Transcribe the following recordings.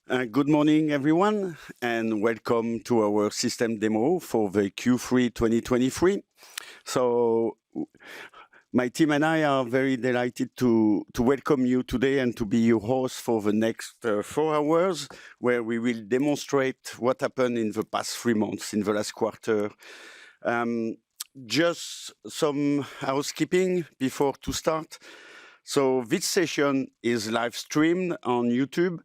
Good morning, everyone, and welcome to our system demo for the Q3 2023. So my team and I are very delighted to welcome you today and to be your host for the next 4 hours, where we will demonstrate what happened in the past 3 months, in the last quarter. Just some housekeeping before to start. So this session is live streamed on YouTube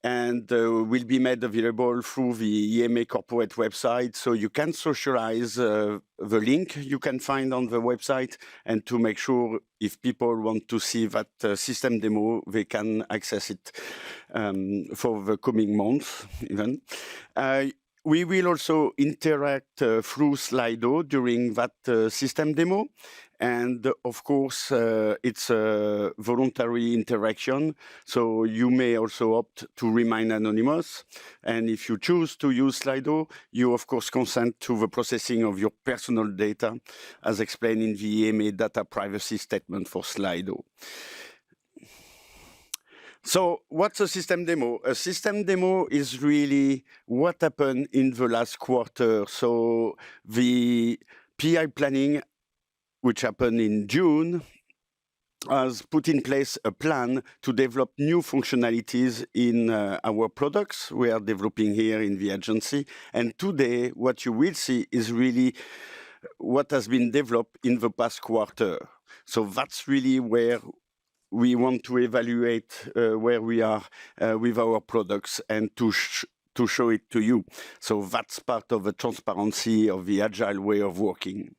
and will be made available through the EMA corporate website. So you can socialize the link you can find on the website, and to make sure if people want to see that system demo, they can access it for the coming months even. We will also interact through Slido during that system demo. And of course, it's a voluntary interaction, so you may also opt to remain anonymous. And if you choose to use Slido, you of course consent to the processing of your personal data, as explained in the EMA data privacy statement for Slido. So what's a system demo? A system demo is really what happened in the last quarter. So the PI planning, which happened in June, has put in place a plan to develop new functionalities in our products we are developing here in the agency. And today, what you will see is really what has been developed in the past quarter. So that's really where we want to evaluate where we are with our products and to show it to you. So that's part of the transparency of the agile way of working.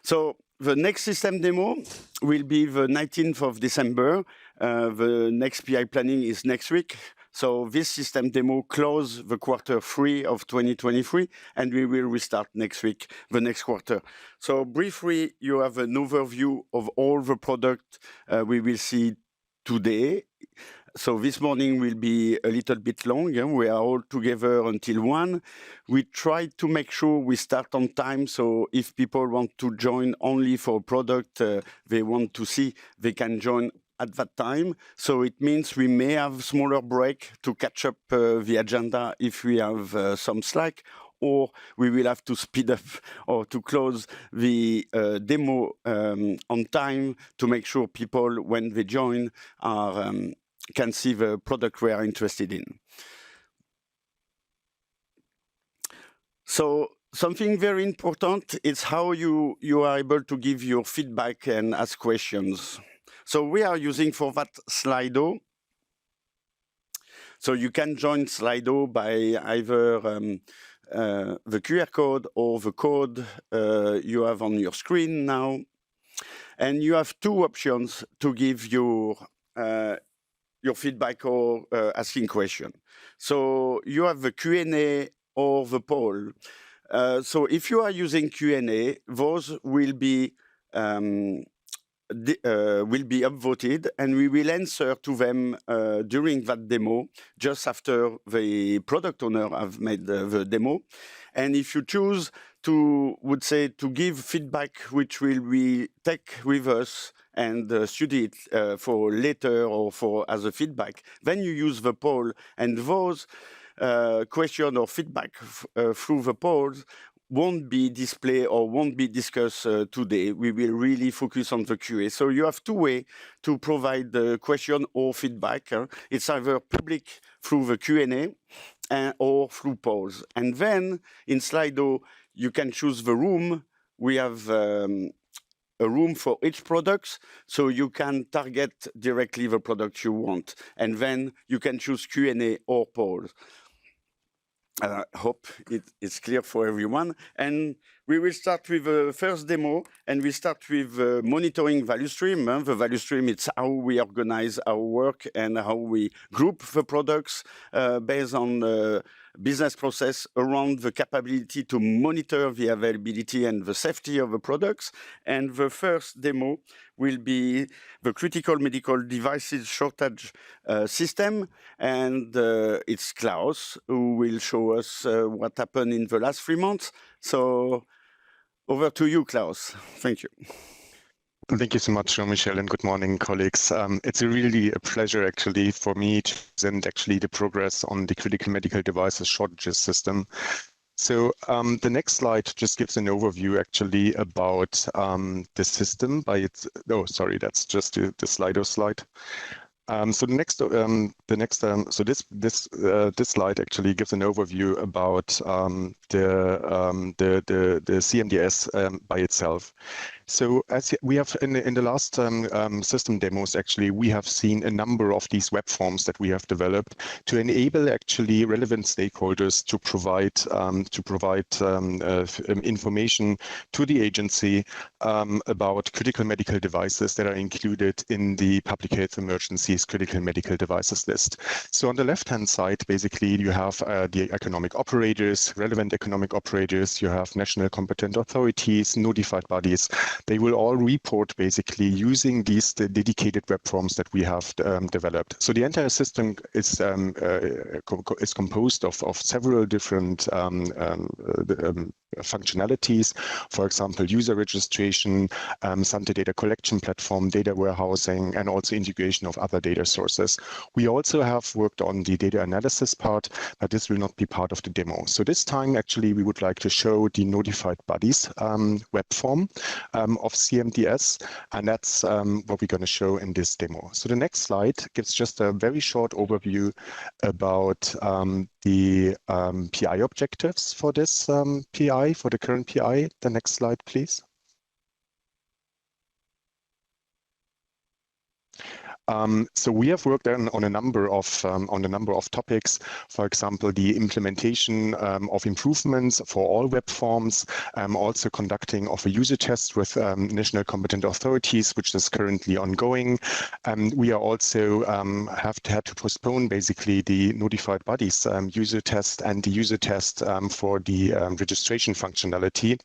So the next system demo will be the 19th of December. The next PI planning is next week. So this system demo closes the quarter 3 of 2023, and we will restart next week, the next quarter. So briefly, you have an overview of all the products we will see today. So this morning will be a little bit long. We are all together until 1. We try to make sure we start on time. So if people want to join only for a product they want to see, they can join at that time. So it means we may have smaller break to catch up the agenda if we have some slack, or we will have to speed up or to close the demo on time to make sure people, when they join, are can see the product we are interested in. So something very important is how you are able to give your feedback and ask questions. So we are using for that Slido. So you can join Slido by either the QR code or the code you have on your screen now. And you have 2 options to give your feedback or asking question. So you have the Q&A or the poll. So if you are using Q&A, those will be upvoted, and we will answer to them during that demo, just after the product owner have made the demo. And if you choose to give feedback, which will we take with us and study it for later or for as a feedback, then you use the poll, and those question or feedback through the polls won't be displayed or won't be discussed today. We will really focus on the QA. So you have 2 ways to provide the question or feedback. It's either public through the Q&A or through polls. And then in Slido, you can choose the room. We have a room for each product, so you can target directly the product you want. And then you can choose Q&A or polls. I hope it's clear for everyone. And we will start with the first demo, and we start with monitoring value stream. The value stream, it's how we organize our work and how we group the products based on the business process around the capability to monitor the availability and the safety of the products. And the first demo will be the critical medical devices shortage system. And it's Klaus who will show us what happened in the last 3 months. So over to you, Klaus. Thank you. Thank you so much, Jean-Michel, and good morning, colleagues. It's really a pleasure, actually, for me to present the progress on the critical medical devices shortages system. So the next slide just gives an overview, actually, about the system by its. Oh, sorry, that's just the Slido slide. So this slide actually gives an overview about the CMDS by itself. So as we have in the last system demos, actually, we have seen a number of these web forms that we have developed to enable actually relevant stakeholders to provide information to the agency about critical medical devices that are included in the public health emergencies critical medical devices list. So on the left-hand side, basically, you have the economic operators, relevant economic operators, you have national competent authorities, notified bodies. They will all report basically using these dedicated web forms that we have developed. So the entire system is composed of several different functionalities, for example, user registration, Sante data collection platform, data warehousing, and also integration of other data sources. We also have worked on the data analysis part, but this will not be part of the demo. So this time, actually, we would like to show the notified bodies web form of CMDS, and that's what we're going to show in this demo. So the next slide gives just a very short overview about the PI objectives for this PI, for the current PI. The next slide, please. So we have worked on a number of topics. For example, the implementation of improvements for all web forms, also conducting of a user test with national competent authorities, which is currently ongoing. We are also had to postpone basically the notified bodies user test and the user test for the registration functionality.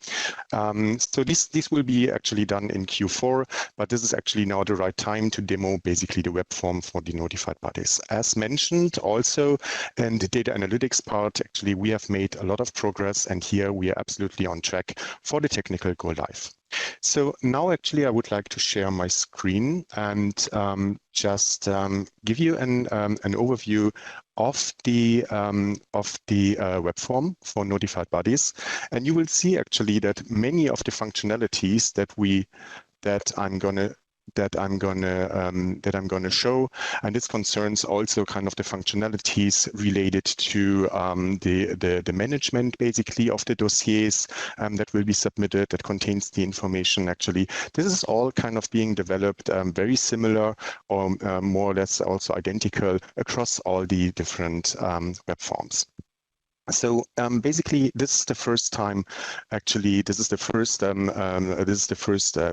So this will be actually done in Q4, but this is actually now the right time to demo basically the web form for the notified bodies. As mentioned also in the data analytics part, actually we have made a lot of progress, and here we are absolutely on track for the technical go live. So now actually I would like to share my screen and just give you an overview of the web form for notified bodies, and you will see actually that many of the functionalities that I'm gonna show, and this concerns also kind of the functionalities related to the management basically of the dossiers that will be submitted, that contains the information. Actually, this is all kind of being developed very similar or more or less also identical across all the different web forms. So basically, this is the first time. Actually, this is the first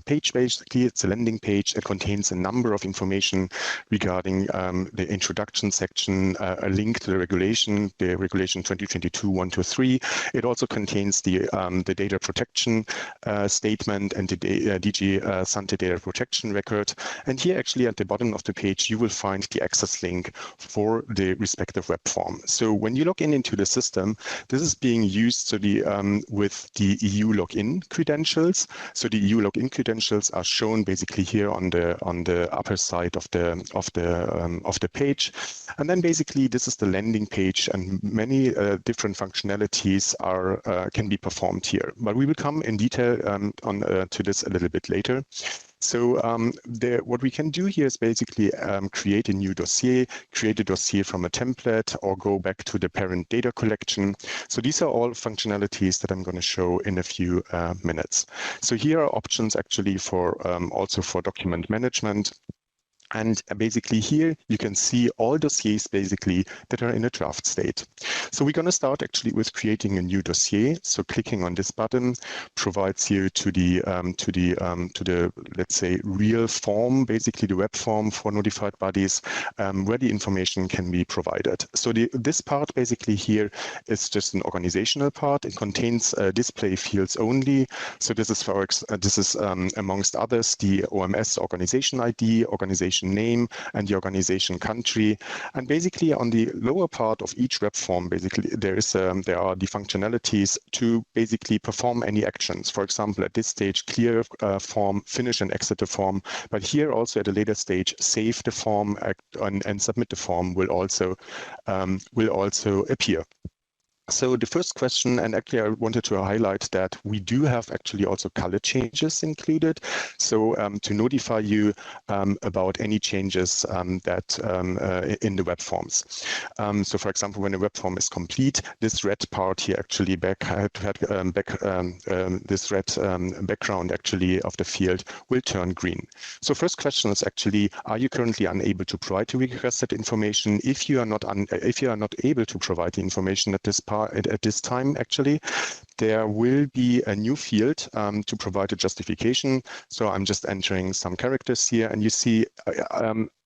page. Basically, it's a landing page. It contains a number of information regarding the introduction section, a link to the regulation 2022-123. It also contains the data protection statement and the DG Sante data protection record. And here, actually, at the bottom of the page, you will find the access link for the respective web form. So when you log into the system, this is being used with the EU login credentials. So the EU login credentials are shown basically here on the upper side of the page, and then basically this is the landing page, and many different functionalities can be performed here. But we will come in detail to this a little bit later. So what we can do here is basically create a new dossier, create a dossier from a template, or go back to the parent data collection. So these are all functionalities that I'm going to show in a few minutes. So here are options actually for also for document management. And basically here you can see all dossiers basically that are in a draft state. So we're going to start actually with creating a new dossier. So clicking on this button provides you to the let's say real form, basically the web form for notified bodies, where the information can be provided. So this part basically here is just an organizational part. It contains display fields only. So this is amongst others the OMS organization ID, organization organization name and the organization country. And basically on the lower part of each web form, basically there are the functionalities to basically perform any actions. For example, at this stage, clear form, finish and exit the form. But here also at a later stage, save the form and submit the form will also appear. So the first question, and actually I wanted to highlight that we do have actually also color changes included. So to notify you about any changes that in the web forms. So for example, when a web form is complete, this red part here actually this red background actually of the field will turn green. So first question is actually, are you currently unable to provide the requested information? If you are not able to provide the information at this time, actually, there will be a new field to provide a justification. So I'm just entering some characters here, and you see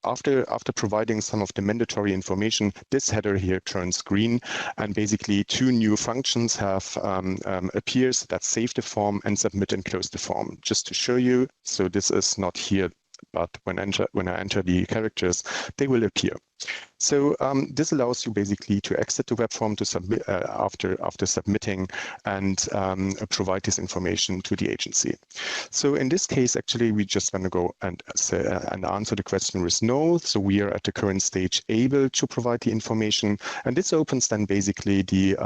after providing some of the mandatory information, this header here turns green, and basically two new functions have appears that save the form and submit and close the form. Just to show you, so this is not here, but when I enter the characters, they will appear. So this allows you basically to exit the web form to submit after submitting and provide this information to the agency. So in this case, actually, we just want to go and answer the question with no. So we are at the current stage able to provide the information, and this opens then basically the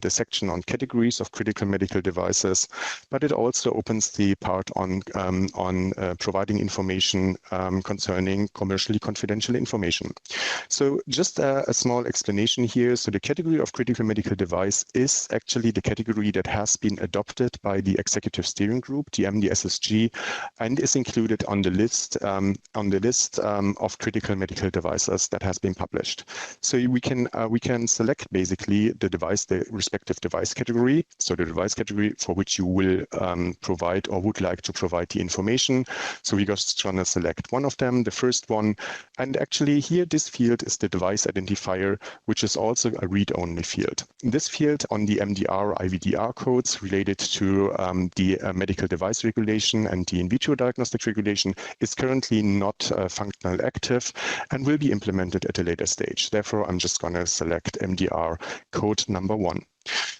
section on categories of critical medical devices, but it also opens the part on providing information concerning commercially confidential information. So just a small explanation here. So the category of critical medical device is actually the category that has been adopted by the Executive Steering Group, the MDSSG, and is included on the list of critical medical devices that has been published. So we can select basically the respective device category. So the device category for which you will provide or would like to provide the information. So we're just going to select one of them, the first one, and actually here this field is the device identifier, which is also a read-only field. This field on the MDR IVDR codes related to the medical device regulation and the in vitro diagnostic regulation is currently not functional active and will be implemented at a later stage. Therefore, I'm just going to select MDR code number 1.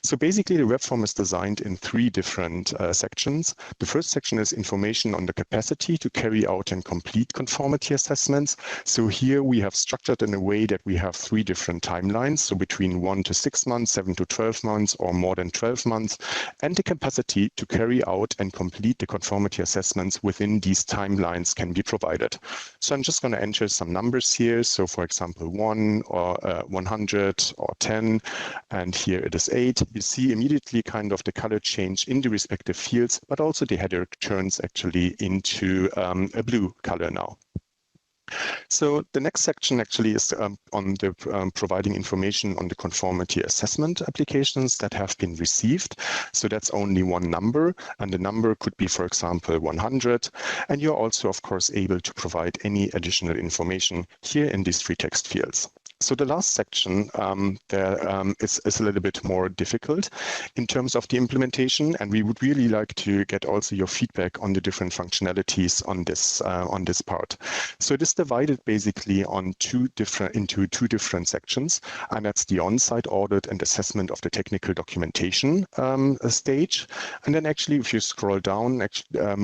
So basically, the web form is designed in 3 different sections. The first section is information on the capacity to carry out and complete conformity assessments. So here we have structured in a way that we have 3 different timelines, so between 1 to 6 months, 7 to 12 months, or more than 12 months, and the capacity to carry out and complete the conformity assessments within these timelines can be provided. So I'm just going to enter some numbers here. So for example, 1 or 100 or 10, and here it is 8. You see immediately kind of the color change in the respective fields, but also the header turns actually into a blue color now. So the next section actually is on the providing information on the conformity assessment applications that have been received. So that's only one number, and the number could be, for example, 100. And you're also, of course, able to provide any additional information here in these free text fields. So the last section is a little bit more difficult in terms of the implementation, and we would really like to get also your feedback on the different functionalities on this part. So it is divided basically into 2 different sections, and that's the on-site audit and assessment of the technical documentation stage. And then actually, if you scroll down,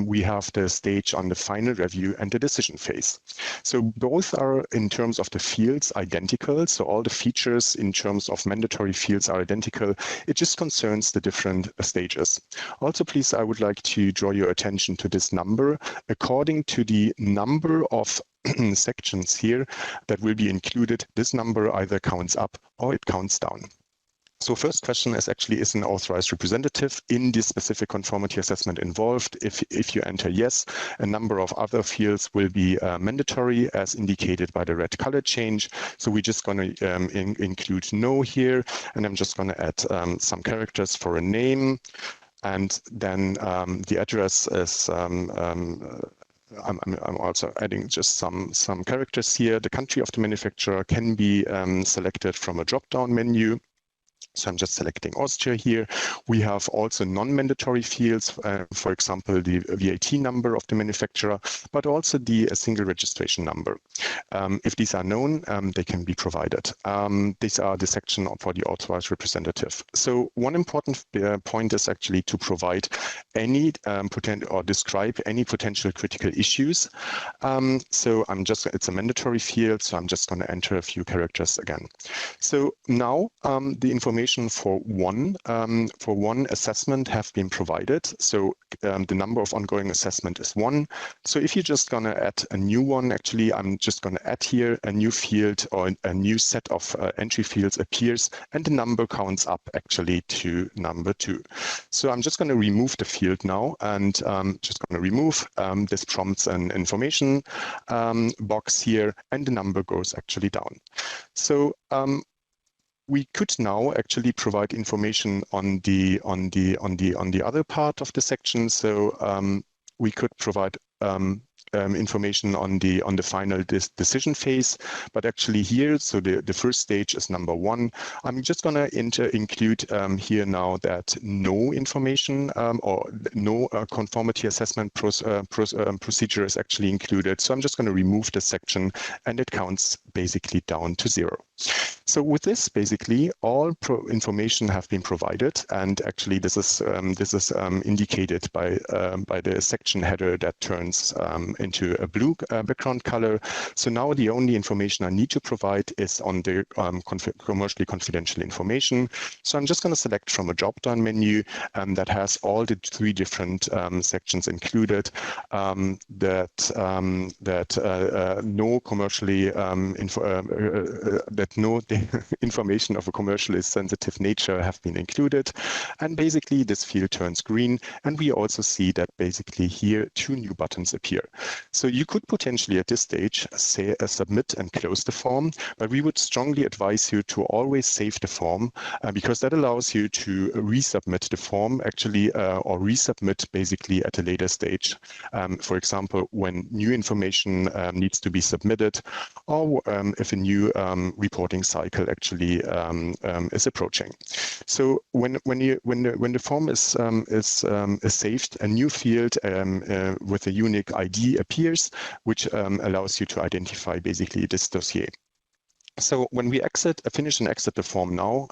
we have the stage on the final review and the decision phase. So both are, in terms of the fields, identical. So all the features in terms of mandatory fields are identical. It just concerns the different stages. Also, please, I would like to draw your attention to this number. According to the number of sections here that will be included, this number either counts up or it counts down. So first question is actually, is an authorized representative in this specific conformity assessment involved? If you enter yes, a number of other fields will be mandatory as indicated by the red color change. So we're just going to include no here, and I'm just going to add some characters for a name. And then the address is I'm also adding just some characters here. The country of the manufacturer can be selected from a drop-down menu. So I'm just selecting Austria here. We have also non-mandatory fields, for example, the VAT number of the manufacturer, but also the single registration number. If these are known, they can be provided. These are the section for the authorized representative. So one important point is actually to provide any describe any potential critical issues. So it's a mandatory field, so I'm just going to enter a few characters again. So now the information for one assessment have been provided. So the number of ongoing assessment is 1. So if you're just going to add a new one, actually, I'm just going to add here a new field, or a new set of entry fields appears, and the number counts up actually to number 2. So I'm just going to remove the field now, and just going to remove. This prompts an information box here, and the number goes actually down. So we could now actually provide information on the other part of the section. So we could provide information on the final decision phase, but actually here, so the first stage is number 1. I'm just going to include here now that no information or no conformity assessment procedure is actually included. So I'm just going to remove the section, and it counts basically down to 0. So with this, basically, all information have been provided, and actually this is indicated by the section header that turns into a blue background color. So now the only information I need to provide is on the commercially confidential information. So I'm just going to select from a drop-down menu that has all the 3 different sections included. No commercially no information of a commercially sensitive nature have been included, and basically this field turns green, and we also see that basically here 2 new buttons appear. So you could potentially at this stage say submit and close the form, but we would strongly advise you to always save the form because that allows you to resubmit the form actually or resubmit basically at a later stage. For example, when new information needs to be submitted, or if a new reporting cycle actually is approaching. So when the form is saved, a new field with a unique ID appears, which allows you to identify basically this dossier. So when we finish and exit the form now,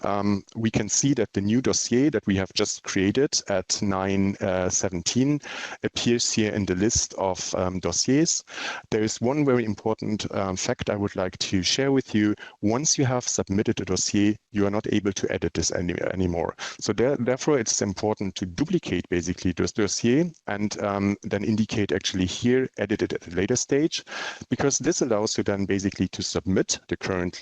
we can see that the new dossier that we have just created at 9:17 appears here in the list of dossiers. There is one very important fact I would like to share with you. Once you have submitted a dossier, you are not able to edit this anymore. So therefore, it's important to duplicate basically this dossier and then indicate actually here, edit it at a later stage, because this allows you then basically to submit the current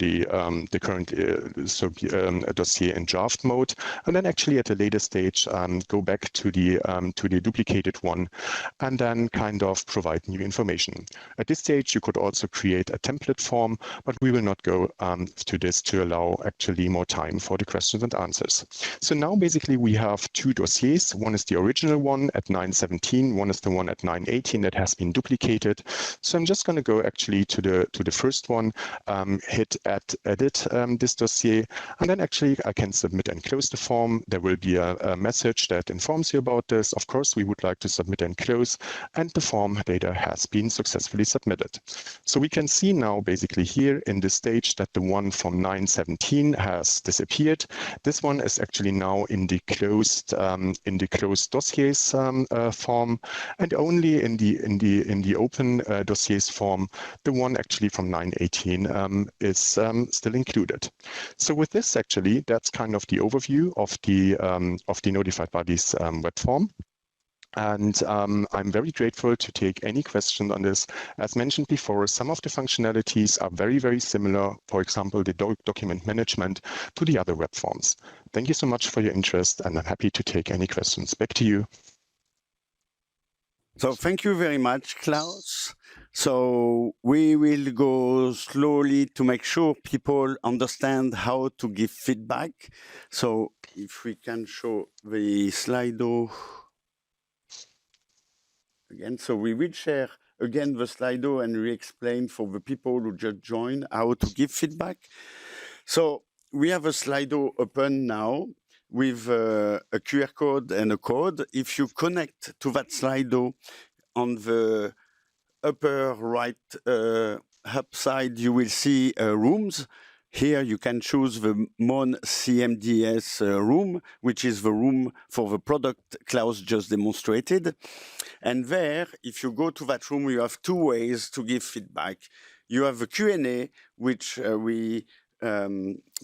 dossier in draft mode, and then actually at a later stage go back to the duplicated one, and then kind of provide new information. At this stage, you could also create a template form, but we will not go to this to allow actually more time for the questions and answers. So now basically we have 2 dossiers. One is the original one at 9:17. One is the one at 9:18 that has been duplicated. So I'm just going to go actually to the first one, hit edit this dossier, and then actually I can submit and close the form. There will be a message that informs you about this. Of course, we would like to submit and close, and the form data has been successfully submitted. So we can see now basically here in this stage that the one from 9:17 has disappeared. This one is actually now in the closed dossiers form, and only in the open dossiers form, the one actually from 9:18 is still included. So with this, actually, that's kind of the overview of the notified bodies web form. And I'm very grateful to take any question on this. As mentioned before, some of the functionalities are very, very similar. For example, the document management to the other web forms. Thank you so much for your interest, and I'm happy to take any questions. Back to you. So thank you very much, Klaus. So we will go slowly to make sure people understand how to give feedback. So if we can show the Slido again. So we will share again the Slido and re-explain for the people who just joined how to give feedback. So we have a Slido open now with a QR code and a code. If you connect to that Slido on the upper right up side, you will see rooms. Here you can choose the Mon CMDS room, which is the room for the product Klaus just demonstrated. And there, if you go to that room, you have two ways to give feedback. You have a Q&A, which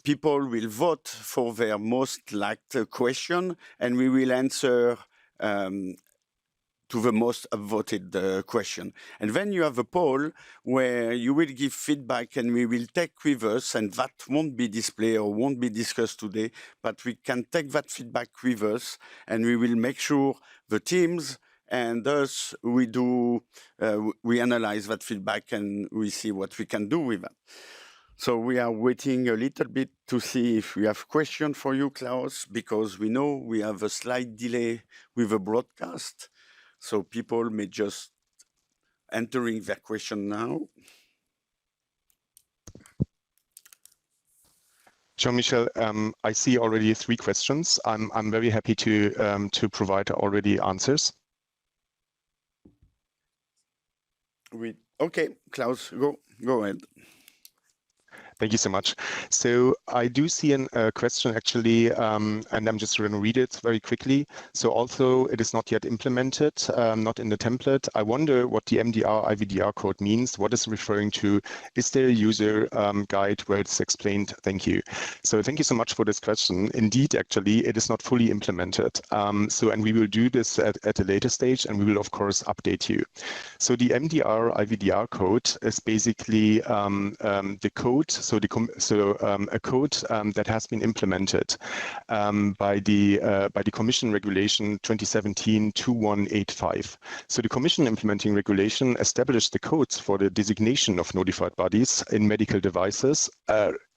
people will vote for their most liked question, and we will answer to the most voted question. And then you have a poll where you will give feedback and we will take with us, and that won't be displayed or won't be discussed today, but we can take that feedback with us and we will make sure the teams and us, we analyze that feedback and we see what we can do with that. So we are waiting a little bit to see if we have questions for you, Klaus, because we know we have a slight delay with the broadcast. So people may just entering their question now. Jean-Michel, I see already 3 questions. I'm very happy to provide already answers. Okay, Klaus, go ahead. Thank you so much. So I do see a question actually, and I'm just going to read it very quickly. So also it is not yet implemented, not in the template. I wonder what the MDR IVDR code means. What is referring to? Is there a user guide where it's explained? Thank you. So thank you so much for this question. Indeed, actually, it is not fully implemented. And we will do this at a later stage, and we will of course update you. So the MDR IVDR code is basically the code. So a code that has been implemented by the Commission Regulation 2017-2185. So the Commission implementing regulation established the codes for the designation of notified bodies in medical devices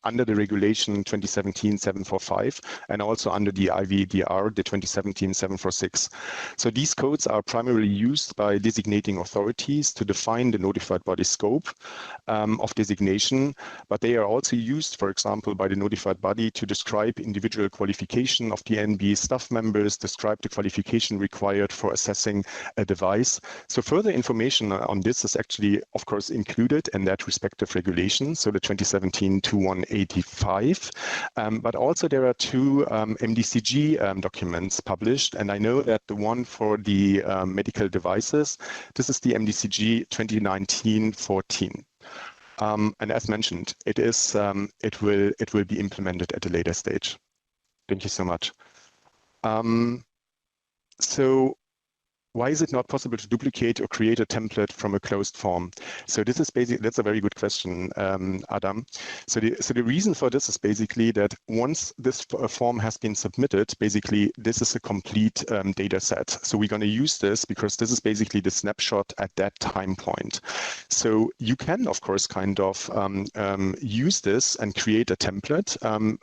under the regulation 2017-745 and also under the IVDR, the 2017-746. So these codes are primarily used by designating authorities to define the notified body scope of designation, but they are also used, for example, by the notified body to describe individual qualification of PNB staff members, describe the qualification required for assessing a device. So further information on this is actually, of course, included in that respective regulation, so the 2017-2185. But also there are 2 MDCG documents published, and I know that the one for the medical devices, this is the MDCG 2019-14. And as mentioned, it will be implemented at a later stage. Thank you so much. So why is it not possible to duplicate or create a template from a closed form? So this is that's a very good question, Adam. So the reason for this is basically that once this form has been submitted, basically this is a complete data set. So we're going to use this because this is basically the snapshot at that time point. So you can, of course, kind of use this and create a template and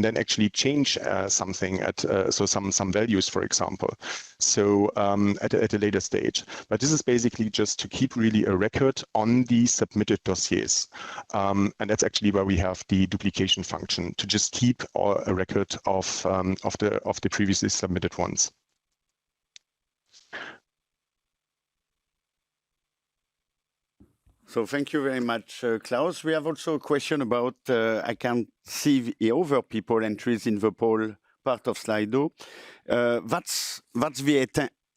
then actually change something at some values, for example. So at a later stage. But this is basically just to keep really a record on the submitted dossiers. And that's actually where we have the duplication function, to just keep a record of the previously submitted ones. So thank you very much, Klaus. We have also a question about, I can see the other people entries in the poll part of Slido. That's the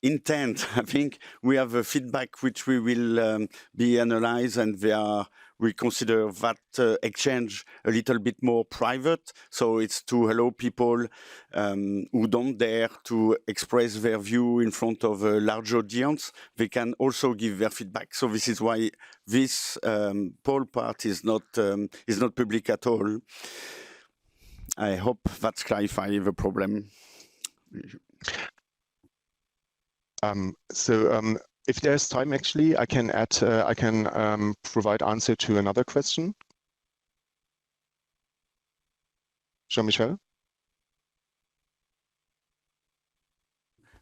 intent. I think we have a feedback which we will be analyzed, and we consider that exchange a little bit more private. So it's to allow people who don't dare to express their view in front of a large audience. They can also give their feedback. So this is why this poll part is not public at all. I hope that's clarifies the problem. If there's time, actually, I can provide answer to another question. Jean-Michel?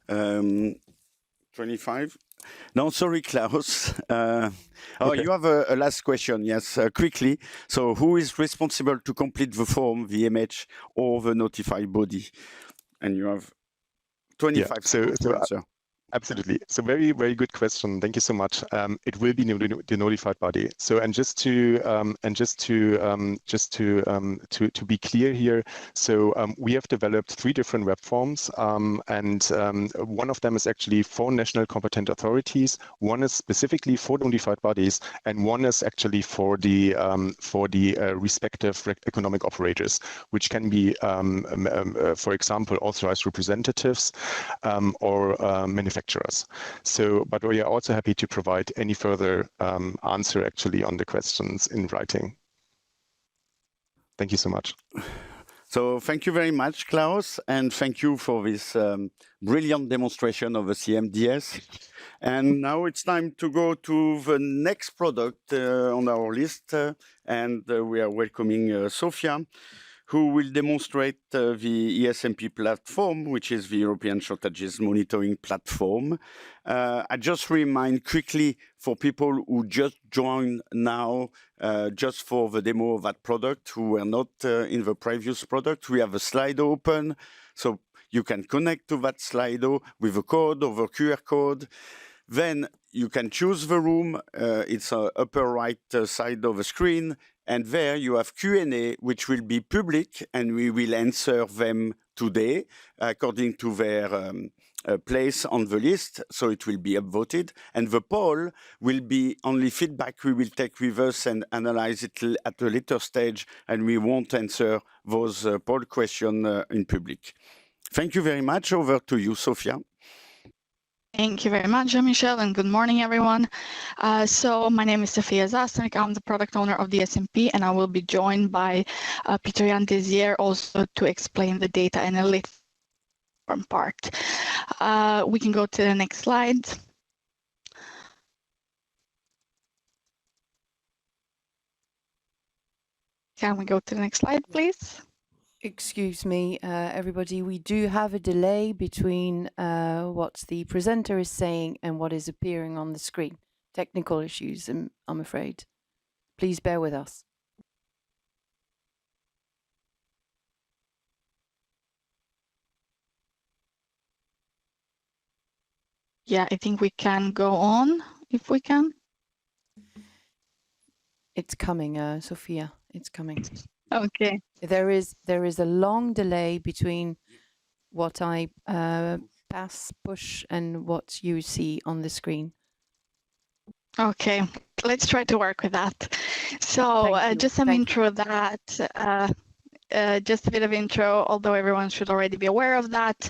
25. No, sorry, Klaus. Okay. You have a last question, yes, quickly. So who is responsible to complete the form, the image, or the notified body? And you have 25 seconds to answer. Absolutely. So very, very good question. Thank you so much. It will be the notified body. So, and just to be clear here, so we have developed 3 different web forms, and one of them is actually for national competent authorities. One is specifically for notified bodies, and one is actually for the respective economic operators, which can be, for example, authorized representatives or manufacturers. So, but we are also happy to provide any further answer actually on the questions in writing. Thank you so much. So thank you very much, Klaus, and thank you for this brilliant demonstration of the CMDS. And now it's time to go to the next product on our list, and we are welcoming Sophia, who will demonstrate the ESMP platform, which is the European Shortages Monitoring Platform. I just remind quickly for people who just joined now, just for the demo of that product, who were not in the previous product, we have a Slido open, so you can connect to that Slido with a code or a QR code. Then you can choose the room. It's upper right side of the screen. And there you have Q&A, which will be public, and we will answer them today according to their place on the list. So it will be upvoted. And the poll will be only feedback we will take with us and analyze it at a later stage. And we won't answer those poll questions in public. Thank you very much. Over to you, Sophia. Thank you very much, Jean-Michel, and good morning, everyone. So my name is Sophia Zasternik. I'm the product owner of the ESMP, and I will be joined by Peter-Jan Desier also to explain the data analytics part. We can go to the next slide. Can we go to the next slide, please? Excuse me, everybody, we do have a delay between what the presenter is saying and what is appearing on the screen. Technical issues, I'm afraid. Please bear with us. Yeah, I think we can go on, if we can. It's coming, Sophia, it's coming. Okay. There is a long delay between what I push and what you see on the screen. Okay, let's try to work with that. So just some intro that just a bit of intro, although everyone should already be aware of that.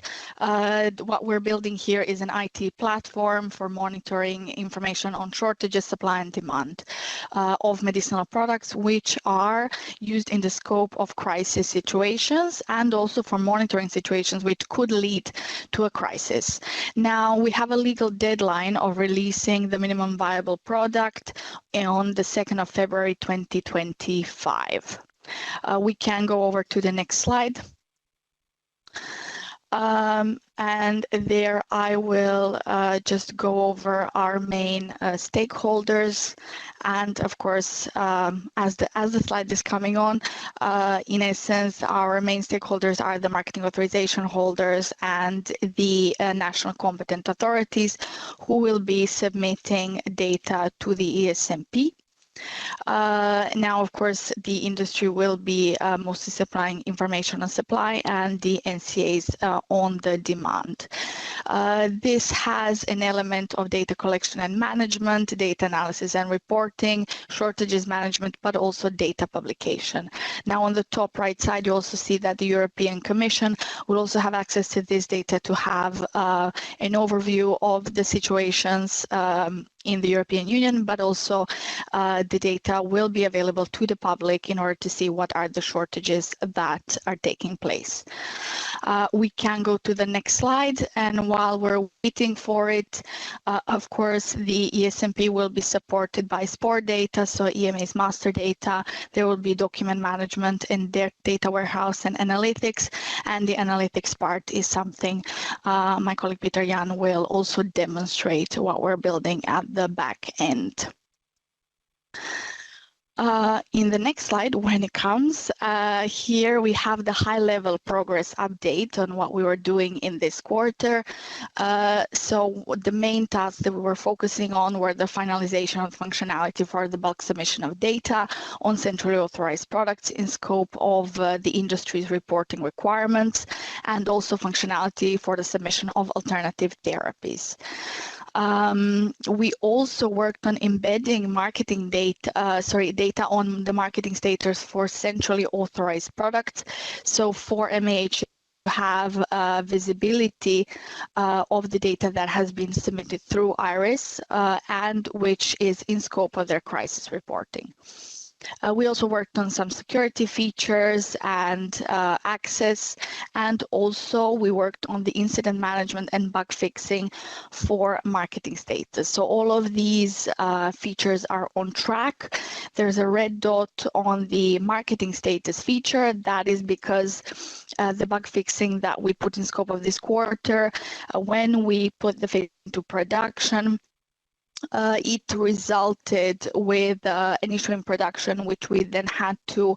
What we're building here is an IT platform for monitoring information on shortages, supply and demand of medicinal products, which are used in the scope of crisis situations and also for monitoring situations which could lead to a crisis. Now, we have a legal deadline of releasing the minimum viable product on the 2nd of February 2025. We can go over to the next slide. And there I will just go over our main stakeholders. And of course, as the slide is coming on, in essence, our main stakeholders are the marketing authorization holders and the national competent authorities who will be submitting data to the ESMP. Now, of course, the industry will be mostly supplying information on supply and the NCAs on the demand. This has an element of data collection and management, data analysis and reporting, shortages management, but also data publication. Now, on the top right side, you also see that the European Commission will also have access to this data to have an overview of the situations in the European Union, but also the data will be available to the public in order to see what are the shortages that are taking place. We can go to the next slide, and while we're waiting for it, of course, the ESMP will be supported by SPOR data, so EMA's master data. There will be document management in their data warehouse and analytics, and the analytics part is something my colleague Peter Jan will also demonstrate what we're building at the back end. In the next slide, when it comes, here we have the high-level progress update on what we were doing in this quarter. So the main tasks that we were focusing on were the finalization of functionality for the bulk submission of data on centrally authorized products in scope of the industry's reporting requirements, and also functionality for the submission of alternative therapies. We also worked on embedding marketing data on the marketing status for centrally authorized products. So for MAH to have visibility of the data that has been submitted through IRIS and which is in scope of their crisis reporting. We also worked on some security features and access, and also we worked on the incident management and bug fixing for marketing status. So all of these features are on track. There's a red dot on the marketing status feature. That is because the bug fixing that we put in scope of this quarter, when we put the fix into production, it resulted with an issue in production, which we then had to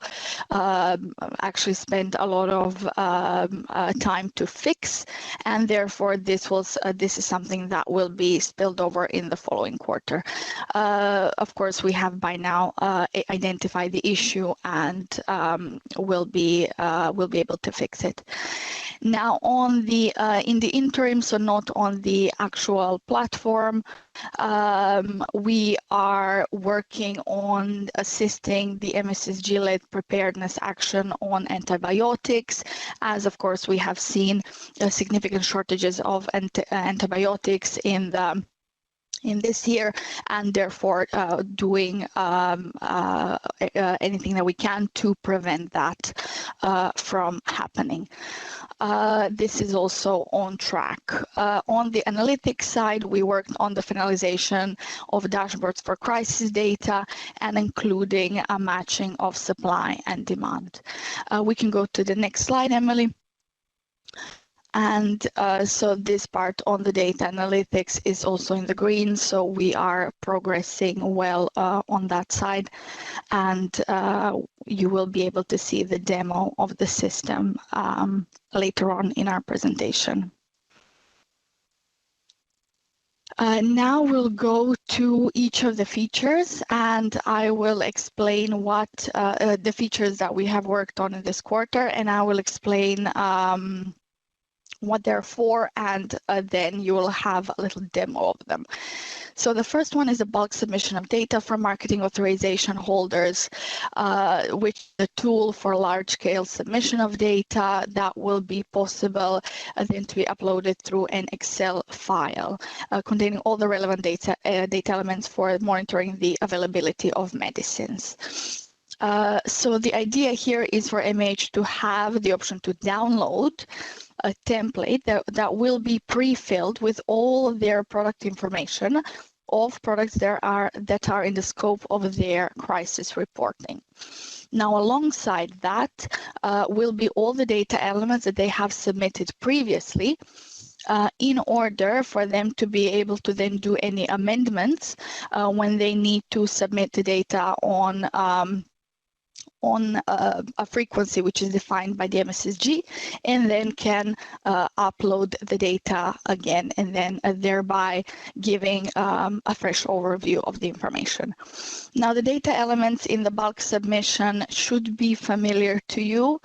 actually spend a lot of time to fix, and therefore this is something that will be spilled over in the following quarter. Of course, we have by now identified the issue and will be able to fix it. Now, on the in the interim, so not on the actual platform, we are working on assisting the MSSG-led preparedness action on antibiotics, as of course we have seen significant shortages of antibiotics in this year, and therefore doing anything that we can to prevent that from happening. This is also on track. On the analytics side, we worked on the finalization of dashboards for crisis data and including a matching of supply and demand. We can go to the next slide, Emily. And so this part on the data analytics is also in the green, so we are progressing well on that side, and you will be able to see the demo of the system later on in our presentation. Now we'll go to each of the features, and I will explain what the features that we have worked on in this quarter, and I will explain what they're for, and then you will have a little demo of them. So the first one is a bulk submission of data from marketing authorization holders, which is a tool for large-scale submission of data that will be possible then to be uploaded through an Excel file containing all the relevant data elements for monitoring the availability of medicines. So the idea here is for MH to have the option to download a template that will be pre-filled with all their product information of products that are in the scope of their crisis reporting. Now, alongside that will be all the data elements that they have submitted previously in order for them to be able to then do any amendments when they need to submit the data on a frequency which is defined by the MSSG, and then can upload the data again, and then thereby giving a fresh overview of the information. Now, the data elements in the bulk submission should be familiar to you.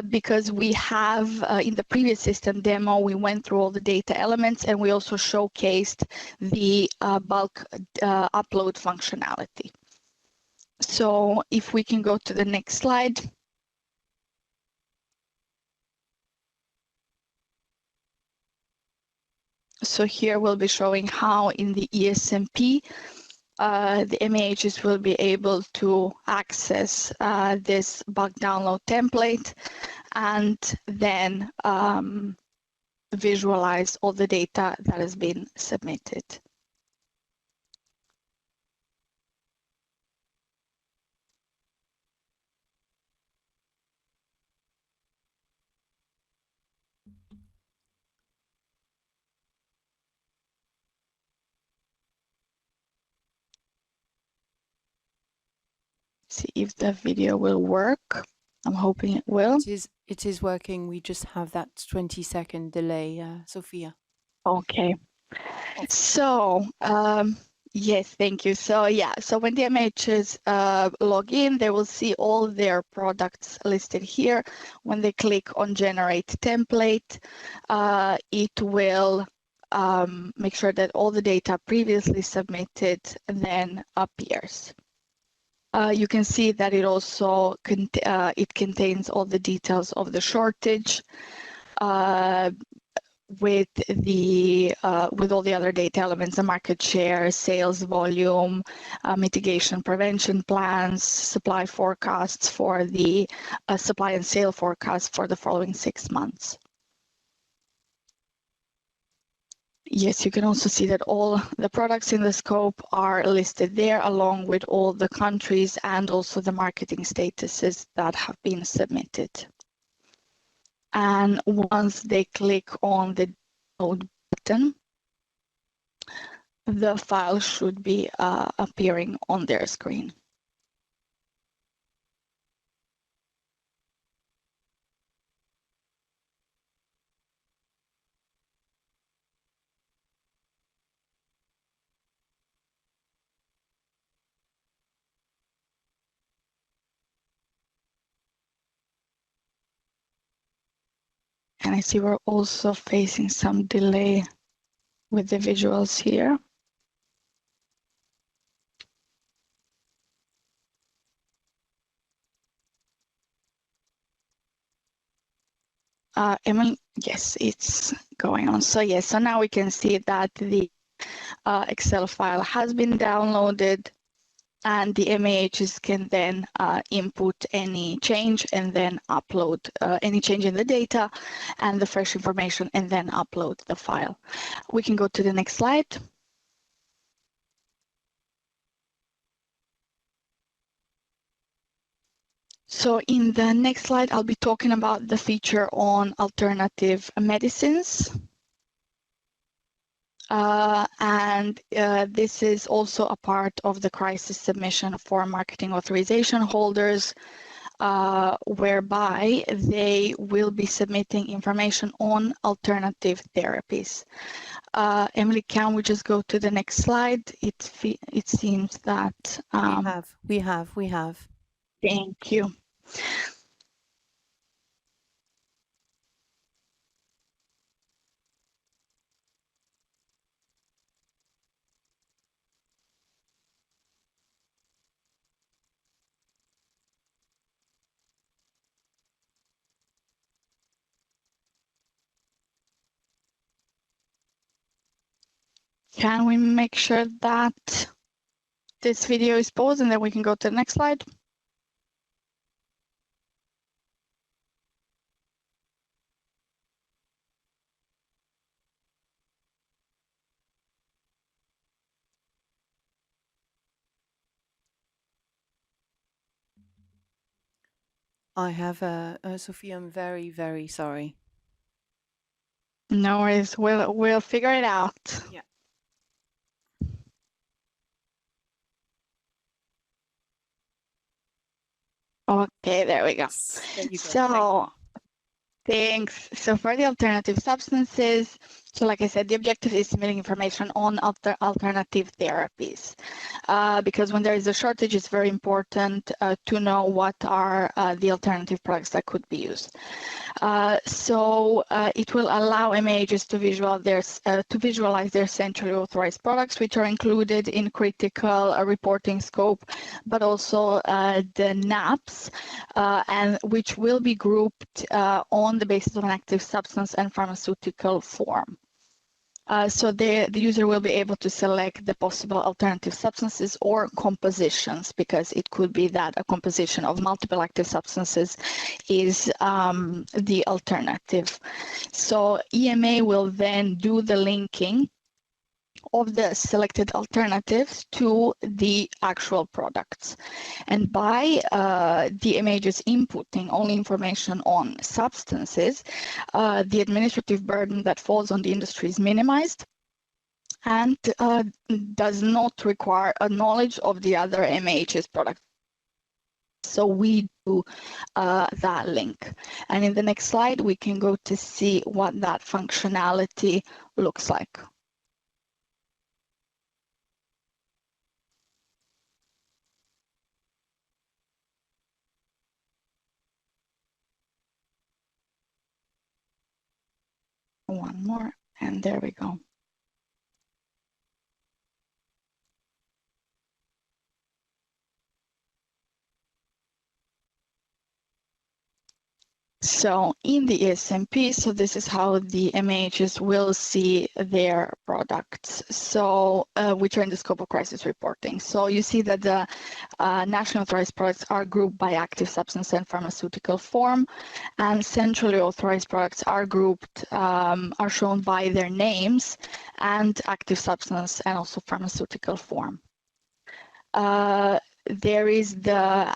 Because we have, in the previous system demo, we went through all the data elements, and we also showcased the bulk upload functionality. So if we can go to the next slide. So here we'll be showing how in the ESMP, the MAHs will be able to access this bug download template and then visualize all the data that has been submitted. See if the video will work. I'm hoping it will. It is working. We just have that 20-second delay, Sophia. Okay. So, yes, thank you. So yeah, so when the MHs log in, they will see all their products listed here. When they click on generate template, it will make sure that all the data previously submitted then appears. You can see that it also it contains all the details of the shortage with all the other data elements, the market share, sales volume, mitigation prevention plans, supply forecasts for the supply and sale forecast for the following 6 months. Yes, you can also see that all the products in the scope are listed there, along with all the countries and also the marketing statuses that have been submitted. And once they click on the download button, the file should be appearing on their screen. And I see we're also facing some delay with the visuals here. Emily, yes, it's going on. So yes, so now we can see that the Excel file has been downloaded, and the MAHs can then input any change and then upload any change in the data and the fresh information and then upload the file. We can go to the next slide. So in the next slide, I'll be talking about the feature on alternative medicines. This is also a part of the crisis submission for marketing authorization holders, whereby they will be submitting information on alternative therapies. Emily, can we just go to the next slide? It seems that we have. Thank you. Can we make sure that this video is paused and then we can go to the next slide? I have Sophia, I'm very, very sorry. No worries, we'll figure it out. Yeah. Okay, there we go. There you go. So, thanks. So for the alternative substances, so like I said, the objective is submitting information on alternative therapies. Because when there is a shortage, it's very important to know what are the alternative products that could be used. It will allow MAHs to visualize their centrally authorized products, which are included in critical reporting scope, but also the NAPs, and which will be grouped on the basis of an active substance and pharmaceutical form. So the user will be able to select the possible alternative substances or compositions, because it could be that a composition of multiple active substances is the alternative. So EMA will then do the linking of the selected alternatives to the actual products. And by the images inputting only information on substances, the administrative burden that falls on the industry is minimized and does not require a knowledge of the other MH's products. So we do that link. And in the next slide, we can go to see what that functionality looks like. One more, and there we go. So in the ESMP, so this is how the MHs will see their products, so which are in the scope of crisis reporting. So you see that the national authorized products are grouped by active substance and pharmaceutical form, and centrally authorized products are grouped, are shown by their names and active substance and also pharmaceutical form. There is the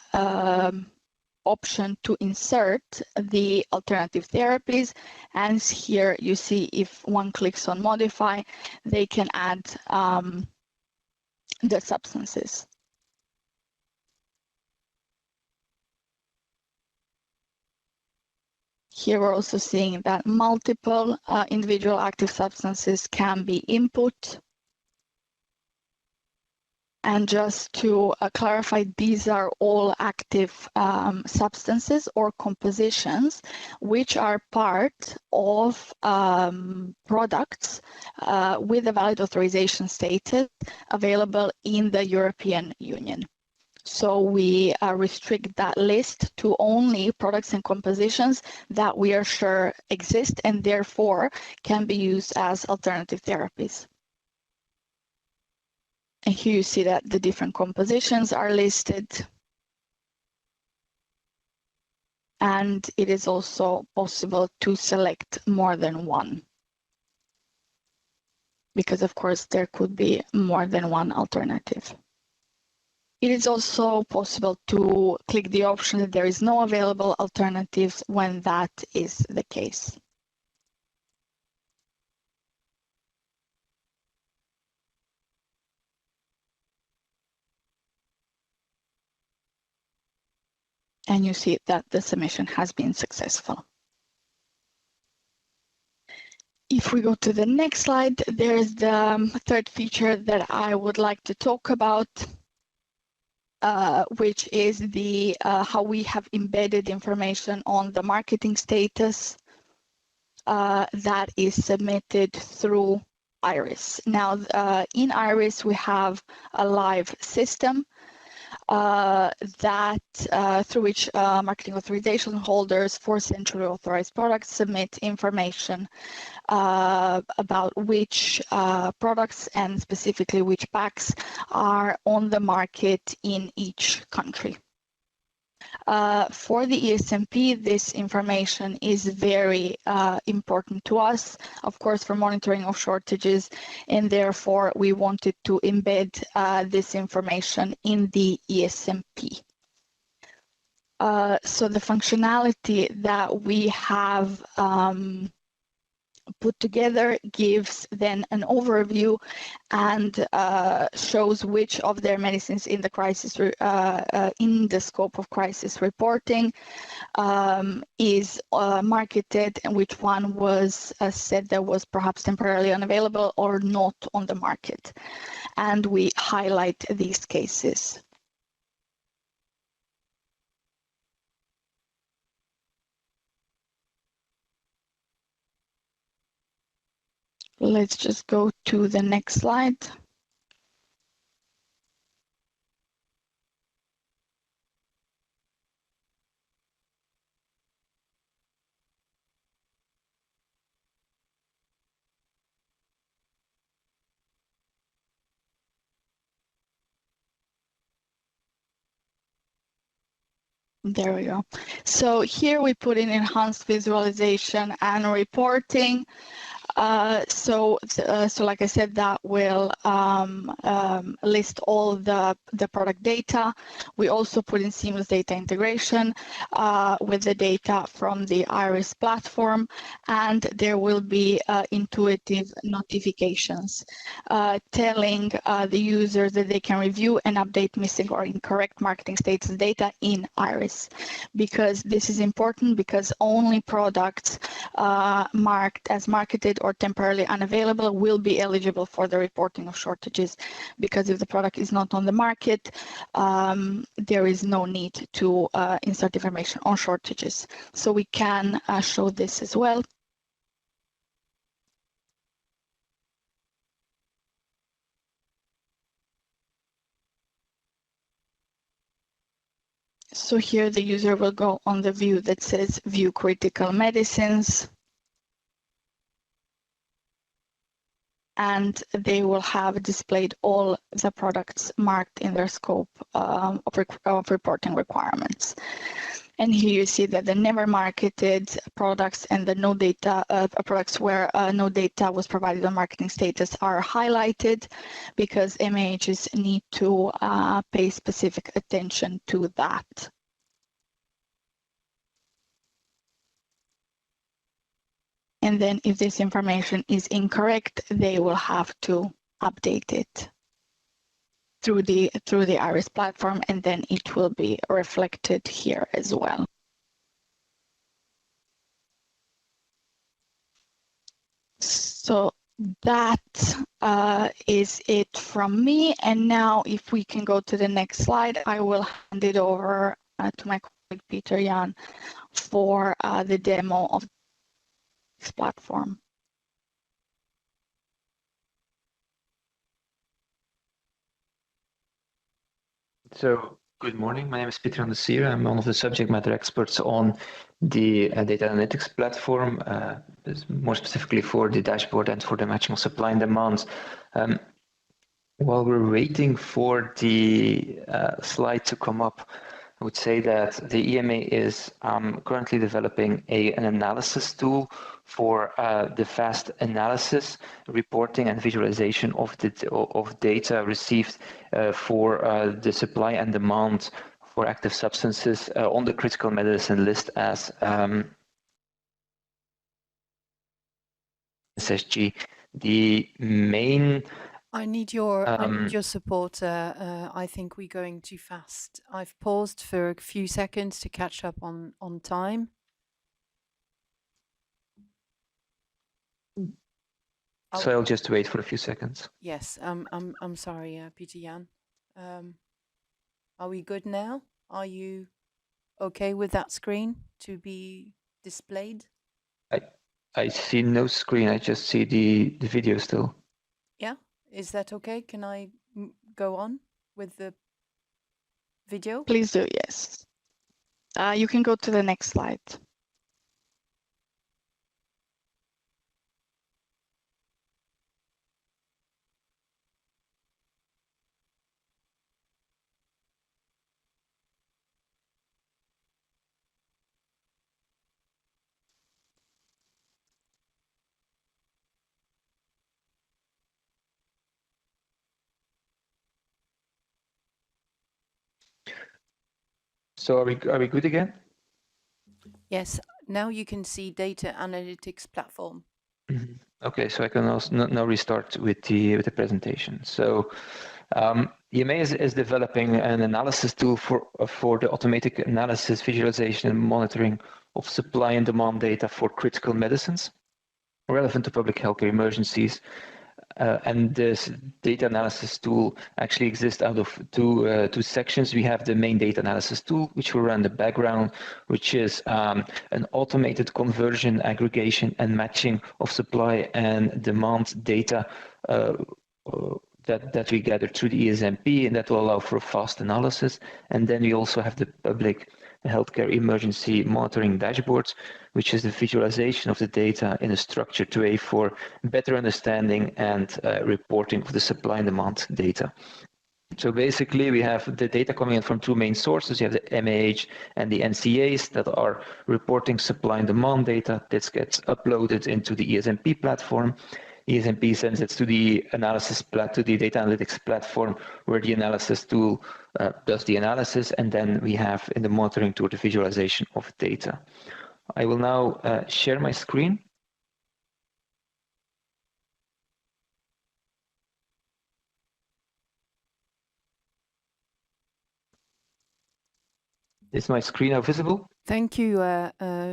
option to insert the alternative therapies, and here you see if one clicks on modify, they can add the substances. Here we're also seeing that multiple individual active substances can be input. And just to clarify, these are all active substances or compositions which are part of products with a valid authorization status available in the European Union. So we restrict that list to only products and compositions that we are sure exist and therefore can be used as alternative therapies. And here you see that the different compositions are listed. And it is also possible to select more than one, because of course there could be more than one alternative. It is also possible to click the option that there is no available alternatives when that is the case. And you see that the submission has been successful. If we go to the next slide, there's the third feature that I would like to talk about, which is the how we have embedded information on the marketing status that is submitted through IRIS. Now, in IRIS, we have a live system through which marketing authorization holders for centrally authorized products submit information about which products and specifically which packs are on the market in each country. For the ESMP, this information is very important to us, of course, for monitoring of shortages, and therefore we wanted to embed this information in the ESMP. So the functionality that we have put together gives then an overview and shows which of their medicines in the crisis in the scope of crisis reporting is marketed and which one was said that was perhaps temporarily unavailable or not on the market, and we highlight these cases. Let's just go to the next slide. There we go. So here we put in enhanced visualization and reporting. So like I said, that will list all the product data. We also put in seamless data integration with the data from the IRIS platform, and there will be intuitive notifications telling the users that they can review and update missing or incorrect marketing status data in IRIS. Because this is important, because only products marked as marketed or temporarily unavailable will be eligible for the reporting of shortages, because if the product is not on the market, there is no need to insert information on shortages. So we can show this as well. So here the user will go on the view that says view critical medicines, and they will have displayed all the products marked in their scope of reporting requirements. And here you see that the never marketed products and the no data products where no data was provided on marketing status are highlighted, because MAHs need to pay specific attention to that. And then if this information is incorrect, they will have to update it through the IRIS platform, and then it will be reflected here as well. So that is it from me. And now if we can go to the next slide, I will hand it over to my colleague Peter Jan for the demo of this platform. So, good morning. My name is Peter Jan. I'm one of the subject matter experts on the data analytics platform, more specifically for the dashboard and for the matching of supply and demand. While we're waiting for the slide to come up, I would say that the EMA is currently developing an analysis tool for the fast analysis, reporting and visualization of data received for the supply and demand for active substances on the critical medicine list as SSG. The main I need your support. I think we're going too fast. I've paused for a few seconds to catch up on time. So I'll just wait for a few seconds. Yes, I'm sorry, Peter Jan. Are we good now? Are you okay with that screen to be displayed? I see no screen. I just see the video still. Yeah, is that okay? Can I go on with the video? Please do, yes. You can go to the next slide. So are we good again? Yes, now you can see data analytics platform. Mm-hmm. Okay, so I can also now restart with the presentation. So EMA is developing an analysis tool for the automatic analysis, visualization, and monitoring of supply and demand data for critical medicines relevant to public healthcare emergencies. And this data analysis tool actually exists out of two sections. We have the main data analysis tool, which will run in the background, which is an automated conversion, aggregation, and matching of supply and demand data that we gather through the ESMP, and that will allow for a fast analysis. And then we also have the public healthcare emergency monitoring dashboards, which is the visualization of the data in a structured way for better understanding and reporting of the supply and demand data. So basically, we have the data coming in from two main sources. You have the MAH and the NCAs that are reporting supply and demand data. This gets uploaded into the ESMP platform. ESMP sends it to the to the data analytics platform, where the analysis tool does the analysis, and then we have in the monitoring tool the visualization of data. I will now share my screen. Is my screen now visible? Thank you,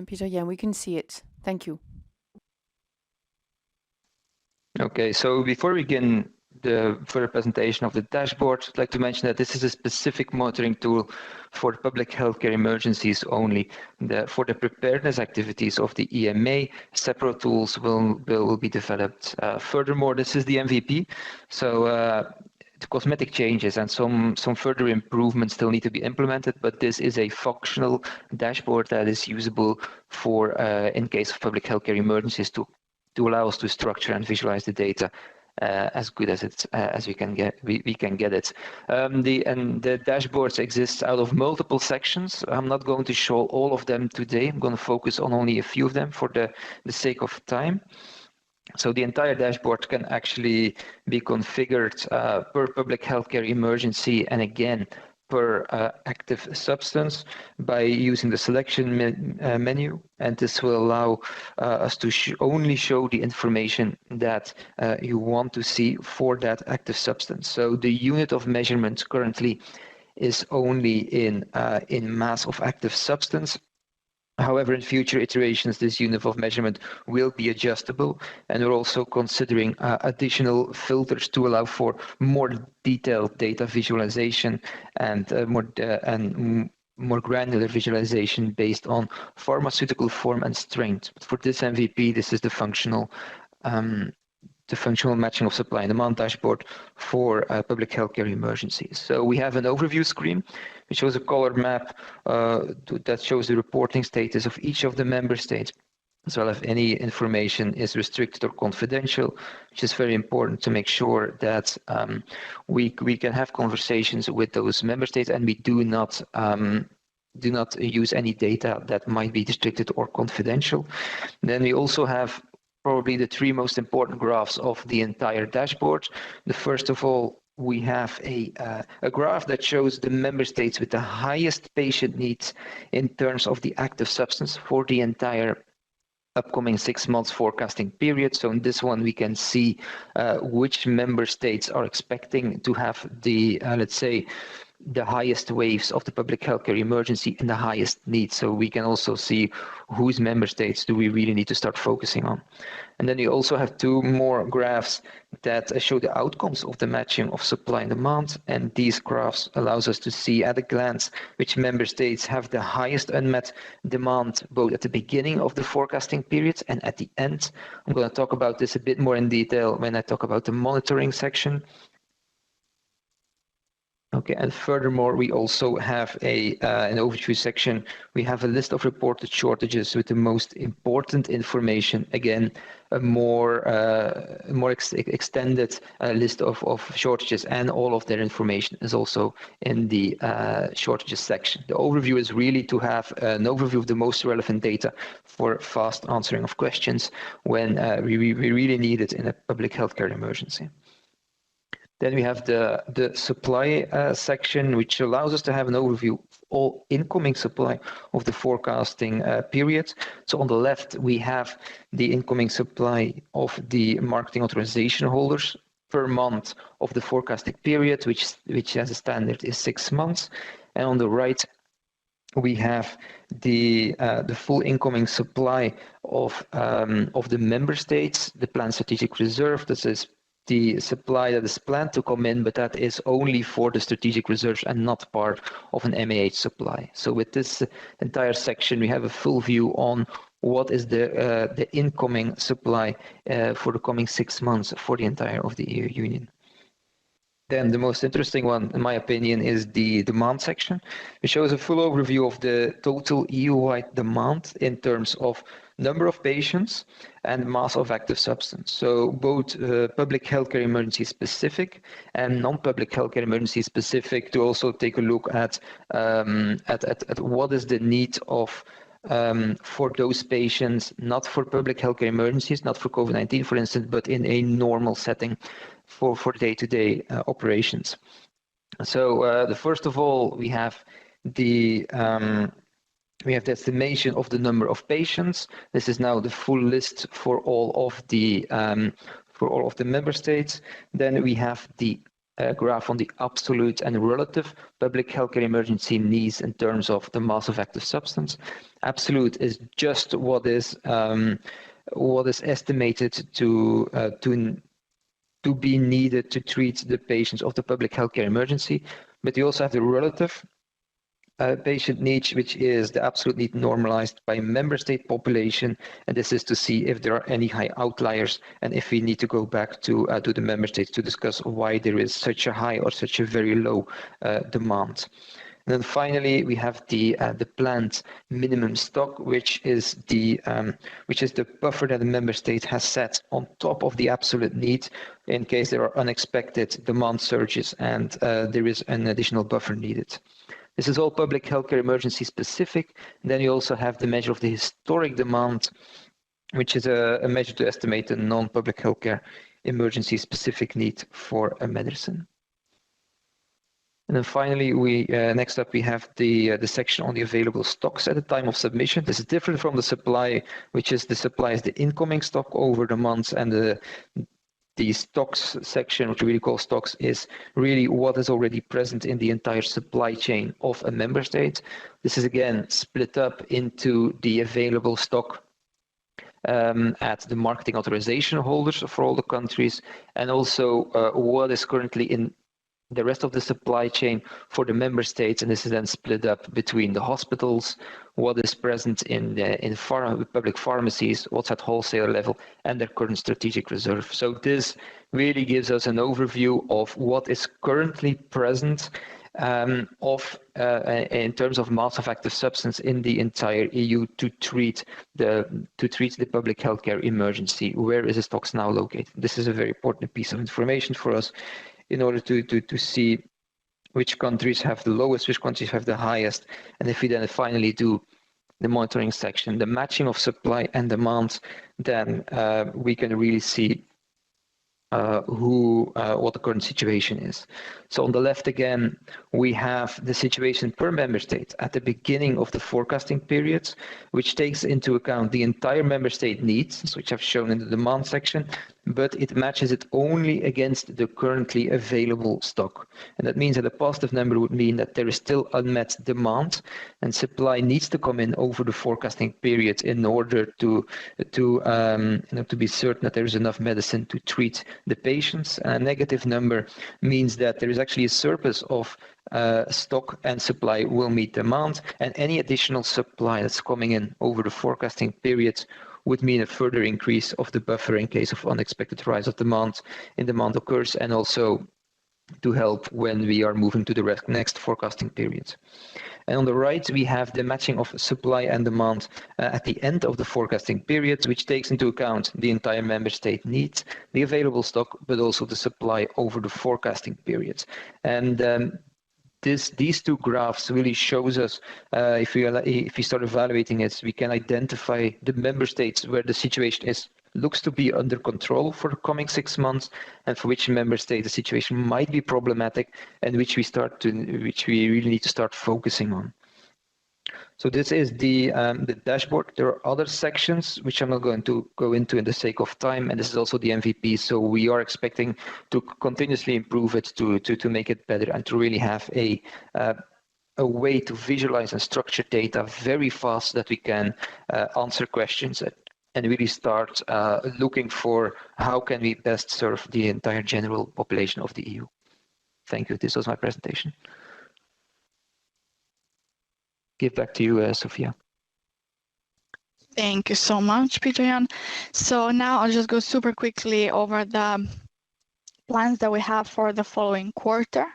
Peter. Yeah, we can see it. Thank you. Okay, so before we begin the further presentation of the dashboard, I'd like to mention that this is a specific monitoring tool for public healthcare emergencies only. For the preparedness activities of the EMA, separate tools will be developed. Furthermore, this is the MVP, so the cosmetic changes and some further improvements still need to be implemented, but this is a functional dashboard that is usable for in case of public healthcare emergencies to allow us to structure and visualize the data as good as we can get it. The dashboards exist out of multiple sections. I'm not going to show all of them today. I'm going to focus on only a few of them for the sake of time. So the entire dashboard can actually be configured per public healthcare emergency, and again per active substance by using the selection menu, and this will allow us to only show the information that you want to see for that active substance. So the unit of measurement currently is only in mass of active substance. However, in future iterations, this unit of measurement will be adjustable, and we're also considering additional filters to allow for more detailed data visualization and more granular visualization based on pharmaceutical form and strength. But for this MVP, this is the functional matching of supply and demand dashboard for public healthcare emergencies. So we have an overview screen, which shows a color map that shows the reporting status of each of the member states, as well as if any information is restricted or confidential, which is very important to make sure that we can have conversations with those member states, and we do not use any data that might be restricted or confidential. Then we also have probably the three most important graphs of the entire dashboard. The first of all, we have a graph that shows the member states with the highest patient needs in terms of the active substance for the entire upcoming 6 months forecasting period. So in this one, we can see which member states are expecting to have the, let's say, the highest waves of the public healthcare emergency and the highest needs. So we can also see whose member states do we really need to start focusing on. And then you also have two more graphs that show the outcomes of the matching of supply and demand. And these graphs allows us to see at a glance which member states have the highest unmet demand, both at the beginning of the forecasting period and at the end. I'm going to talk about this a bit more in detail when I talk about the monitoring section. Okay, and furthermore, we also have an overview section. We have a list of reported shortages with the most important information. Again, a more extended list of shortages, and all of their information is also in the shortages section. The overview is really to have an overview of the most relevant data for fast answering of questions when we really need it in a public healthcare emergency. Then we have the supply section, which allows us to have an overview of all incoming supply of the forecasting period. So on the left, we have the incoming supply of the marketing authorization holders per month of the forecasting period, which as a standard is 6 months. And on the right, we have the full incoming supply of the member states, the planned strategic reserve. This is the supply that is planned to come in, but that is only for the strategic reserves and not part of an MAH supply. So with this entire section, we have a full view on what is the incoming supply for the coming 6 months for the entire of the EU Union. Then the most interesting one, in my opinion, is the demand section, which shows a full overview of the total EU-wide demand in terms of number of patients and mass of active substance. So both public healthcare emergency specific and non-public healthcare emergency specific, to also take a look at what is the need of for those patients, not for public healthcare emergencies, not for COVID-19, for instance, but in a normal setting for day-to-day operations. So first of all, we have the estimation of the number of patients. This is now the full list for all of the member states. Then we have the graph on the absolute and relative public healthcare emergency needs in terms of the mass of active substance. Absolute is just what is estimated to be needed to treat the patients of the public healthcare emergency. But you also have the relative patient needs, which is the absolute need normalized by member state population, and this is to see if there are any high outliers and if we need to go back to the member states to discuss why there is such a high or such a very low demand. And then finally, we have the planned minimum stock, which is the buffer that the member state has set on top of the absolute need in case there are unexpected demand surges and there is an additional buffer needed. This is all public healthcare emergency specific. And then you also have the measure of the historic demand, which is a measure to estimate the non-public healthcare emergency specific need for a medicine. And then finally, next up we have the section on the available stocks at the time of submission. This is different from the supply, which is the incoming stock over the months, and the stocks section, which we really call stocks, is really what is already present in the entire supply chain of a member state. This is again split up into the available stock at the marketing authorization holders for all the countries, and also what is currently in the rest of the supply chain for the member states, and this is then split up between the hospitals, what is present in public pharmacies, what's at wholesale level, and their current strategic reserve. So this really gives us an overview of what is currently present in terms of mass of active substance in the entire EU to treat the public healthcare emergency. Where is the stocks now located? This is a very important piece of information for us in order to see which countries have the lowest, which countries have the highest. And if we then finally do the monitoring section, the matching of supply and demand, then we can really see what the current situation is. So on the left again, we have the situation per member state at the beginning of the forecasting periods, which takes into account the entire member state needs, which I've shown in the demand section, but it matches it only against the currently available stock. And that means that a positive number would mean that there is still unmet demand and supply needs to come in over the forecasting period in order to be certain that there is enough medicine to treat the patients. And a negative number means that there is actually a surplus of stock and supply will meet demand, and any additional supply that's coming in over the forecasting period would mean a further increase of the buffer in case of unexpected rise of demand occurs, and also to help when we are moving to the next forecasting period. And on the right, we have the matching of supply and demand at the end of the forecasting period, which takes into account the entire member state needs, the available stock, but also the supply over the forecasting period. And these two graphs really shows us, if we start evaluating it, we can identify the member states where the situation looks to be under control for the coming 6 months, and for which member state the situation might be problematic, and which we really need to start focusing on. So this is the dashboard. There are other sections which I'm not going to go into in the sake of time, and this is also the MVP. So we are expecting to continuously improve it to make it better and to really have a way to visualize and structure data very fast, so that we can answer questions and really start looking for how can we best serve the entire general population of the EU. Thank you. This was my presentation. Give back to you, Sophia. Thank you so much, Peter Jan. So now I'll just go super quickly over the plans that we have for the following quarter.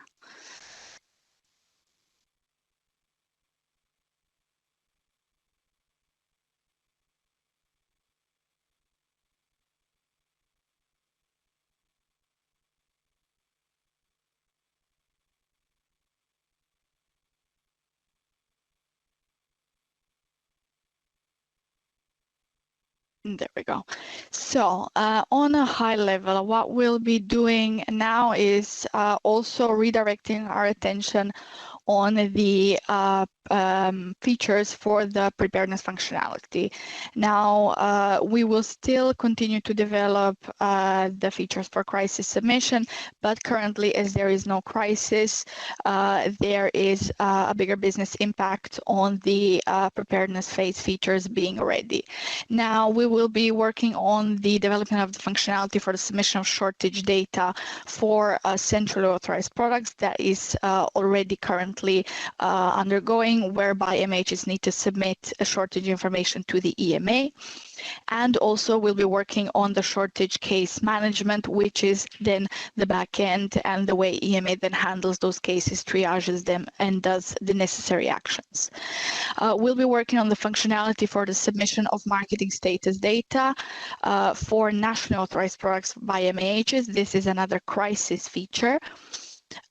There we go. So on a high level, what we'll be doing now is also redirecting our attention on the features for the preparedness functionality. Now, we will still continue to develop the features for crisis submission, but currently, as there is no crisis, there is a bigger business impact on the preparedness phase features being ready. Now, we will be working on the development of the functionality for the submission of shortage data for centrally authorized products that is already currently undergoing, whereby MHs need to submit a shortage information to the EMA. And also we'll be working on the shortage case management, which is then the back end and the way EMA then handles those cases, triages them, and does the necessary actions. We'll be working on the functionality for the submission of marketing status data for nationally authorized products by MAHs. This is another crisis feature.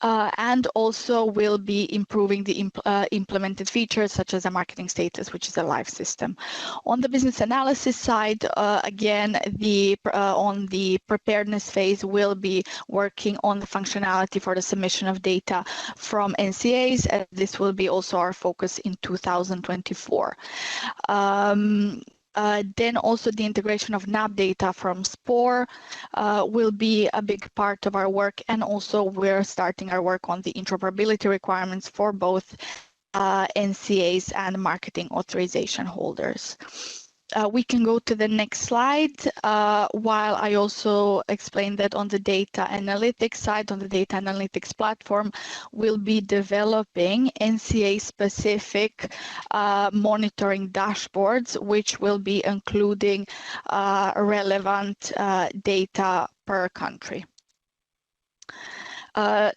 And also we'll be improving the implemented features such as a marketing status, which is a live system. On the business analysis side, again, on the preparedness phase, we'll be working on the functionality for the submission of data from NCAs, and this will be also our focus in 2024. Then also the integration of NAB data from SPOR will be a big part of our work, and also we're starting our work on the interoperability requirements for both NCAs and marketing authorization holders. We can go to the next slide, while I also explain that on the data analytics side, on the data analytics platform, we'll be developing NCA-specific monitoring dashboards, which will be including relevant data per country.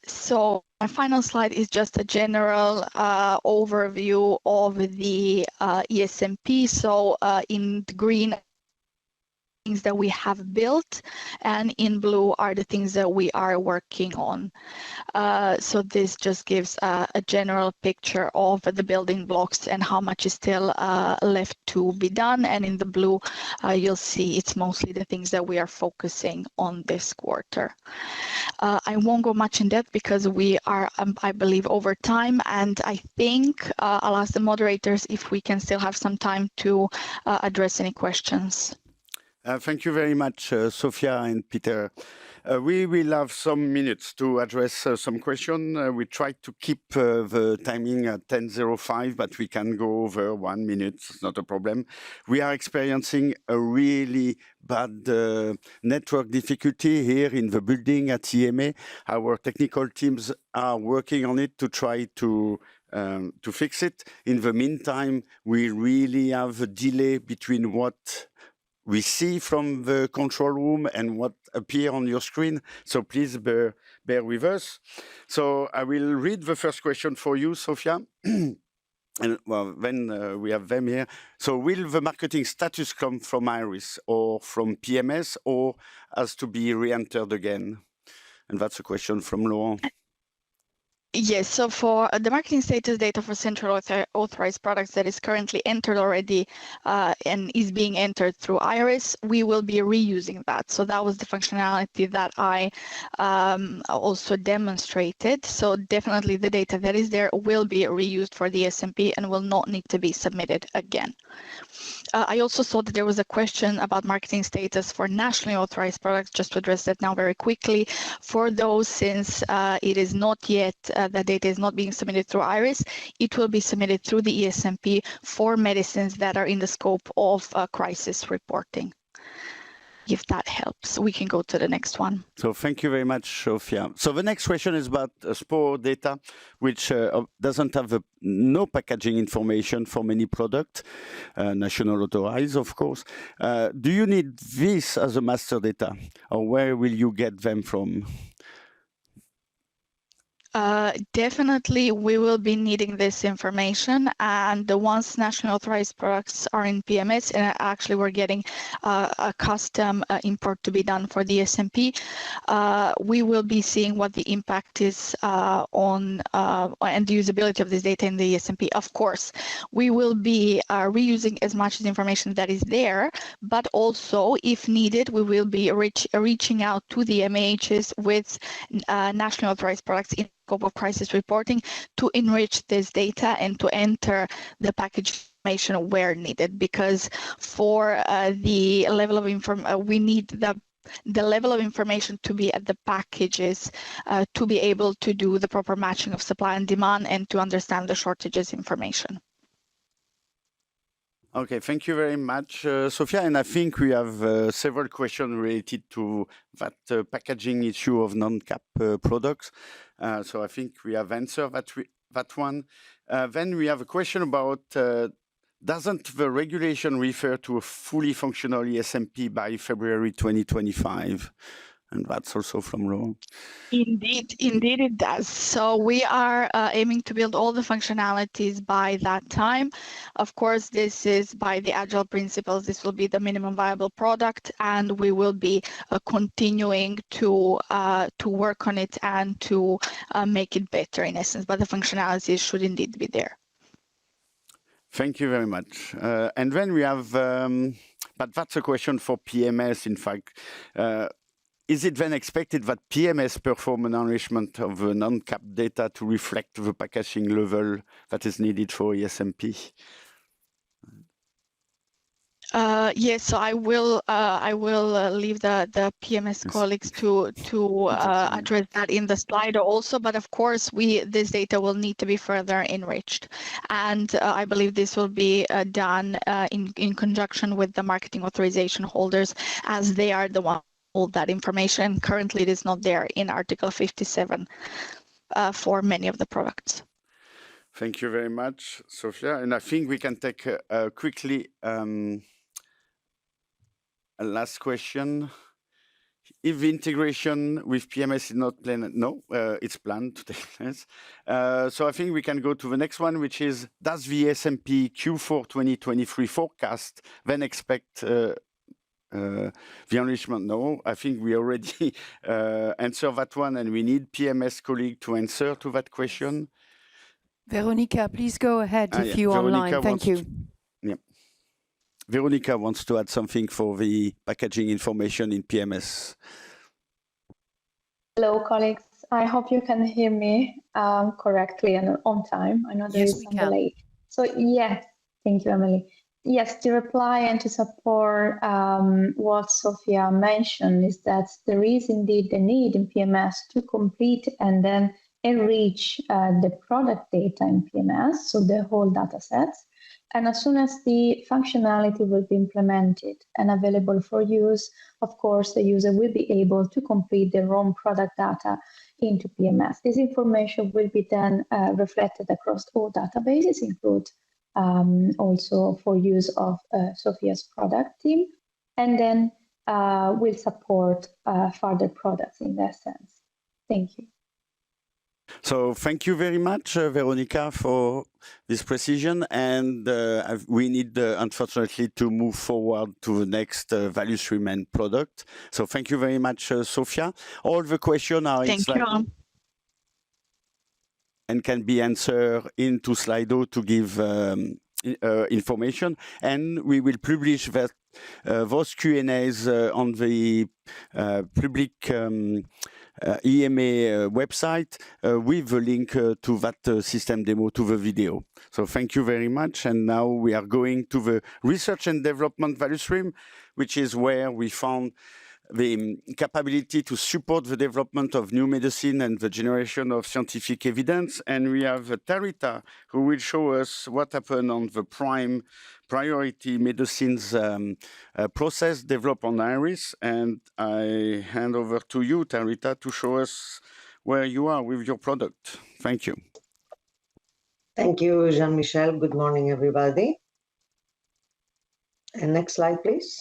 So my final slide is just a general overview of the ESMP. So in green, things that we have built, and in blue are the things that we are working on. So this just gives a general picture of the building blocks and how much is still left to be done. And in the blue, you'll see it's mostly the things that we are focusing on this quarter. I won't go much in depth because we are, I believe, over time, and I think I'll ask the moderators if we can still have some time to address any questions. Thank you very much, Sophia and Peter. We will have some minutes to address some questions. We tried to keep the timing at 10:05, but we can go over 1 minute. It's not a problem. We are experiencing a really bad network difficulty here in the building at EMA. Our technical teams are working on it to try to fix it. In the meantime, we really have a delay between what we see from the control room and what appear on your screen. So please bear with us. So I will read the first question for you, Sophia. And well, then we have them here. So will the marketing status come from IRIS or from PMS, or has to be re-entered again? And that's a question from Laurent. Yes, so for the marketing status data for central authorized products that is currently entered already and is being entered through IRIS, we will be reusing that. So that was the functionality that I also demonstrated. So definitely the data that is there will be reused for the ESMP and will not need to be submitted again. I also saw that there was a question about marketing status for nationally authorized products, just to address that now very quickly. For those, since it is not yet, the data is not being submitted through IRIS, it will be submitted through the ESMP for medicines that are in the scope of crisis reporting. if that helps. We can go to the next one. So thank you very much, Sophia. So the next question is about SPOR data, which doesn't have no packaging information for many products, national authorized, of course. Do you need this as a master data, or where will you get them from? Definitely, we will be needing this information, and once national authorized products are in PMS, and actually we're getting a custom import to be done for the ESMP, we will be seeing what the impact is on and the usability of this data in the ESMP. Of course, we will be reusing as much of the information that is there, but also, if needed, we will be reaching out to the MAHs with national authorized products in scope of crisis reporting to enrich this data and to enter the package information where needed, because for the level of we need the level of information to be at the packages to be able to do the proper matching of supply and demand and to understand the shortages information. Okay, thank you very much, Sophia. And I think we have several questions related to that packaging issue of non-cap products. So I think we have answered that one. Then we have a question about, doesn't the regulation refer to a fully functional ESMP by February 2025? And that's also from Laurent. Indeed it does. So we are aiming to build all the functionalities by that time. Of course, this is by the agile principles. This will be the minimum viable product, and we will be continuing to work on it and to make it better in essence. But the functionalities should indeed be there. Thank you very much. And then we have, but that's a question for PMS, in fact. Is it then expected that PMS perform an enrichment of the non-cap data to reflect the packaging level that is needed for ESMP? Yes, so I will leave the PMS colleagues to address that in the slide also. But of course, this data will need to be further enriched, and I believe this will be done in conjunction with the marketing authorization holders, as they are the ones all that information. Currently, it is not there in Article 57 for many of the products. Thank you very much, Sophia. And I think we can take quickly a last question. If the integration with PMS is not planned, no, it's planned to take place. So I think we can go to the next one, which is, does the ESMP Q4 2023 forecast then expect the enrichment? No, I think we already answered that one, and we need PMS colleague to answer to that question. Veronica, please go ahead if you're online. Thank you. Yeah. Veronica wants to add something for the packaging information in PMS. Hello, colleagues. I hope you can hear me correctly and on time. I know there is some delay. So yes, thank you, Emily. Yes, to reply and to support what Sophia mentioned is that there is indeed the need in PMS to complete and then enrich the product data in PMS, so the whole data sets. And as soon as the functionality will be implemented and available for use, of course, the user will be able to complete their own product data into PMS. This information will be then reflected across all databases, include also for use of Sophia's product team, and then will support further products in that sense. Thank you. So thank you very much, Veronica, for this precision. And we need, unfortunately, to move forward to the next value stream and product. So thank you very much, Sophia. All the questions are in Slido and can be answered into Slido to give information. And we will publish that those Q&As on the public EMA website with the link to that system demo, to the video. So thank you very much. And now we are going to the research and development value stream, which is where we found the capability to support the development of new medicine and the generation of scientific evidence. And we have Tarita, who will show us what happened on the priority medicines process developed on Iris. And I hand over to you, Tarita, to show us where you are with your product. Thank you. Thank you, Jean-Michel. Good morning, everybody. And next slide, please.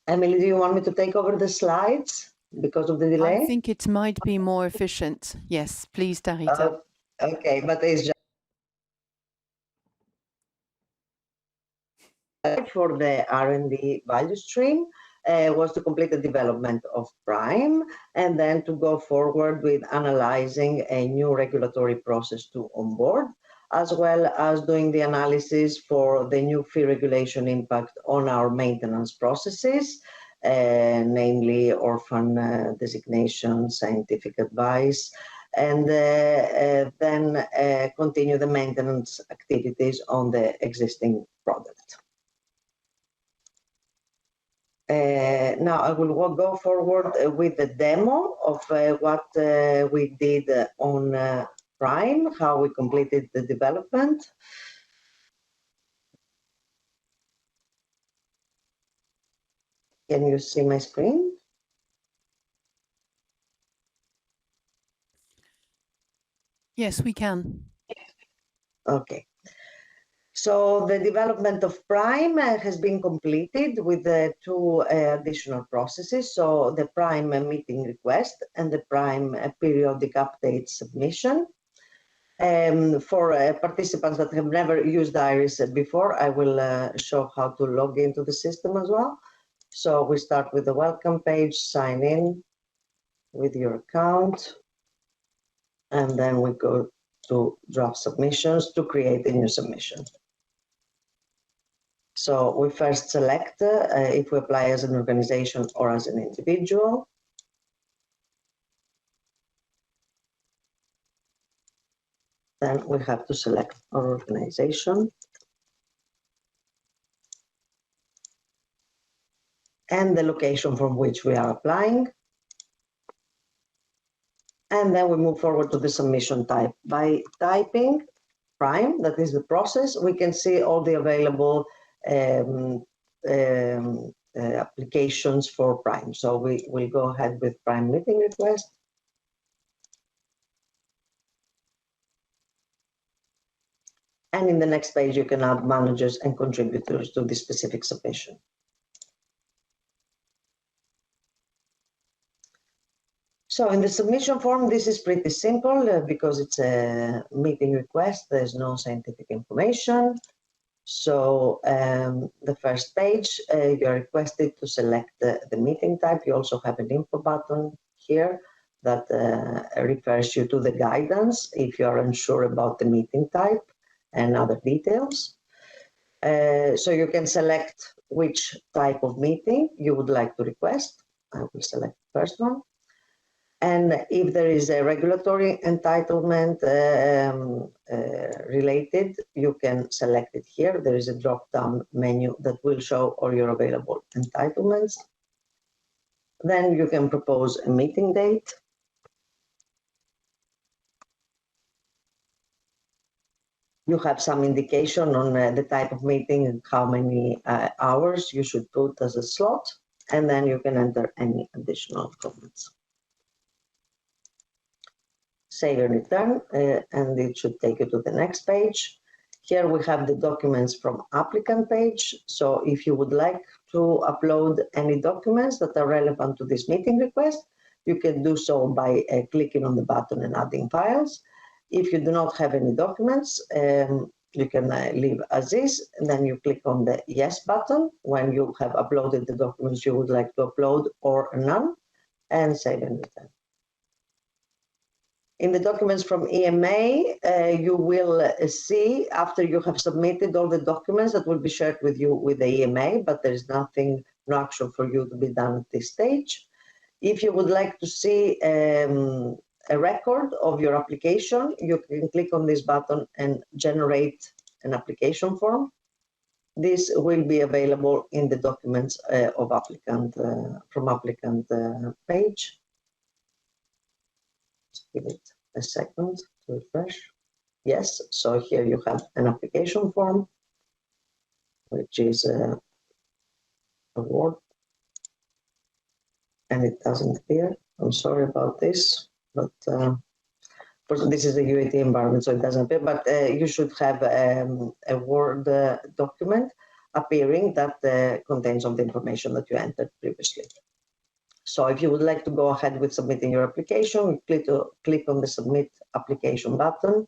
Emily, do you want me to take over the slides because of the delay? I think it might be more efficient. Yes, please, Tarita. Okay, but it's just for the R&D value stream was to complete the development of Prime and then to go forward with analyzing a new regulatory process to onboard, as well as doing the analysis for the new fee regulation impact on our maintenance processes, namely orphan designation, scientific advice, and then continue the maintenance activities on the existing product. Now I will go forward with the demo of what we did on Prime, how we completed the development. Can you see my screen? Yes, we can. Okay. So the development of Prime has been completed with the two additional processes. So the Prime meeting request and the Prime periodic update submission. For participants that have never used Iris before, I will show how to log into the system as well. So we start with the welcome page, sign in with your account, and then we go to draft submissions to create a new submission. So we first select if we apply as an organization or as an individual. Then we have to select our organization. And the location from which we are applying. And then we move forward to the submission type. By typing Prime, that is the process, we can see all the available applications for Prime. So we will go ahead with Prime meeting request. And in the next page, you can add managers and contributors to the specific submission. So in the submission form, this is pretty simple because it's a meeting request. There's no scientific information. So the first page, you're requested to select the meeting type. You also have an info button here that refers you to the guidance if you're unsure about the meeting type and other details. So you can select which type of meeting you would like to request. I will select the first one. And if there is a regulatory entitlement related, you can select it here. There is a drop-down menu that will show all your available entitlements. Then you can propose a meeting date. You have some indication on the type of meeting and how many hours you should put as a slot, and then you can enter any additional comments. Save and return, and it should take you to the next page. Here we have the documents from applicant page. So if you would like to upload any documents that are relevant to this meeting request, you can do so by clicking on the button and adding files. If you do not have any documents, you can leave as is, and then you click on the yes button when you have uploaded the documents you would like to upload or none, and save and return. In the documents from EMA, you will see after you have submitted all the documents that will be shared with you with the EMA, but there is no action for you to be done at this stage. If you would like to see a record of your application, you can click on this button and generate an application form. This will be available in the documents of applicant from applicant page. Just give it a second to refresh. Yes, so here you have an application form, which is a Word, and it doesn't appear. I'm sorry about this, but this is a UAT environment, so it doesn't appear, but you should have a Word document appearing that contains all the information that you entered previously. So if you would like to go ahead with submitting your application, you click on the Submit Application button,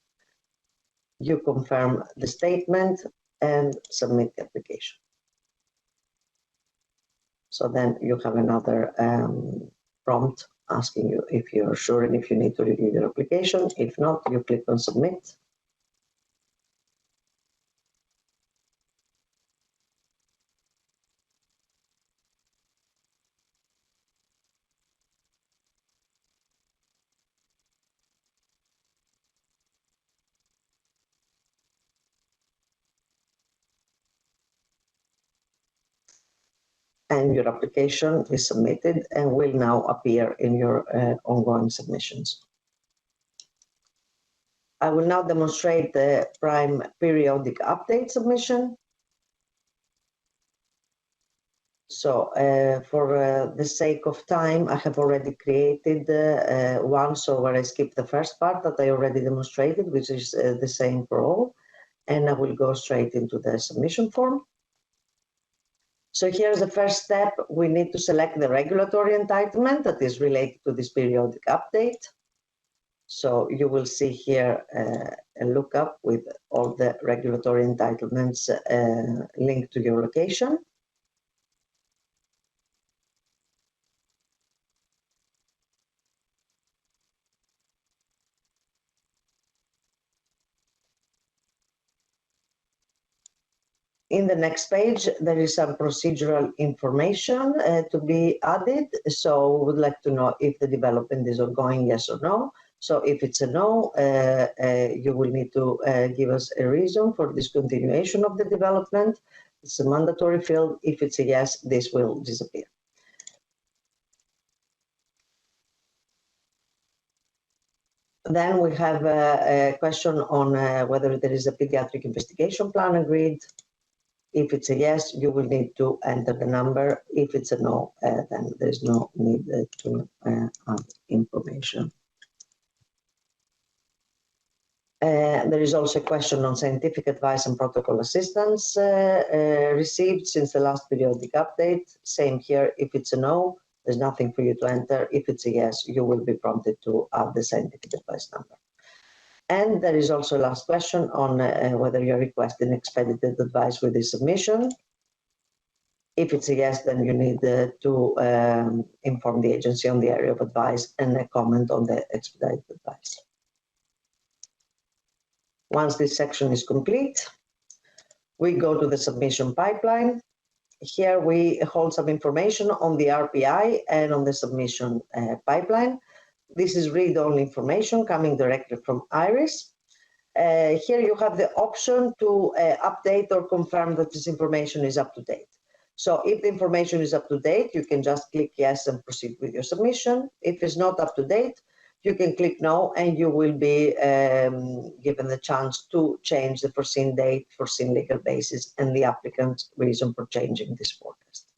you confirm the statement and submit the application. So then you have another prompt asking you if you're sure and if you need to review your application. If not, you click on Submit. And your application is submitted and will now appear in your ongoing submissions. I will now demonstrate the Prime periodic update submission. So for the sake of time, I have already created one, so where I skip the first part that I already demonstrated, which is the same for all, and I will go straight into the submission form. So here's the first step. We need to select the regulatory entitlement that is related to this periodic update. So you will see here a lookup with all the regulatory entitlements linked to your location. In the next page, there is some procedural information to be added. So we would like to know if the development is ongoing, yes or no. So if it's a no, you will need to give us a reason for discontinuation of the development. It's a mandatory field. If it's a yes, this will disappear. Then we have a question on whether there is a pediatric investigation plan agreed. If it's a yes, you will need to enter the number. If it's a no, then there's no need to add information. There is also a question on scientific advice and protocol assistance received since the last periodic update. Same here, if it's a no, there's nothing for you to enter. If it's a yes, you will be prompted to add the scientific advice number. And there is also a last question on whether you're requesting expedited advice with this submission. If it's a yes, then you need to inform the agency on the area of advice and a comment on the expedited advice. Once this section is complete, we go to the submission pipeline. Here we hold some information on the RPI and on the submission pipeline. This is read-only information coming directly from IRIS. Here you have the option to update or confirm that this information is up to date. So if the information is up to date, you can just click yes and proceed with your submission. If it's not up to date, you can click no and you will be given the chance to change the foreseen date, foreseen legal basis, and the applicant's reason for changing this forecast.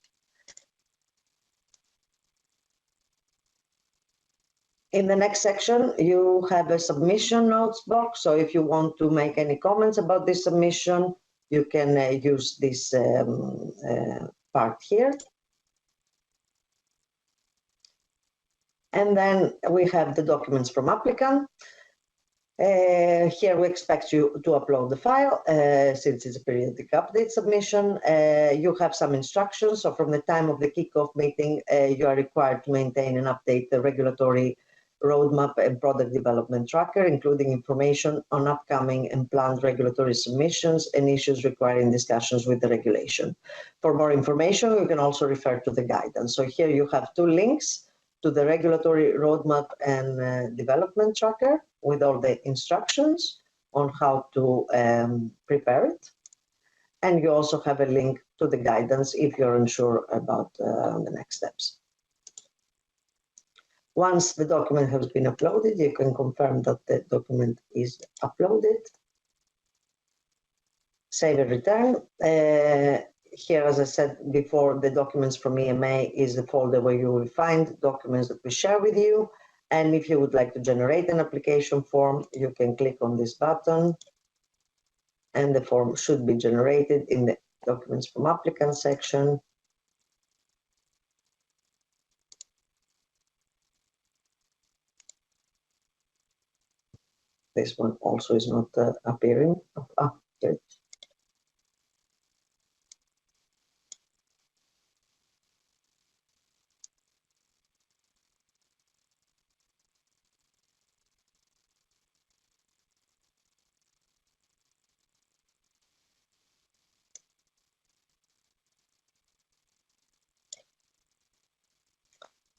In the next section, you have a submission notes box. So if you want to make any comments about this submission, you can use this part here. And then we have the documents from applicant. Here we expect you to upload the file since it's a periodic update submission. You have some instructions. So from the time of the kickoff meeting, you are required to maintain and update the regulatory roadmap and product development tracker, including information on upcoming and planned regulatory submissions and issues requiring discussions with the regulation. For more information, you can also refer to the guidance. So here you have two links to the regulatory roadmap and development tracker with all the instructions on how to prepare it. And you also have a link to the guidance if you're unsure about the next steps. Once the document has been uploaded, you can confirm that the document is uploaded. Save and return. Here, as I said before, the documents from EMA is the folder where you will find documents that we share with you. And if you would like to generate an application form, you can click on this button and the form should be generated in the documents from applicant section. This one also is not appearing. Here it is.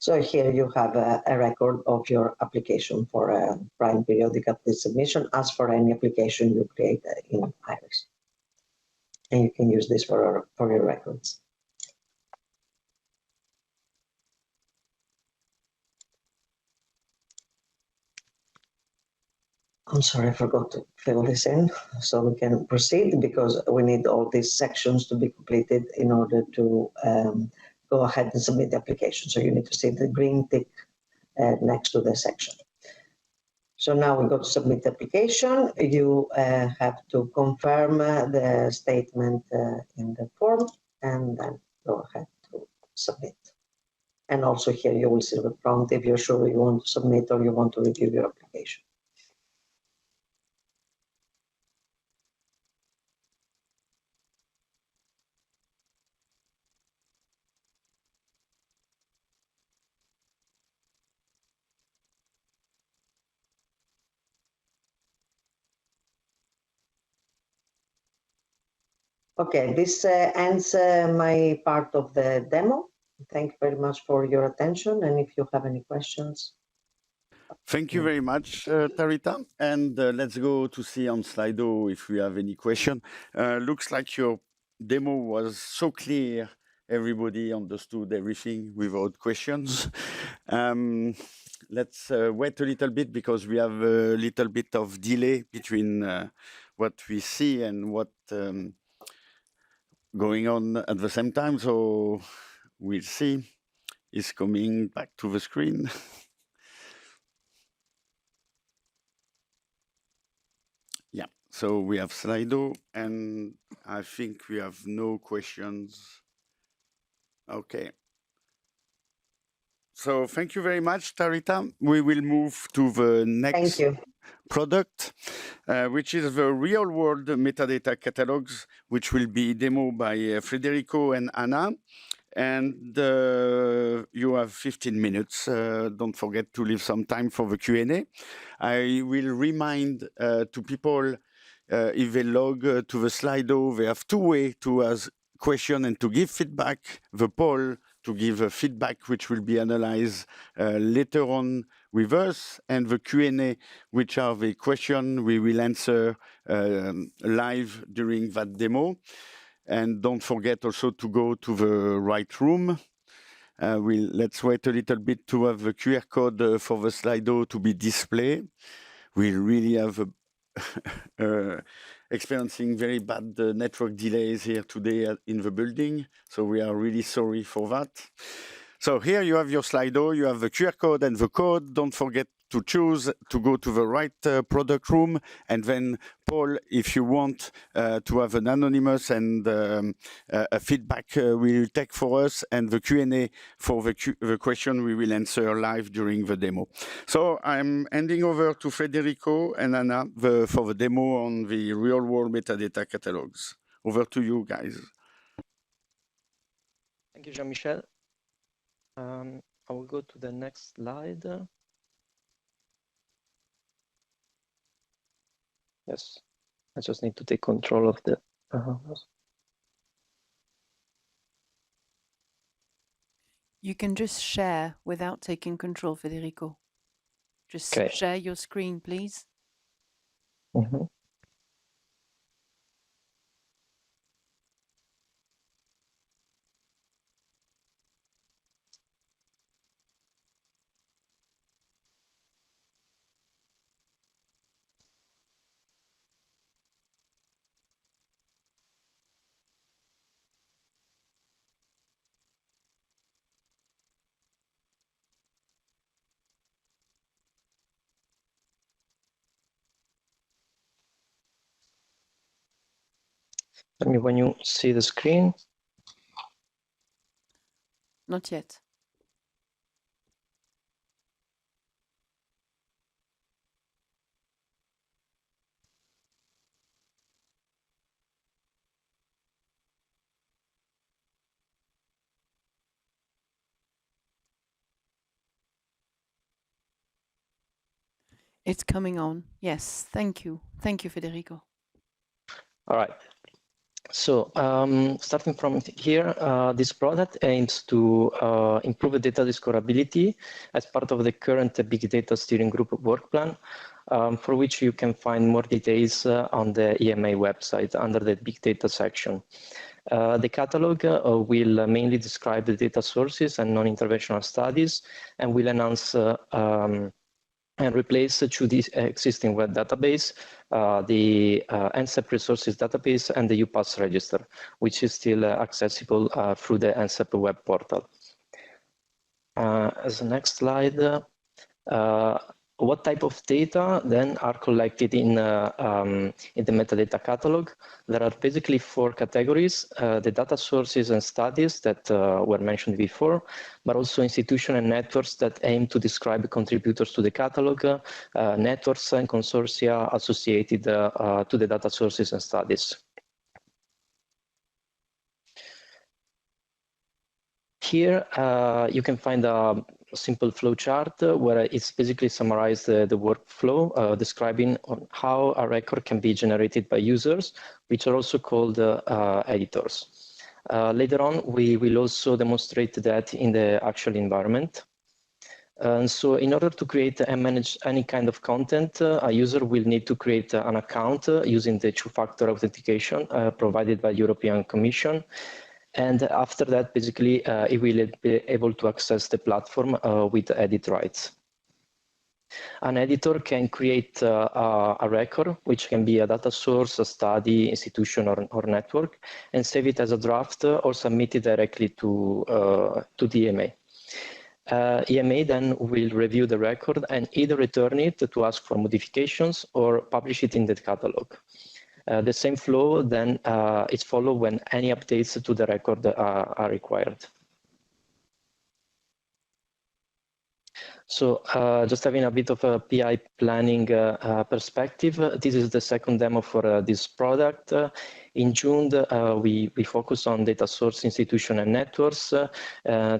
So here you have a record of your application for a prime periodic update submission, as for any application you create in Iris. And you can use this for your records. I'm sorry, I forgot to fill this in, so we can proceed because we need all these sections to be completed in order to go ahead and submit the application. So you need to see the green tick next to the section. So now we go to submit the application. You have to confirm the statement in the form and then go ahead to submit. And also here you will see the prompt if you're sure you want to submit or you want to review your application. Okay, this ends my part of the demo. Thank you very much for your attention. And if you have any questions. Thank you very much, Tarita. And let's go to see on Slido if we have any question. Looks like your demo was so clear. Everybody understood everything without questions. Let's wait a little bit because we have a little bit of delay between what we see and what going on at the same time. So we'll see. It's coming back to the screen. Yeah, so we have Slido, and I think we have no questions. Okay. So thank you very much, Tarita. We will move to the next product, which is the real-world metadata catalogs, which will be demoed by Federico and Anna. And you have 15 minutes. Don't forget to leave some time for the Q&A. I will remind to people, if they log to the Slido, they have two ways to ask question and to give feedback. The poll to give a feedback, which will be analyzed later on with us, and the Q&A, which are the question we will answer live during that demo. And don't forget also to go to the right room. Let's wait a little bit to have the QR code for the Slido to be displayed. We really have experiencing very bad network delays here today in the building. So we are really sorry for that. So here you have your Slido, you have the QR code and the code. Don't forget to choose to go to the right product room, and then Paul, if you want to have an anonymous and a feedback we will take for us, and the Q&A for the question we will answer live during the demo. So I'm handing over to Federico and Anna for the demo on the real-world metadata catalogs. Over to you guys. Thank you, Jean-Michel. I will go to the next slide. Yes, I just need to take control of the. You can just share without taking control, Federico. Just share your screen, please. Mm-hmm. Tell me when you see the screen. Not yet. It's coming on. Yes, thank you. Thank you, Federico. All right. So starting from here, this product aims to improve data discoverability as part of the current Big Data Steering Group work plan, for which you can find more details on the EMA website under the Big Data section. The catalog will mainly describe the data sources and non-interventional studies, and will announce and replace to this existing web database, the ESMP resources database and the UPass register, which is still accessible through the ESMP web portal. As the next slide, what type of data then are collected in the metadata catalog? There are basically 4 categories: the data sources and studies that were mentioned before, but also institutions and networks that aim to describe contributors to the catalog, networks and consortia associated to the data sources and studies. Here you can find a simple flow chart where it's basically summarized the workflow, describing on how a record can be generated by users, which are also called editors. Later on, we will also demonstrate that in the actual environment. And so in order to create and manage any kind of content, a user will need to create an account using the 2-factor authentication provided by the European Commission. And after that, basically, it will be able to access the platform with edit rights. An editor can create a record, which can be a data source, a study, institution, or network, and save it as a draft or submit it directly to the EMA. EMA then will review the record and either return it to ask for modifications or publish it in the catalog. The same flow then is followed when any updates to the record are required. So just having a bit of a PI planning perspective, this is the second demo for this product. In June, we focused on data source, institution, and networks.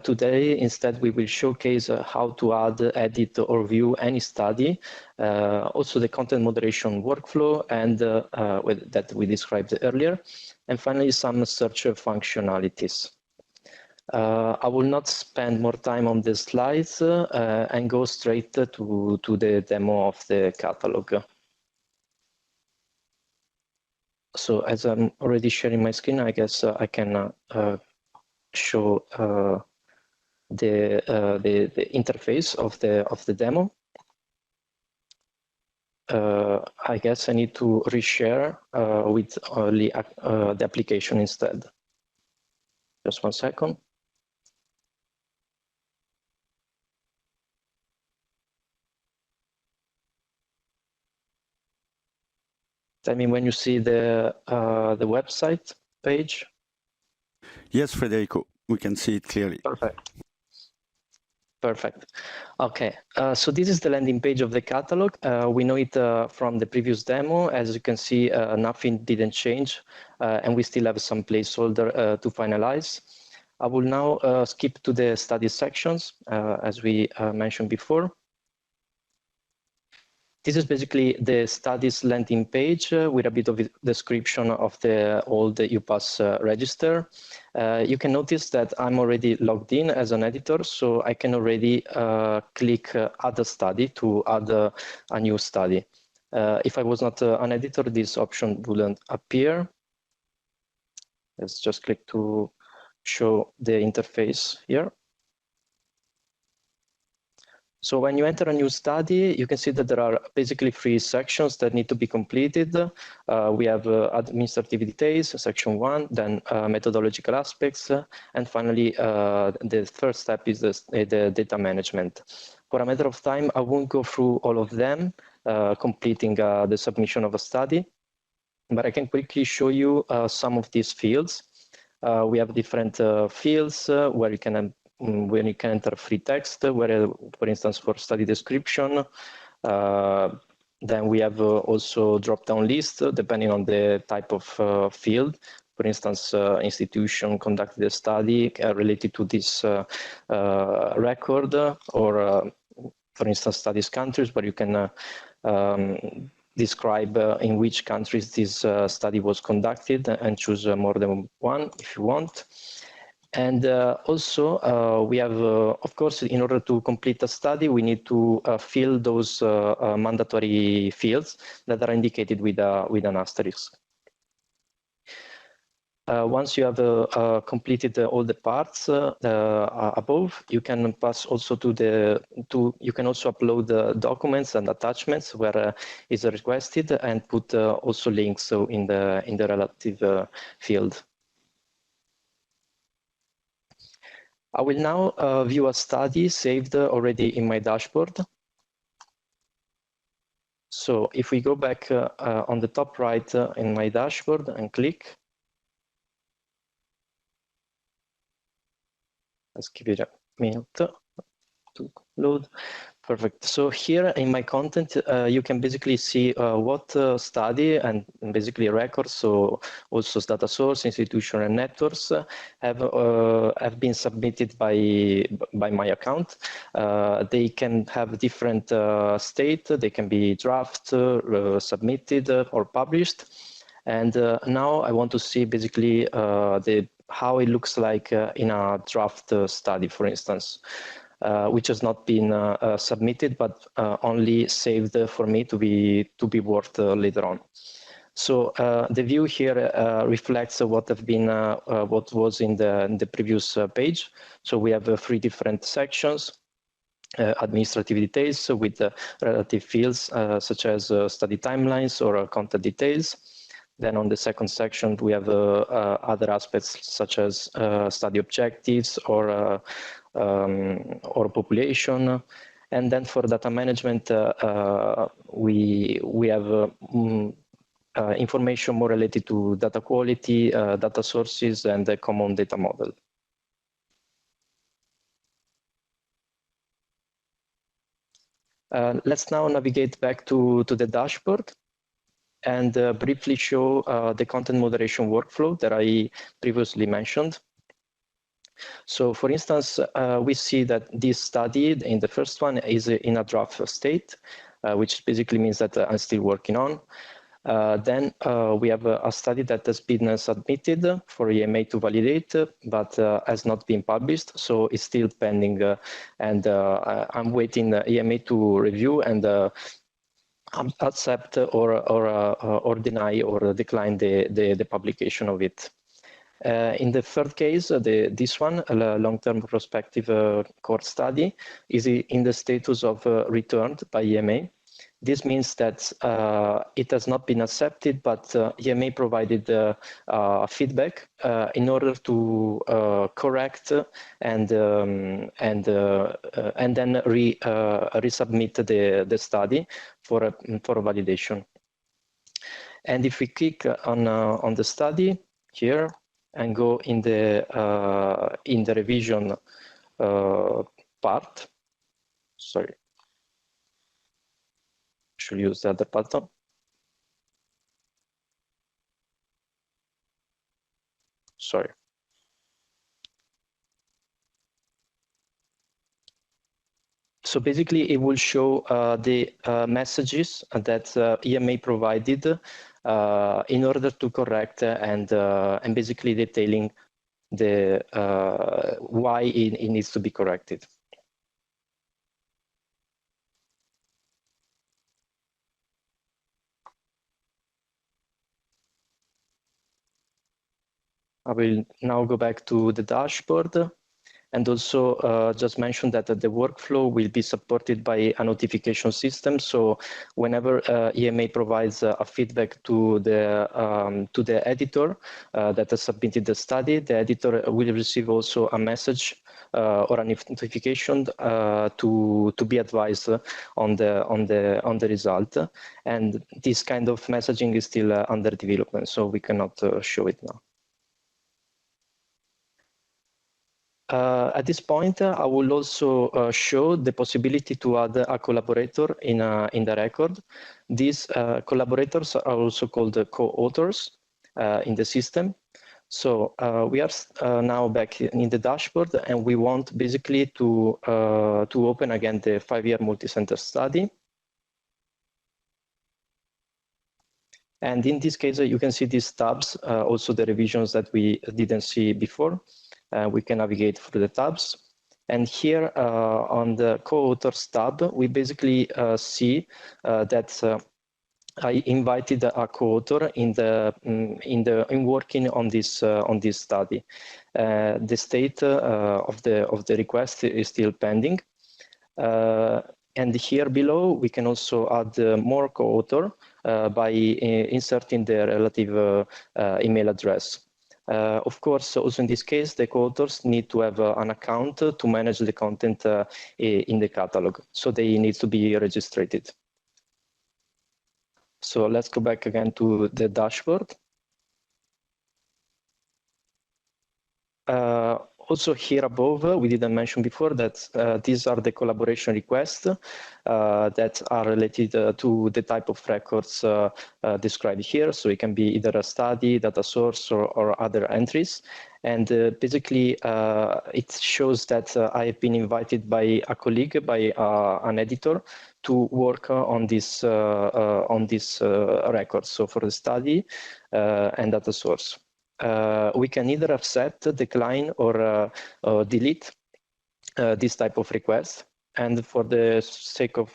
Today, instead, we will showcase how to add, edit, or view any study, also the content moderation workflow, and that we described earlier, and finally, some search functionalities. I will not spend more time on the slides and go straight to the demo of the catalog. So as I'm already sharing my screen, I guess I can show the interface of the demo. I guess I need to reshare with only the application instead. Just 1 second. Tell me when you see the website page. Yes, Federico, we can see it clearly. Perfect. Perfect. Okay, so this is the landing page of the catalog. We know it from the previous demo. As you can see, nothing didn't change, and we still have some placeholder to finalize. I will now skip to the study sections, as we mentioned before. This is basically the studies landing page with a bit of a description of the old UPass register. You can notice that I'm already logged in as an editor, so I can already click add a study to add a new study. If I was not an editor, this option wouldn't appear. Let's just click to show the interface here. So when you enter a new study, you can see that there are basically 3 sections that need to be completed. We have administrative details, section 1, then methodological aspects, and finally, the first step is the data management. For a matter of time, I won't go through all of them, completing the submission of a study, but I can quickly show you some of these fields. We have different fields where you can enter free text, where, for instance, for study description. Then we have also drop-down list, depending on the type of field. For instance, institution conducted a study related to this record, or for instance, studies countries, where you can describe in which countries this study was conducted and choose more than one if you want. And also we have, of course, in order to complete a study, we need to fill those mandatory fields that are indicated with an asterisk. Once you have completed all the parts above, you can pass also you can also upload the documents and attachments where is requested, and put also links in the relative field. I will now view a study saved already in my dashboard. So if we go back on the top right in my dashboard and click, let's give it a minute to load. Perfect. So here in my content, you can basically see what study and basically records, so also data source, institution, and networks have been submitted by my account. They can have different state. They can be draft, submitted, or published. And now I want to see basically how it looks like in a draft study, for instance. Which has not been submitted, but only saved for me to be worked later on. So the view here reflects what was in the previous page. So we have 3 different sections. Administrative details with relative fields such as study timelines or content details. Then on the second section, we have other aspects such as study objectives or population. And then for data management, we have information more related to data quality, data sources, and the common data model. Let's now navigate back to the dashboard and briefly show the content moderation workflow that I previously mentioned. So for instance, we see that this study in the first one is in a draft state, which basically means that I'm still working on. Then we have a study that has been submitted for EMA to validate, but has not been published, so it's still pending, and I'm waiting EMA to review and accept or deny or decline the publication of it. In the third case, this one, a long-term prospective cohort study, is in the status of returned by EMA. This means that it has not been accepted, but EMA provided feedback in order to correct and then resubmit the study for validation. And if we click on the study here and go in the revision part, sorry. Should use the other button. Sorry. So basically, it will show the messages that EMA provided in order to correct and basically detailing the why it needs to be corrected. I will now go back to the dashboard and also just mention that the workflow will be supported by a notification system. So whenever EMA provides a feedback to the editor that has submitted the study, the editor will receive also a message or a notification to be advised on the result. And this kind of messaging is still under development, so we cannot show it now. At this point, I will also show the possibility to add a collaborator in the record. These collaborators are also called co-authors in the system. So we are now back in the dashboard, and we want basically to open again the 5-year multi-center study. And in this case, you can see these tabs, also the revisions that we didn't see before. We can navigate through the tabs. And here on the co-authors tab, we basically see that I invited a co-author in working on this study. The state of the request is still pending. And here below, we can also add more co-author by inserting the relative email address. Of course, also in this case, the co-authors need to have an account to manage the content in the catalog. So they need to be registered. So let's go back again to the dashboard. Also here above, we didn't mention before that these are the collaboration requests that are related to the type of records described here. So it can be either a study, data source, or other entries. And basically, it shows that I have been invited by a colleague, by an editor, to work on this record. So for the study and data source. We can either accept, decline, or delete this type of request. And for the sake of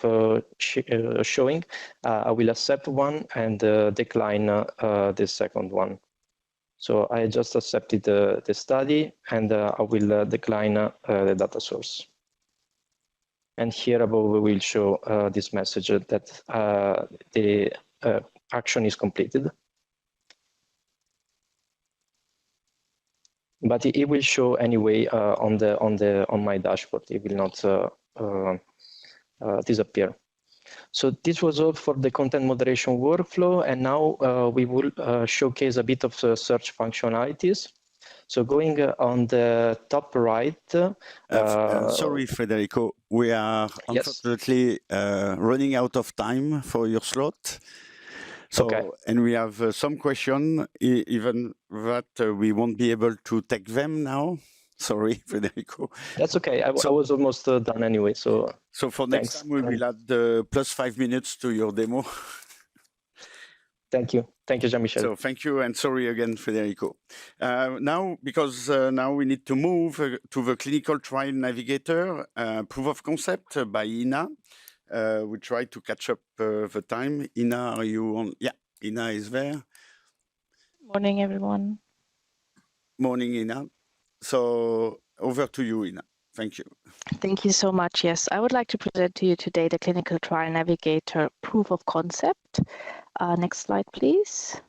showing, I will accept one and decline the second one. So I just accepted the study, and I will decline the data source. And here above, we will show this message that the action is completed. But it will show anyway on my dashboard. It will not disappear. So this was all for the content moderation workflow, and now we will showcase a bit of search functionalities. So going on the top right. Sorry, Federico, we are unfortunately running out of time for your slot. So, okay. And we have some questions, even that we won't be able to take them now. Sorry, Federico. That's okay. I was almost done anyway. So for next time, we will add plus 5 minutes to your demo. Thank you. Thank you, Jean-Michel. So thank you, and sorry again, Federico. Now, because now we need to move to the clinical trial navigator proof of concept by Ina. We try to catch up the time. Ina, are you on? Yeah, Ina is there. Morning, everyone. Morning, Ina. So over to you, Ina. Thank you. Thank you so much. Yes, I would like to present to you today the Clinical Trial Navigator proof of concept. Next slide, please.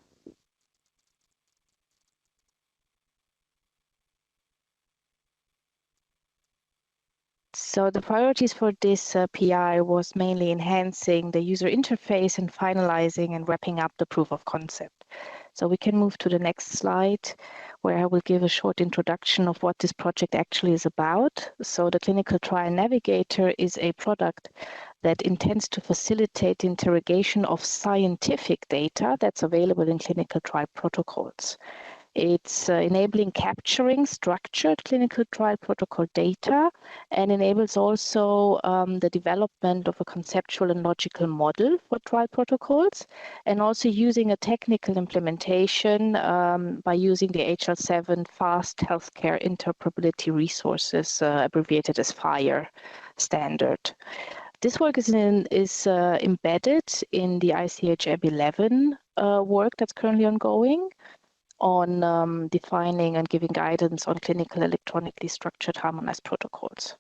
So the priorities for this PI was mainly enhancing the user interface and finalizing and wrapping up the proof of concept. So we can move to the next slide, where I will give a short introduction of what this project actually is about. So the Clinical Trial Navigator is a product that intends to facilitate the interrogation of scientific data that's available in clinical trial protocols. It's enabling capturing structured clinical trial protocol data, and enables also the development of a conceptual and logical model for trial protocols, and also using a technical implementation by using the HL7 Fast Healthcare Interoperability Resources, abbreviated as FHIR standard. This work is embedded in the ICH EB11 work that's currently ongoing on defining and giving guidance on clinical electronically structured harmonized protocols.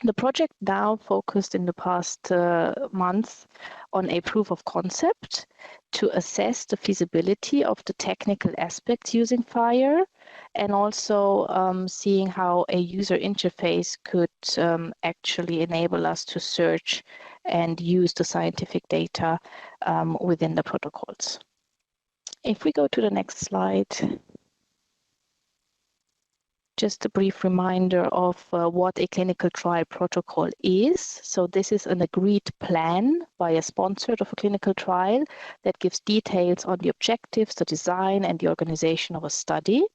The project now focused in the past month on a proof of concept to assess the feasibility of the technical aspects using FHIR, and also seeing how a user interface could actually enable us to search and use the scientific data within the protocols. If we go to the next slide, just a brief reminder of what a clinical trial protocol is. So this is an agreed plan by a sponsor of a clinical trial that gives details on the objectives, the design, and the organization of a study.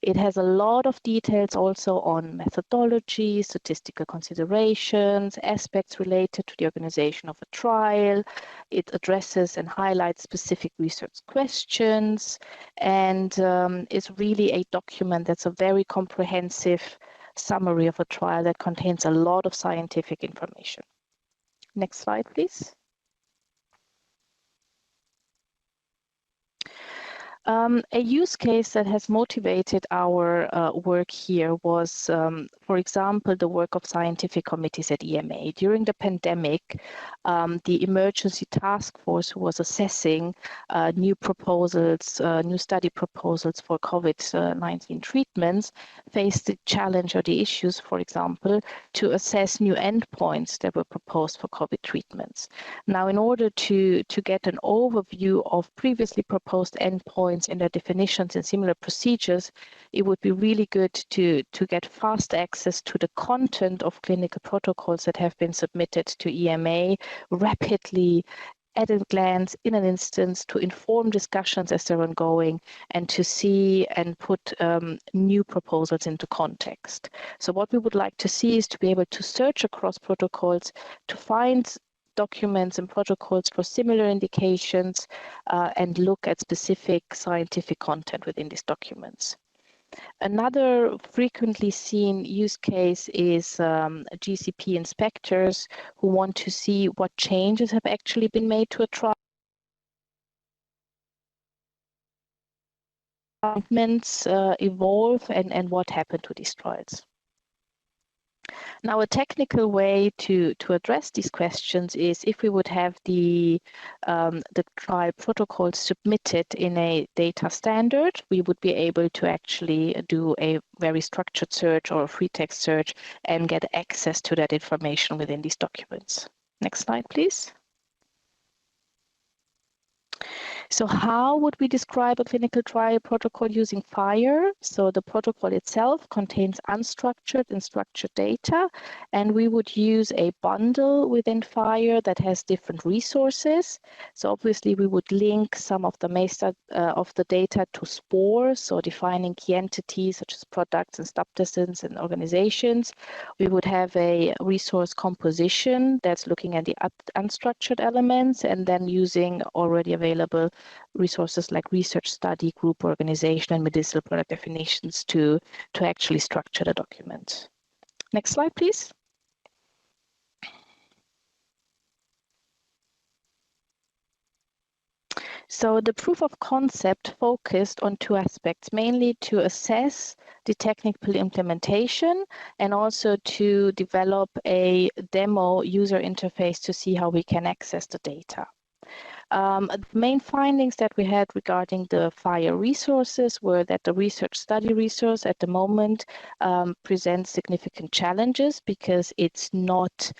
It has a lot of details also on methodology, statistical considerations, aspects related to the organization of a trial. It addresses and highlights specific research questions, and is really a document that's a very comprehensive summary of a trial that contains a lot of scientific information. Next slide, please. A use case that has motivated our work here was, for example, the work of scientific committees at EMA. During the pandemic, the emergency task force who was assessing new proposals, new study proposals for COVID-19 treatments faced the challenge or the issues, for example, to assess new endpoints that were proposed for COVID treatments. Now, in order to get an overview of previously proposed endpoints in their definitions and similar procedures, it would be really good to get fast access to the content of clinical protocols that have been submitted to EMA rapidly, at a glance, in an instance, to inform discussions as they're ongoing, and to see and put new proposals into context. So what we would like to see is to be able to search across protocols to find documents and protocols for similar indications and look at specific scientific content within these documents. Another frequently seen use case is GCP inspectors who want to see what changes have actually been made to a trial. Developments evolve and what happened to these trials. Now, a technical way to address these questions is if we would have the trial protocol submitted in a data standard, we would be able to actually do a very structured search or a free text search and get access to that information within these documents. Next slide, please. So how would we describe a clinical trial protocol using FHIR? So the protocol itself contains unstructured and structured data, and we would use a bundle within FHIR that has different resources. So obviously we would link some of the data to SPORE, so defining key entities such as products and substances and organizations. We would have a resource composition that's looking at the unstructured elements, and then using already available resources like research study, group organization, and medicinal product definitions to actually structure the document. Next slide, please. So the proof of concept focused on two aspects, mainly to assess the technical implementation and also to develop a demo user interface to see how we can access the data. The main findings that we had regarding the FHIR resources were that the research study resource at the moment presents significant challenges because it's not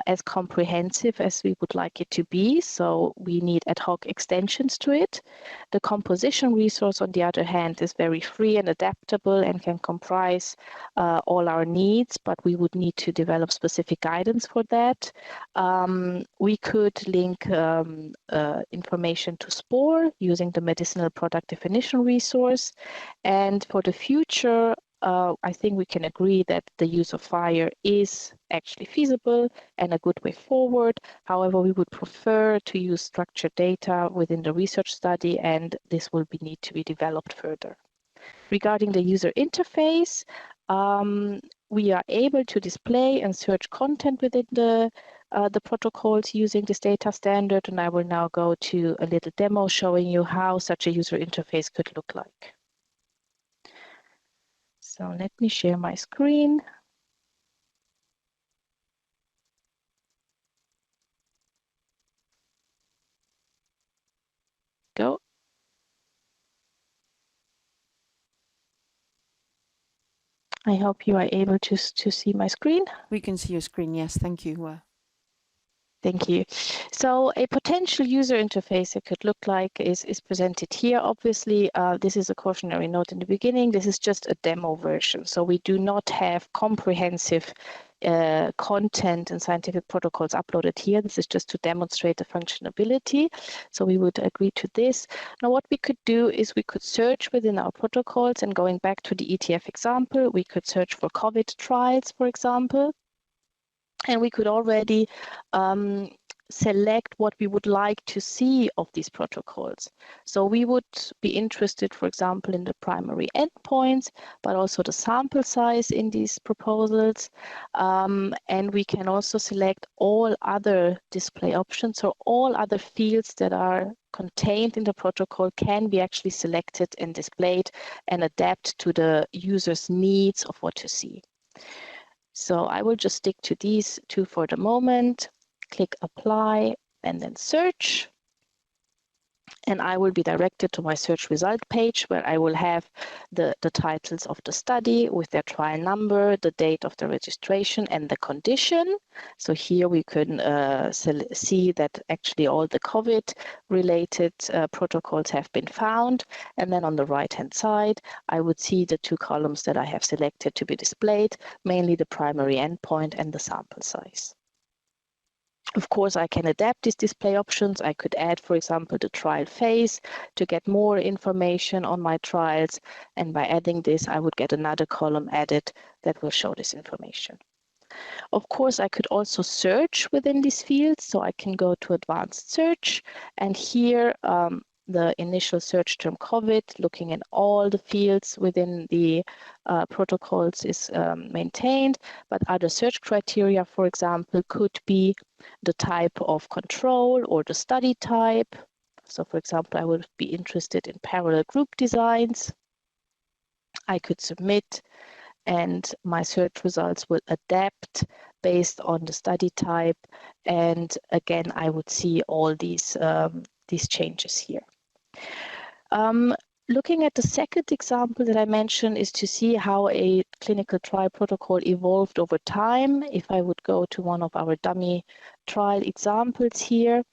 as comprehensive as we would like it to be. So we need ad hoc extensions to it. The composition resource, on the other hand, is very free and adaptable and can comprise all our needs, but we would need to develop specific guidance for that. We could link information to SPOR using the medicinal product definition resource. And for the future, I think we can agree that the use of FHIR is actually feasible and a good way forward. However, we would prefer to use structured data within the research study, and this will need to be developed further. Regarding the user interface, we are able to display and search content within the protocols using this data standard, and I will now go to a little demo showing you how such a user interface could look like. So let me share my screen. Go. I hope you are able to see my screen. We can see your screen, yes, thank you. Thank you. So a potential user interface it could look like is presented here. Obviously, this is a cautionary note in the beginning. This is just a demo version. So we do not have comprehensive content and scientific protocols uploaded here. This is just to demonstrate the functionality. So we would agree to this. Now, what we could do is we could search within our protocols, and going back to the ETF example, we could search for COVID trials, for example. And we could already select what we would like to see of these protocols. So we would be interested, for example, in the primary endpoints, but also the sample size in these proposals. And we can also select all other display options, or all other fields that are contained in the protocol can be actually selected and displayed and adapt to the user's needs of what to see. So I will just stick to these two for the moment, click apply and then search. And I will be directed to my search result page where I will have the titles of the study with their trial number, the date of the registration and the condition. So here we can see that actually all the COVID related protocols have been found. And then on the right hand side, I would see the two columns that I have selected to be displayed, mainly the primary endpoint and the sample size. Of course, I can adapt these display options. I could add, for example, the trial phase to get more information on my trials. And by adding this, I would get another column added that will show this information. Of course, I could also search within these fields. So I can go to advanced search. And here, the initial search term COVID, looking at all the fields within the protocols is maintained, but other search criteria, for example, could be the type of control or the study type. So for example, I would be interested in parallel group designs. I could submit and my search results will adapt based on the study type. And again, I would see all these changes here. Looking at the second example that I mentioned is to see how a clinical trial protocol evolved over time. If I would go to one of our dummy trial examples here,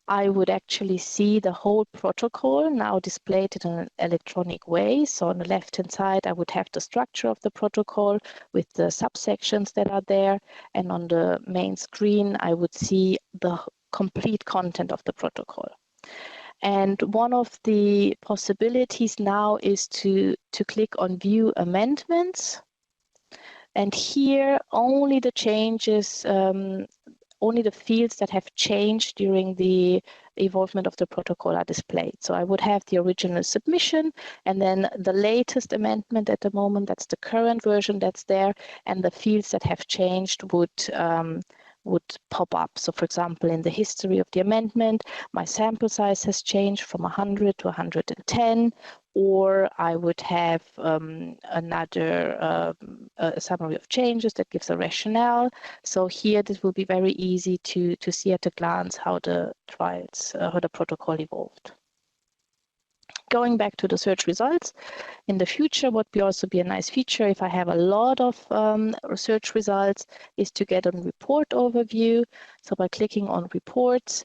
I would actually see the whole protocol now displayed in an electronic way. So on the left-hand side, I would have the structure of the protocol with the subsections that are there. And on the main screen, I would see the complete content of the protocol. And one of the possibilities now is to click on View Amendments. And here, only the changes, only the fields that have changed during the evolvement of the protocol are displayed. So I would have the original submission and then the latest amendment at the moment, that's the current version that's there, and the fields that have changed would pop up. So for example, in the history of the amendment, my sample size has changed from 100 to 110, or I would have another summary of changes that gives a rationale. So here, this will be very easy to see at a glance how the trials, how the protocol evolved. Going back to the search results, in the future, what will also be a nice feature if I have a lot of search results is to get a report overview. So by clicking on reports,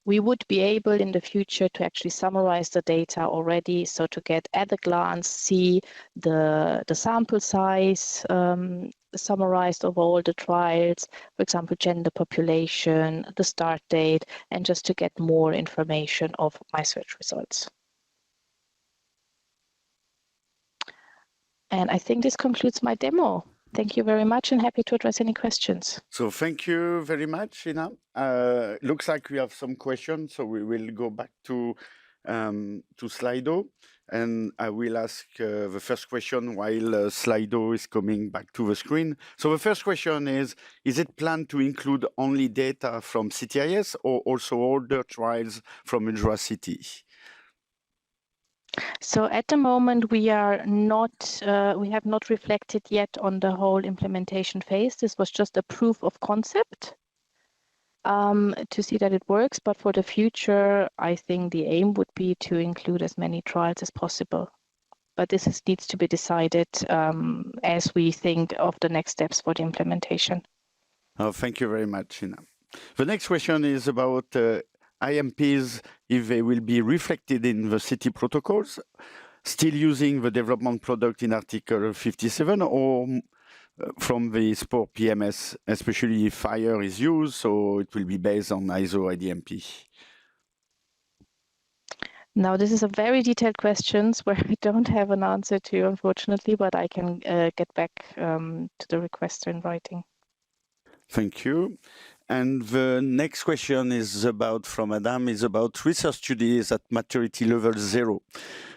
we would be able in the future to actually summarize the data already. So to get at a glance, see the sample size summarized of all the trials, for example, gender, population, the start date, and just to get more information of my search results. And I think this concludes my demo. Thank you very much and happy to address any questions. So thank you very much, Ina. Looks like we have some questions, so we will go back to Slido, and I will ask the first question while Slido is coming back to the screen. So the first question is it planned to include only data from CTIS or also older trials from Udra City? So at the moment, we are not, we have not reflected yet on the whole implementation phase. This was just a proof of concept to see that it works. But for the future, I think the aim would be to include as many trials as possible. But this needs to be decided as we think of the next steps for the implementation. Oh, thank you very much, Ina. The next question is about IMPs, if they will be reflected in the city protocols, still using the development product in Article 57 or from the Sport PMS, especially if fire is used, so it will be based on ISO IDMP? Now, this is a very detailed question where I don't have an answer to, unfortunately, but I can get back to the requester in writing. Thank you. And the next question is from Adam, is about research studies at maturity level 0.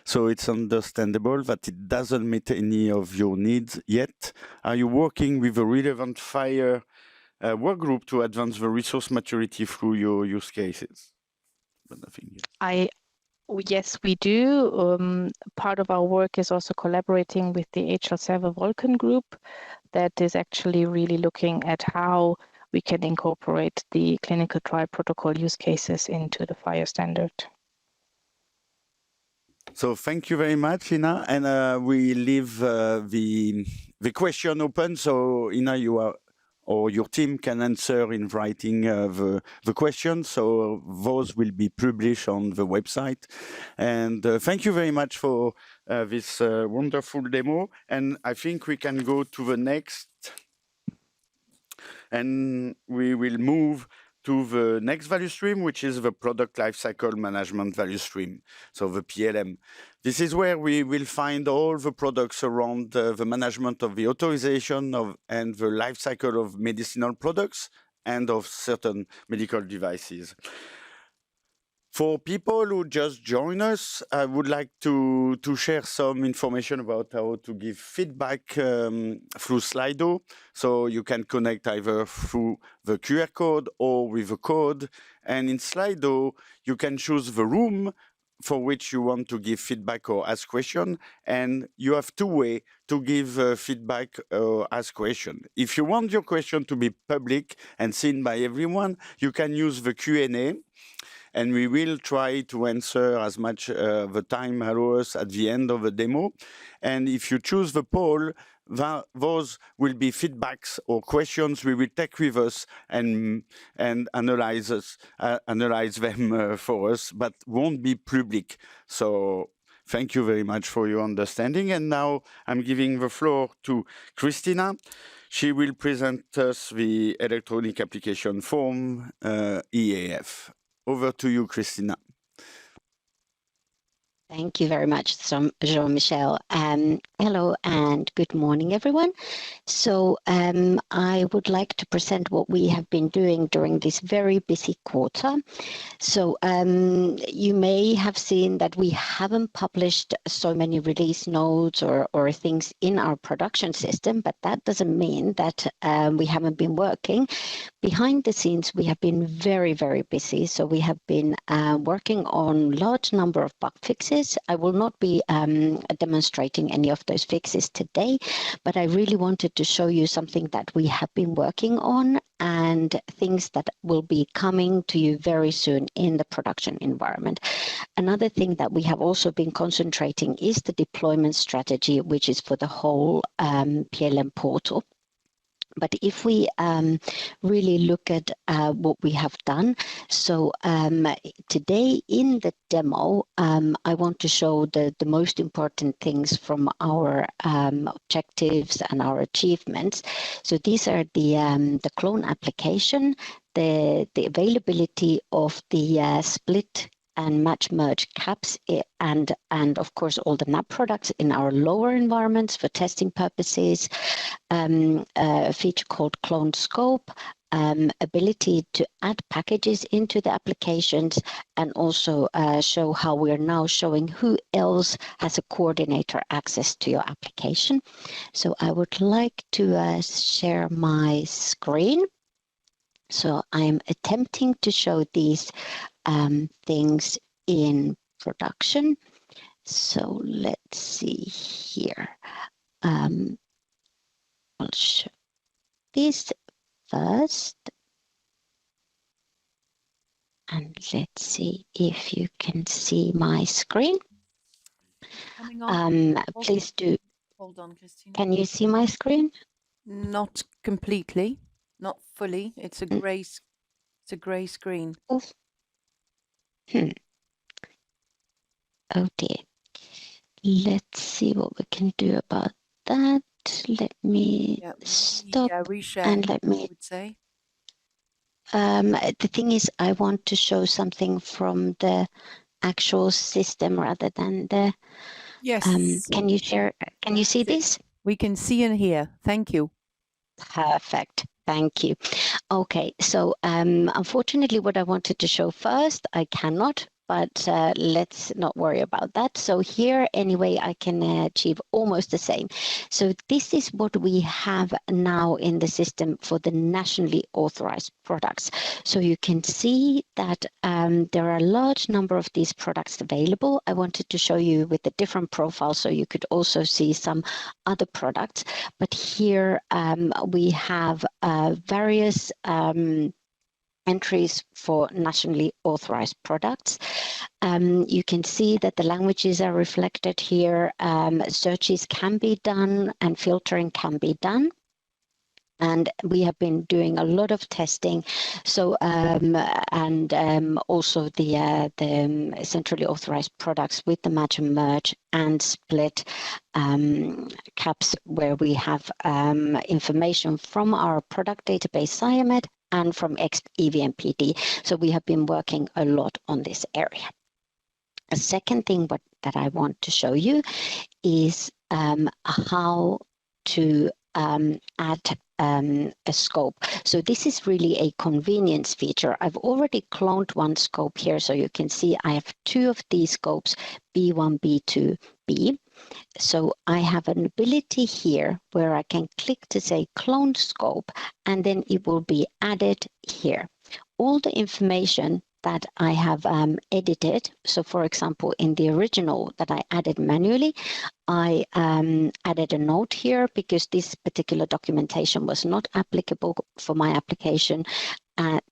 So it's understandable that it doesn't meet any of your needs yet. Are you working with a relevant fire work group to advance the resource maturity through your use cases? But nothing yet. Yes, we do. Part of our work is also collaborating with the HL7 Vulcan group that is actually really looking at how we can incorporate the clinical trial protocol use cases into the fire standard. So thank you very much, Ina. And we leave the question open. So Ina, you are, or your team can answer in writing the questions. So those will be published on the website. And thank you very much for this wonderful demo. And I think we can go to the next. And we will move to the next value stream, which is the product lifecycle management value stream, so the PLM. This is where we will find all the products around the management of the authorization and the lifecycle of medicinal products and of certain medical devices. For people who just join us, I would like to share some information about how to give feedback through Slido. So you can connect either through the QR code or with a code. And in Slido, you can choose the room for which you want to give feedback or ask question. And you have two ways to give feedback or ask question. If you want your question to be public and seen by everyone, you can use the Q&A. And we will try to answer as much the time allows at the end of the demo. And if you choose the poll, those will be feedbacks or questions we will take with us and analyze them for us, but won't be public. So thank you very much for your understanding. And now I'm giving the floor to Christina. She will present us the electronic application form, EAF. Over to you, Christina. Thank you very much, Jean-Michel. Hello and good morning, everyone. So I would like to present what we have been doing during this very busy quarter. So you may have seen that we haven't published so many release notes or things in our production system, but that doesn't mean that we haven't been working. Behind the scenes, we have been very, very busy. So we have been working on large number of bug fixes. I will not be demonstrating any of those fixes today, but I really wanted to show you something that we have been working on and things that will be coming to you very soon in the production environment. Another thing that we have also been concentrating is the deployment strategy, which is for the whole PLM portal. But if we really look at what we have done, so today in the demo, I want to show the most important things from our objectives and our achievements. So these are the clone application, the availability of the split and match merge caps, and of course all the NAP products in our lower environments for testing purposes, a feature called clone scope, ability to add packages into the applications, and also show how we are now showing who else has a coordinator access to your application. So I would like to share my screen. So I'm attempting to show these things in production. So let's see here. I'll show this first. And let's see if you can see my screen. Coming on. Please do. Hold on, Christine. Can you see my screen? Not completely, not fully. It's a grey. It's a grey screen. Oh dear. Let's see what we can do about that. Let me stop reshare, and let me. I would say. The thing is, I want to show something from the actual system rather than the. Yes. Can you share? Can you see this? We can see and hear. Thank you. Perfect. Thank you. Okay, so unfortunately, what I wanted to show first, I cannot, but let's not worry about that. So here, anyway, I can achieve almost the same. So this is what we have now in the system for the nationally authorized products. So you can see that there are a large number of these products available. I wanted to show you with a different profile so you could also see some other products. But here we have various entries for nationally authorized products. You can see that the languages are reflected here. Searches can be done and filtering can be done. And we have been doing a lot of testing. So also the centrally authorized products with the match and merge and split caps, where we have information from our product database SciMed and from EVMPD. So we have been working a lot on this area. A second thing that I want to show you is how to add a scope. So this is really a convenience feature. I've already cloned one scope here, so you can see I have two of these scopes, B1, B2, B. So I have an ability here where I can click to say clone scope, and then it will be added here. All the information that I have edited, so for example, in the original that I added manually, I added a note here because this particular documentation was not applicable for my application.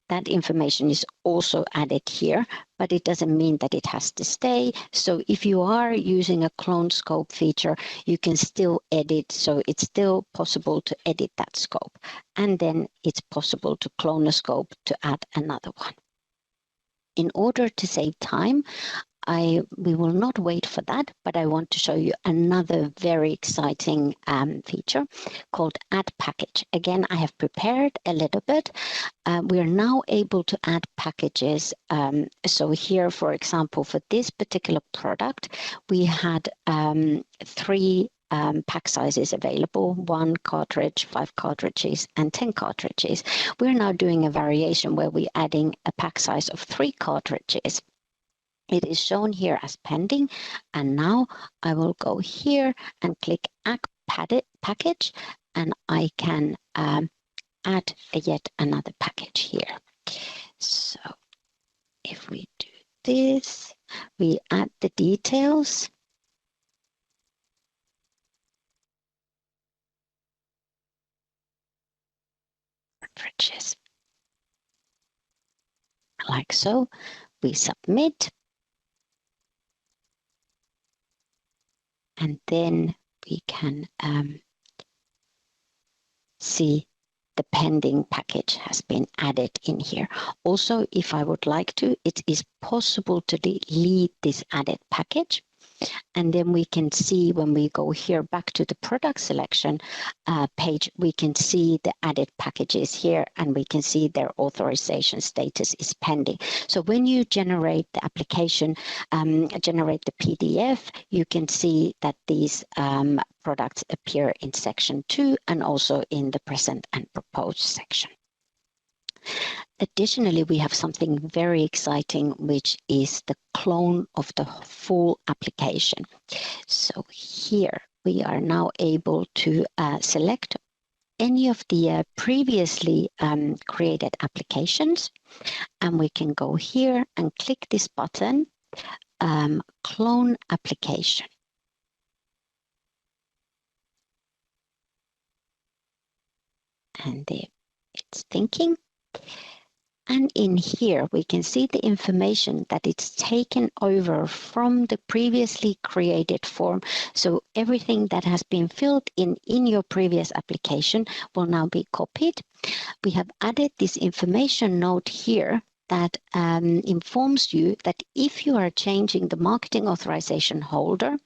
That information is also added here, but it doesn't mean that it has to stay. So if you are using a clone scope feature, you can still edit. So it's still possible to edit that scope. And then it's possible to clone a scope to add another one. In order to save time, we will not wait for that, but I want to show you another very exciting feature called Add Package. Again, I have prepared a little bit. We are now able to add packages. So here, for example, for this particular product, we had 3 pack sizes available, 1 cartridge, 5 cartridges, and 10 cartridges. We're now doing a variation where we're adding a pack size of 3 cartridges. It is shown here as pending, and now I will go here and click Add Package, and I can add yet another package here. So if we do this, we add the details. Cartridges. Like so, we submit. And then we can see the pending package has been added in here. Also, if I would like to, it is possible to delete this added package. And then we can see when we go here back to the product selection page, we can see the added packages here, and we can see their authorization status is pending. So when you generate the application, generate the PDF, you can see that these products appear in section 2 and also in the present and proposed section. Additionally, we have something very exciting, which is the clone of the full application. So here we are now able to select any of the previously created applications, and we can go here and click this button, clone application. And it's thinking. And in here, we can see the information that it's taken over from the previously created form. So everything that has been filled in your previous application will now be copied. We have added this information note here that informs you that if you are changing the marketing authorization holder,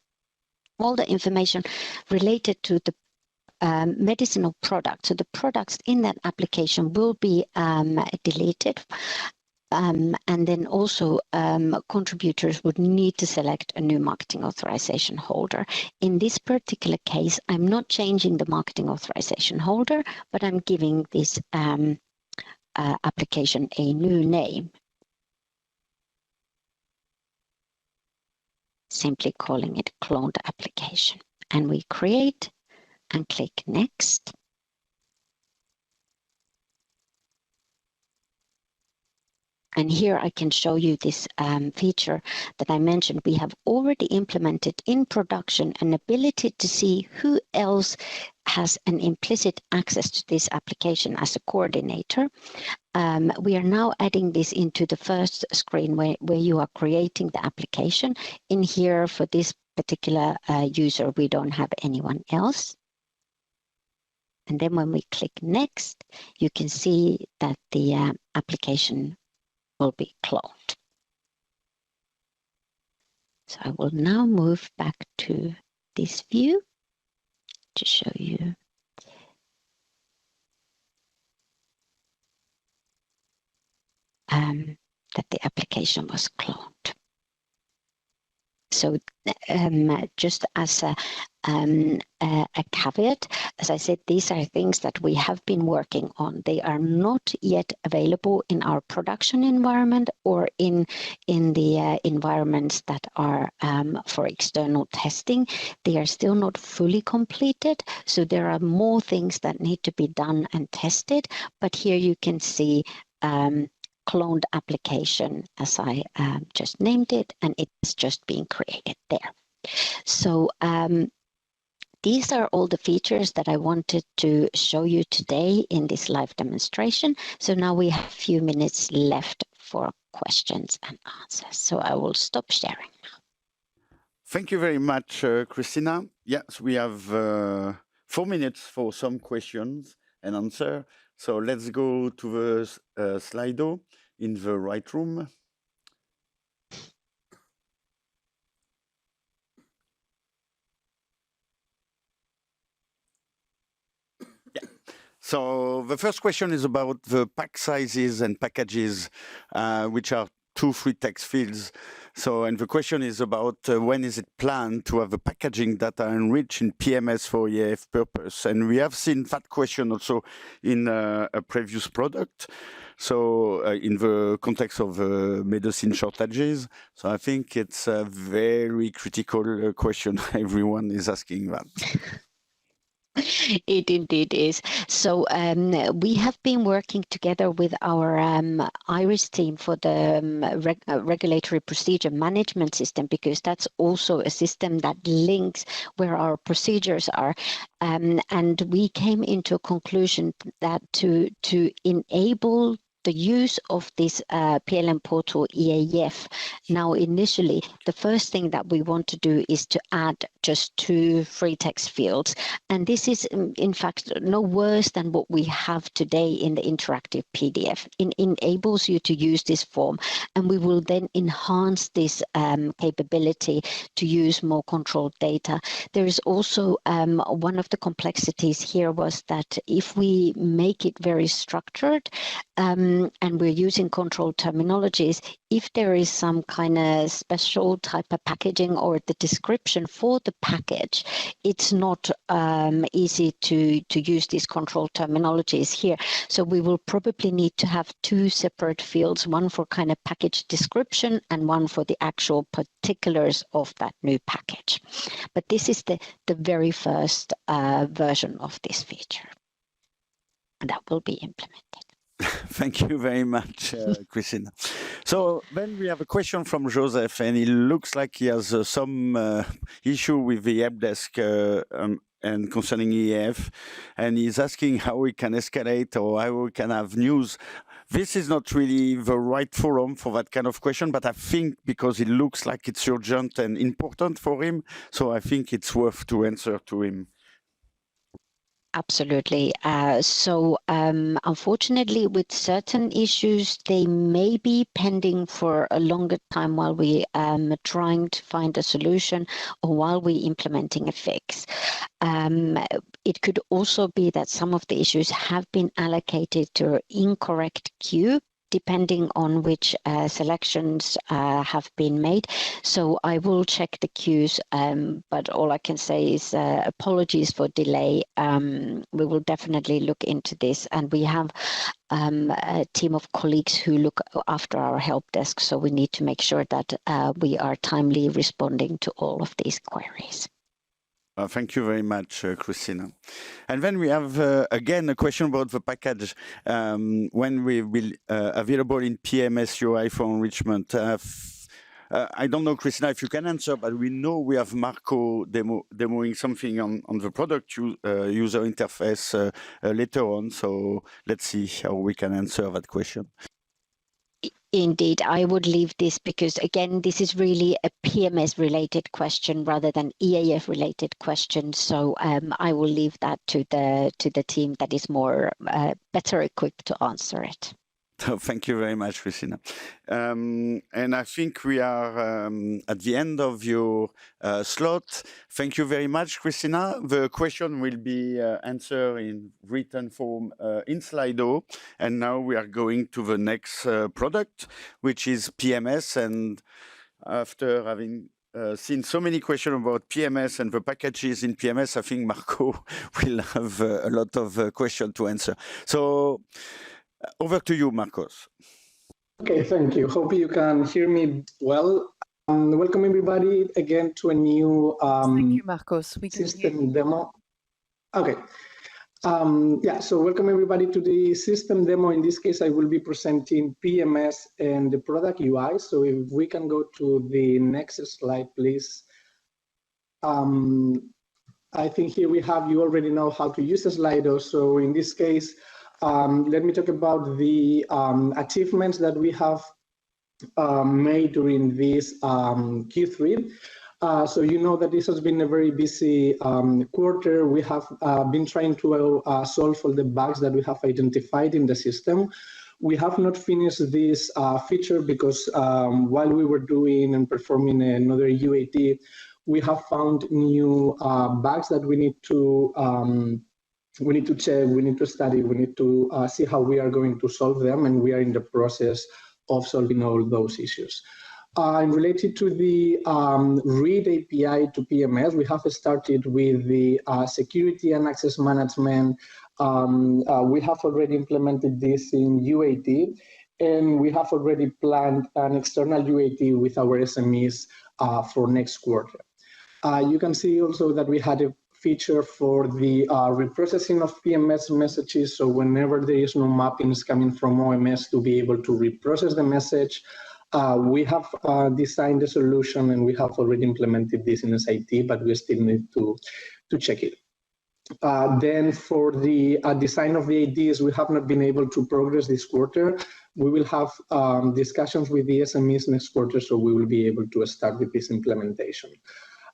all the information related to the medicinal product. So the products in that application will be deleted. And then also contributors would need to select a new marketing authorization holder. In this particular case, I'm not changing the marketing authorization holder, but I'm giving this application a new name. Simply calling it cloned application. And we create and click next. And here I can show you this feature that I mentioned. We have already implemented in production an ability to see who else has an implicit access to this application as a coordinator. We are now adding this into the first screen where you are creating the application. In here for this particular user, we don't have anyone else. And then when we click next, you can see that the application will be cloned. So I will now move back to this view to show you that the application was cloned. So just as a caveat, as I said, these are things that we have been working on. They are not yet available in our production environment or in the environments that are for external testing. They are still not fully completed, so there are more things that need to be done and tested. But here you can see cloned application, as I just named it, and it's just being created there. So these are all the features that I wanted to show you today in this live demonstration. So now we have a few minutes left for questions and answers. So I will stop sharing now. Thank you very much, Christina. Yes, we have 4 minutes for some questions and answer. So let's go to the Slido in the right room. So the first question is about the pack sizes and packages, which are 2 free text fields. So, and the question is about when is it planned to have the packaging data enriched in PMS for EAF purpose? And we have seen that question also in a previous product. So in the context of medicine shortages. So I think it's a very critical question. Everyone is asking that. It indeed is. So we have been working together with our IRIS team for the regulatory procedure management system, because that's also a system that links where our procedures are. And we came into a conclusion that to enable the use of this PLM Portal EAF. Now, initially, the first thing that we want to do is to add just 2 free text fields. And this is, in fact, no worse than what we have today in the interactive PDF. It enables you to use this form, and we will then enhance this capability to use more controlled data. There is also one of the complexities here was that if we make it very structured and we're using controlled terminologies, if there is some kind of special type of packaging or the description for the package, it's not easy to use these controlled terminologies here. So we will probably need to have 2 separate fields, one for kind of package description and one for the actual particulars of that new package. But this is the very first version of this feature, and that will be implemented. Thank you very much, Christina. So then we have a question from Joseph, and it looks like he has some issue with the help desk and concerning EAF, and he's asking how we can escalate or how we can have news. This is not really the right forum for that kind of question, but I think because it looks like it's urgent and important for him, so I think it's worth to answer to him. Absolutely. So unfortunately, with certain issues, they may be pending for a longer time while we trying to find a solution or while we're implementing a fix. It could also be that some of the issues have been allocated to an incorrect queue, depending on which selections have been made. So I will check the queues, but all I can say is apologies for delay. We will definitely look into this, and we have a team of colleagues who look after our help desk, so we need to make sure that we are timely responding to all of these queries. Thank you very much, Christina. And then we have, again, a question about the package. When we will available in PMS UI for enrichment. I don't know, Christina, if you can answer, but we know we have Marco demoing something on the product user interface later on. So let's see how we can answer that question. Indeed, I would leave this because, again, this is really a PMS-related question rather than EAF-related question. So I will leave that to the team that is more better equipped to answer it. Thank you very much, Christina. And I think we are at the end of your slot. Thank you very much, Christina. The question will be answered in written form in Slido. And now we are going to the next product, which is PMS. And after having seen so many questions about PMS and the packages in PMS, I think Marco will have a lot of questions to answer. So over to you, Marcos. Okay, thank you. Hope you can hear me well. Welcome everybody again to a new thank you, Marcos. We can system demo. Okay. Yeah, so welcome everybody to the system demo. In this case, I will be presenting PMS and the product UI. So if we can go to the next slide, please. I think here we have, you already know how to use a Slido. So in this case, let me talk about the achievements that we have made during this Q3. So you know that this has been a very busy quarter. We have been trying to solve all the bugs that we have identified in the system. We have not finished this feature because while we were doing and performing another UAT, we have found new bugs that we need to check, we need to study, we need to see how we are going to solve them, and we are in the process of solving all those issues. Related to the read API to PMS, we have started with the security and access management. We have already implemented this in UAT, and we have already planned an external UAT with our SMEs for next quarter. You can see also that we had a feature for the reprocessing of PMS messages. So whenever there is no mappings coming from OMS to be able to reprocess the message, we have designed a solution and we have already implemented this in SIT, but we still need to check it. Then for the design of the ADs, we have not been able to progress this quarter. We will have discussions with the SMEs next quarter, so we will be able to start with this implementation.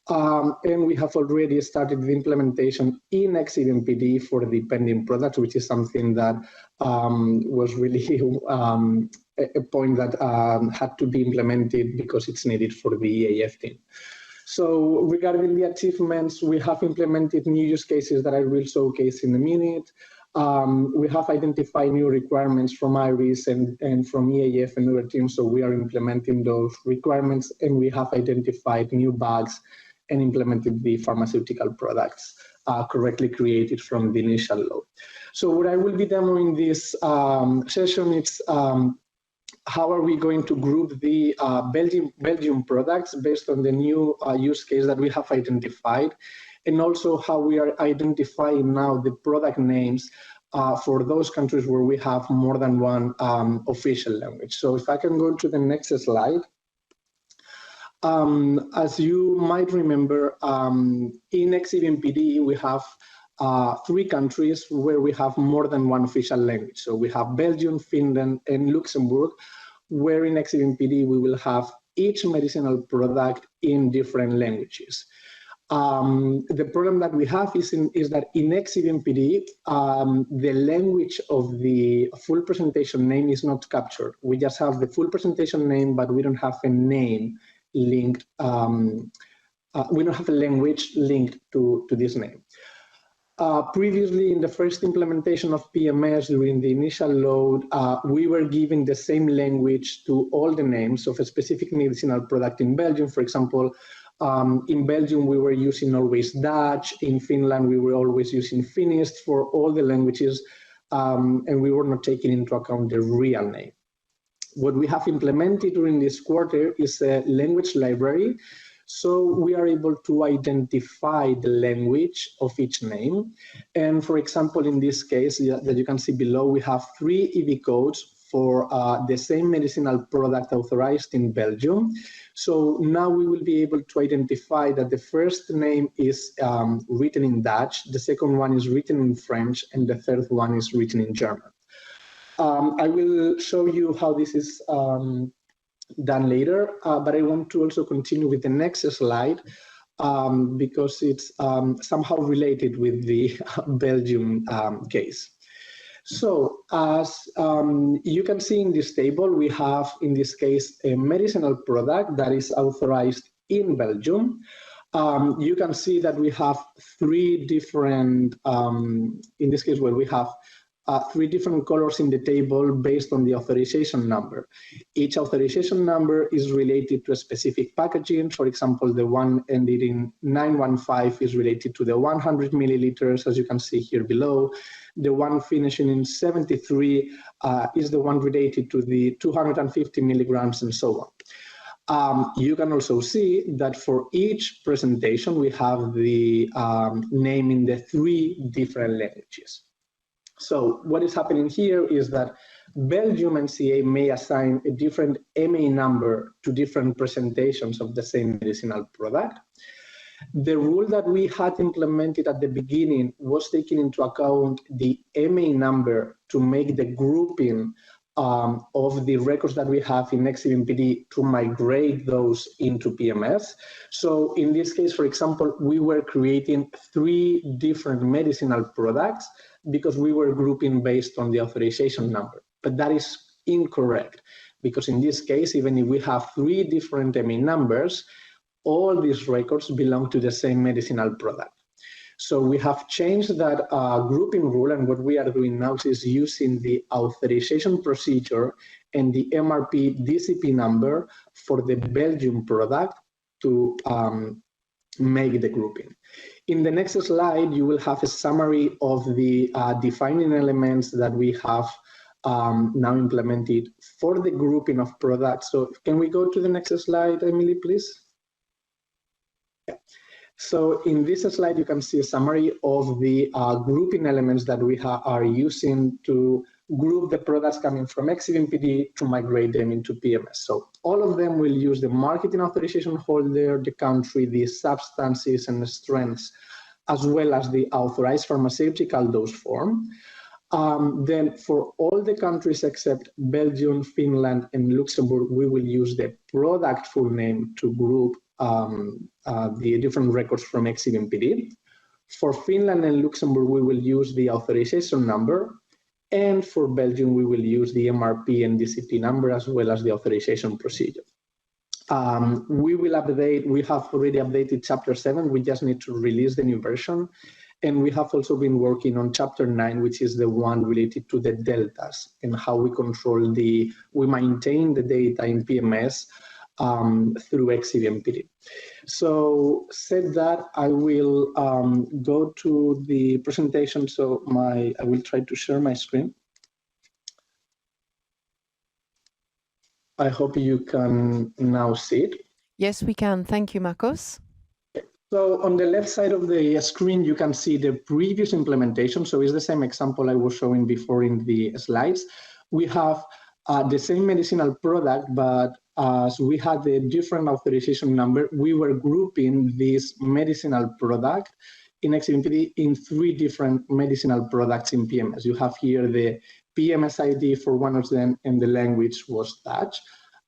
And we have already started the implementation in ExhibitMPD for the pending products, which is something that was really a point that had to be implemented because it's needed for the EAF team. So regarding the achievements, we have implemented new use cases that I will showcase in a minute. We have identified new requirements from IRIS and from EAF and other teams, so we are implementing those requirements, and we have identified new bugs and implemented the pharmaceutical products correctly created from the initial load. So what I will be demoing this session is how are we going to group the Belgium products based on the new use case that we have identified, and also how we are identifying now the product names for those countries where we have more than one official language. So if I can go to the next slide. As you might remember, in ExhibitMPD, we have 3 countries where we have more than one official language. So we have Belgium, Finland, and Luxembourg, where in ExhibitMPD we will have each medicinal product in different languages. The problem that we have is that in ExhibitMPD, the language of the full presentation name is not captured. We just have the full presentation name, but we don't have a name linked. We don't have a language linked to this name. Previously, in the first implementation of PMS during the initial load, we were giving the same language to all the names of a specific medicinal product in Belgium. For example, in Belgium, we were using always Dutch. In Finland, we were always using Finnish for all the languages, and we were not taking into account the real name. What we have implemented during this quarter is a language library. So we are able to identify the language of each name. And for example, in this case that you can see below, we have 3 EV codes for the same medicinal product authorized in Belgium. So now we will be able to identify that the first name is written in Dutch, the second one is written in French, and the third one is written in German. I will show you how this is done later, but I want to also continue with the next slide because it's somehow related with the Belgium case. So as you can see in this table, we have in this case a medicinal product that is authorized in Belgium. You can see that we have 3 different, in this case where we have 3 different colors in the table based on the authorization number. Each authorization number is related to a specific packaging. For example, the one ended in 915 is related to the 100 milliliters, as you can see here below. The one finishing in 73 is the one related to the 250 milligrams and so on. You can also see that for each presentation, we have the name in the 3 different languages. So what is happening here is that Belgium NCA may assign a different MA number to different presentations of the same medicinal product. The rule that we had implemented at the beginning was taking into account the MA number to make the grouping of the records that we have in ExhibitMPD to migrate those into PMS. So in this case, for example, we were creating 3 different medicinal products because we were grouping based on the authorization number. But that is incorrect, because in this case, even if we have 3 different MA numbers, all these records belong to the same medicinal product. So we have changed that grouping rule, and what we are doing now is using the authorization procedure and the MRP DCP number for the Belgium product to make the grouping. In the next slide, you will have a summary of the defining elements that we have now implemented for the grouping of products. So can we go to the next slide, Emily, please? Yeah. So in this slide, you can see a summary of the grouping elements that we are using to group the products coming from ExhibitMPD to migrate them into PMS. So all of them will use the marketing authorization holder, the country, the substances and the strengths as well as the authorized pharmaceutical dose form. Then for all the countries except Belgium, Finland, and Luxembourg, we will use the product full name to group the different records from ExhibMPD. For Finland and Luxembourg, we will use the authorization number. And for Belgium, we will use the MRP and DCP number as well as the authorization procedure. We have already updated Chapter 7. We just need to release the new version. And we have also been working on Chapter 9, which is the one related to the deltas and how we we maintain the data in PMS through ExhibMPD. So said that, I will go to the presentation. So I will try to share my screen. I hope you can now see it. Yes, we can. Thank you, Marcos. So on the left side of the screen, you can see the previous implementation. So it's the same example I was showing before in the slides. We have the same medicinal product, but as we had a different authorization number, we were grouping this medicinal product in ExhibMPD in 3 different medicinal products in PMS. You have here the PMS ID for one of them, and the language was Dutch.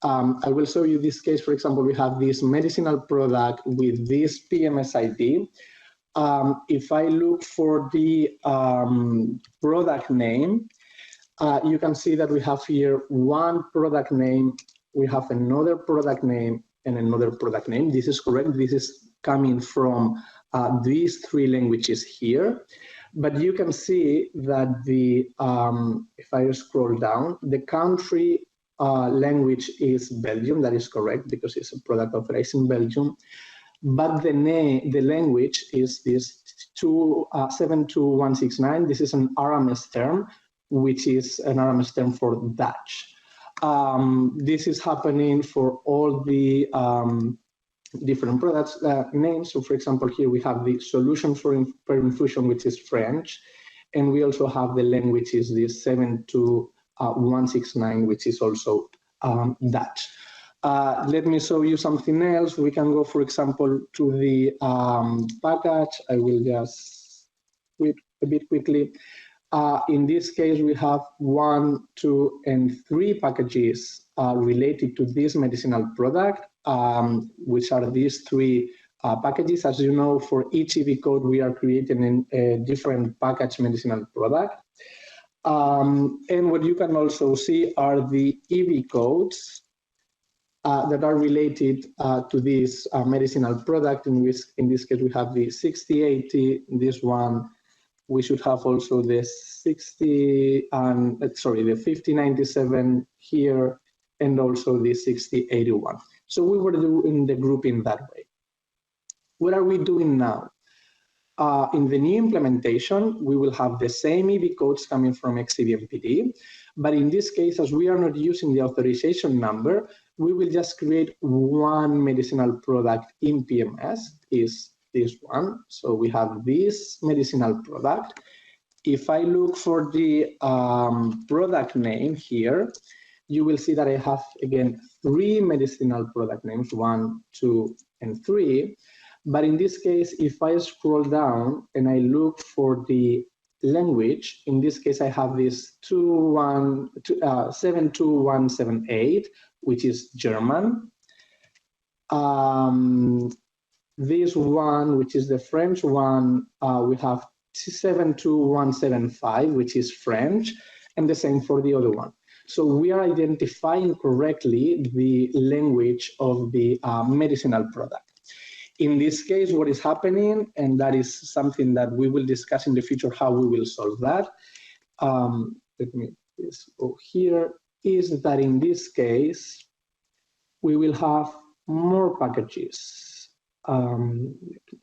I will show you this case. For example, we have this medicinal product with this PMS ID. If I look for the product name, you can see that we have here one product name, we have another product name, and another product name. This is correct. This is coming from these 3 languages here. But you can see that if I scroll down, the country language is Belgium. That is correct because it's a product authorized in Belgium. But the language is this 72169. This is an RMS term, which is an RMS term for Dutch. This is happening for all the different products names. So for example, here we have the solution per infusion, which is French. And we also have the language is this 72169, which is also Dutch. Let me show you something else. We can go, for example, to the package. I will just read a bit quickly. In this case, we have 1, 2, and 3 packages related to this medicinal product, which are these 3 packages. As you know, for each EV code, we are creating a different package medicinal product. And what you can also see are the EV codes that are related to this medicinal product. In this case, we have the 6080, this one. We should have also the 5097 here, and also the 6081. So we were doing the grouping that way. What are we doing now? In the new implementation, we will have the same EV codes coming from ExhibMPD, but in this case, as we are not using the authorization number, we will just create one medicinal product in PMS, is this one. So we have this medicinal product. If I look for the product name here, you will see that I have, again, 3 medicinal product names, 1, 2, and 3. But in this case, if I scroll down and I look for the language, in this case, I have this 72178, which is German. This one, which is the French one, we have 72175, which is French, and the same for the other one. So we are identifying correctly the language of the medicinal product. In this case, what is happening, and that is something that we will discuss in the future, how we will solve that. Let me just go here, is that in this case, we will have more packages. Let me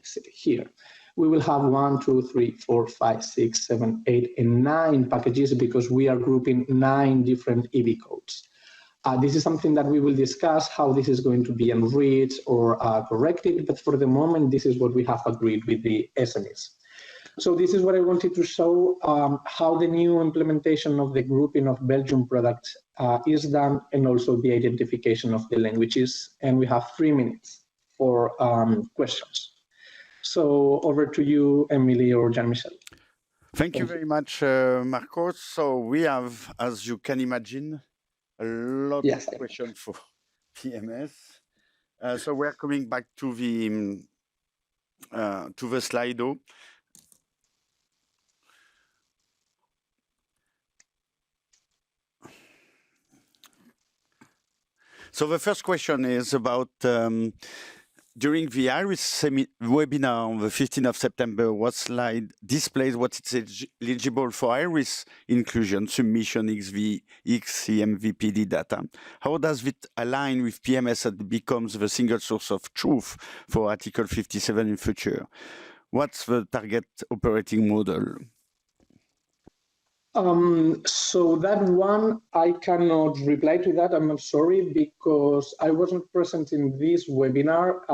see here. We will have 1, 2, 3, 4, 5, 6, 7, 8, and 9 packages because we are grouping 9 different EV codes. This is something that we will discuss, how this is going to be enriched or corrected, but for the moment, this is what we have agreed with the SMEs. So this is what I wanted to show, how the new implementation of the grouping of Belgium products is done, and also the identification of the languages. And we have 3 minutes for questions. So over to you, Emily or Jean-Michel. Thank you very much, Marcos. So we have, as you can imagine, a lot of questions for PMS. So we're coming back to the Slido. So the first question is about during the IRIS webinar on the 15th of September, what slide displays what is eligible for IRIS inclusion, submission, XV, XCMVPD data? How does it align with PMS that becomes the single source of truth for Article 57 in future? What's the target operating model? So that one, I cannot reply to that. I'm sorry, because I wasn't present in this webinar.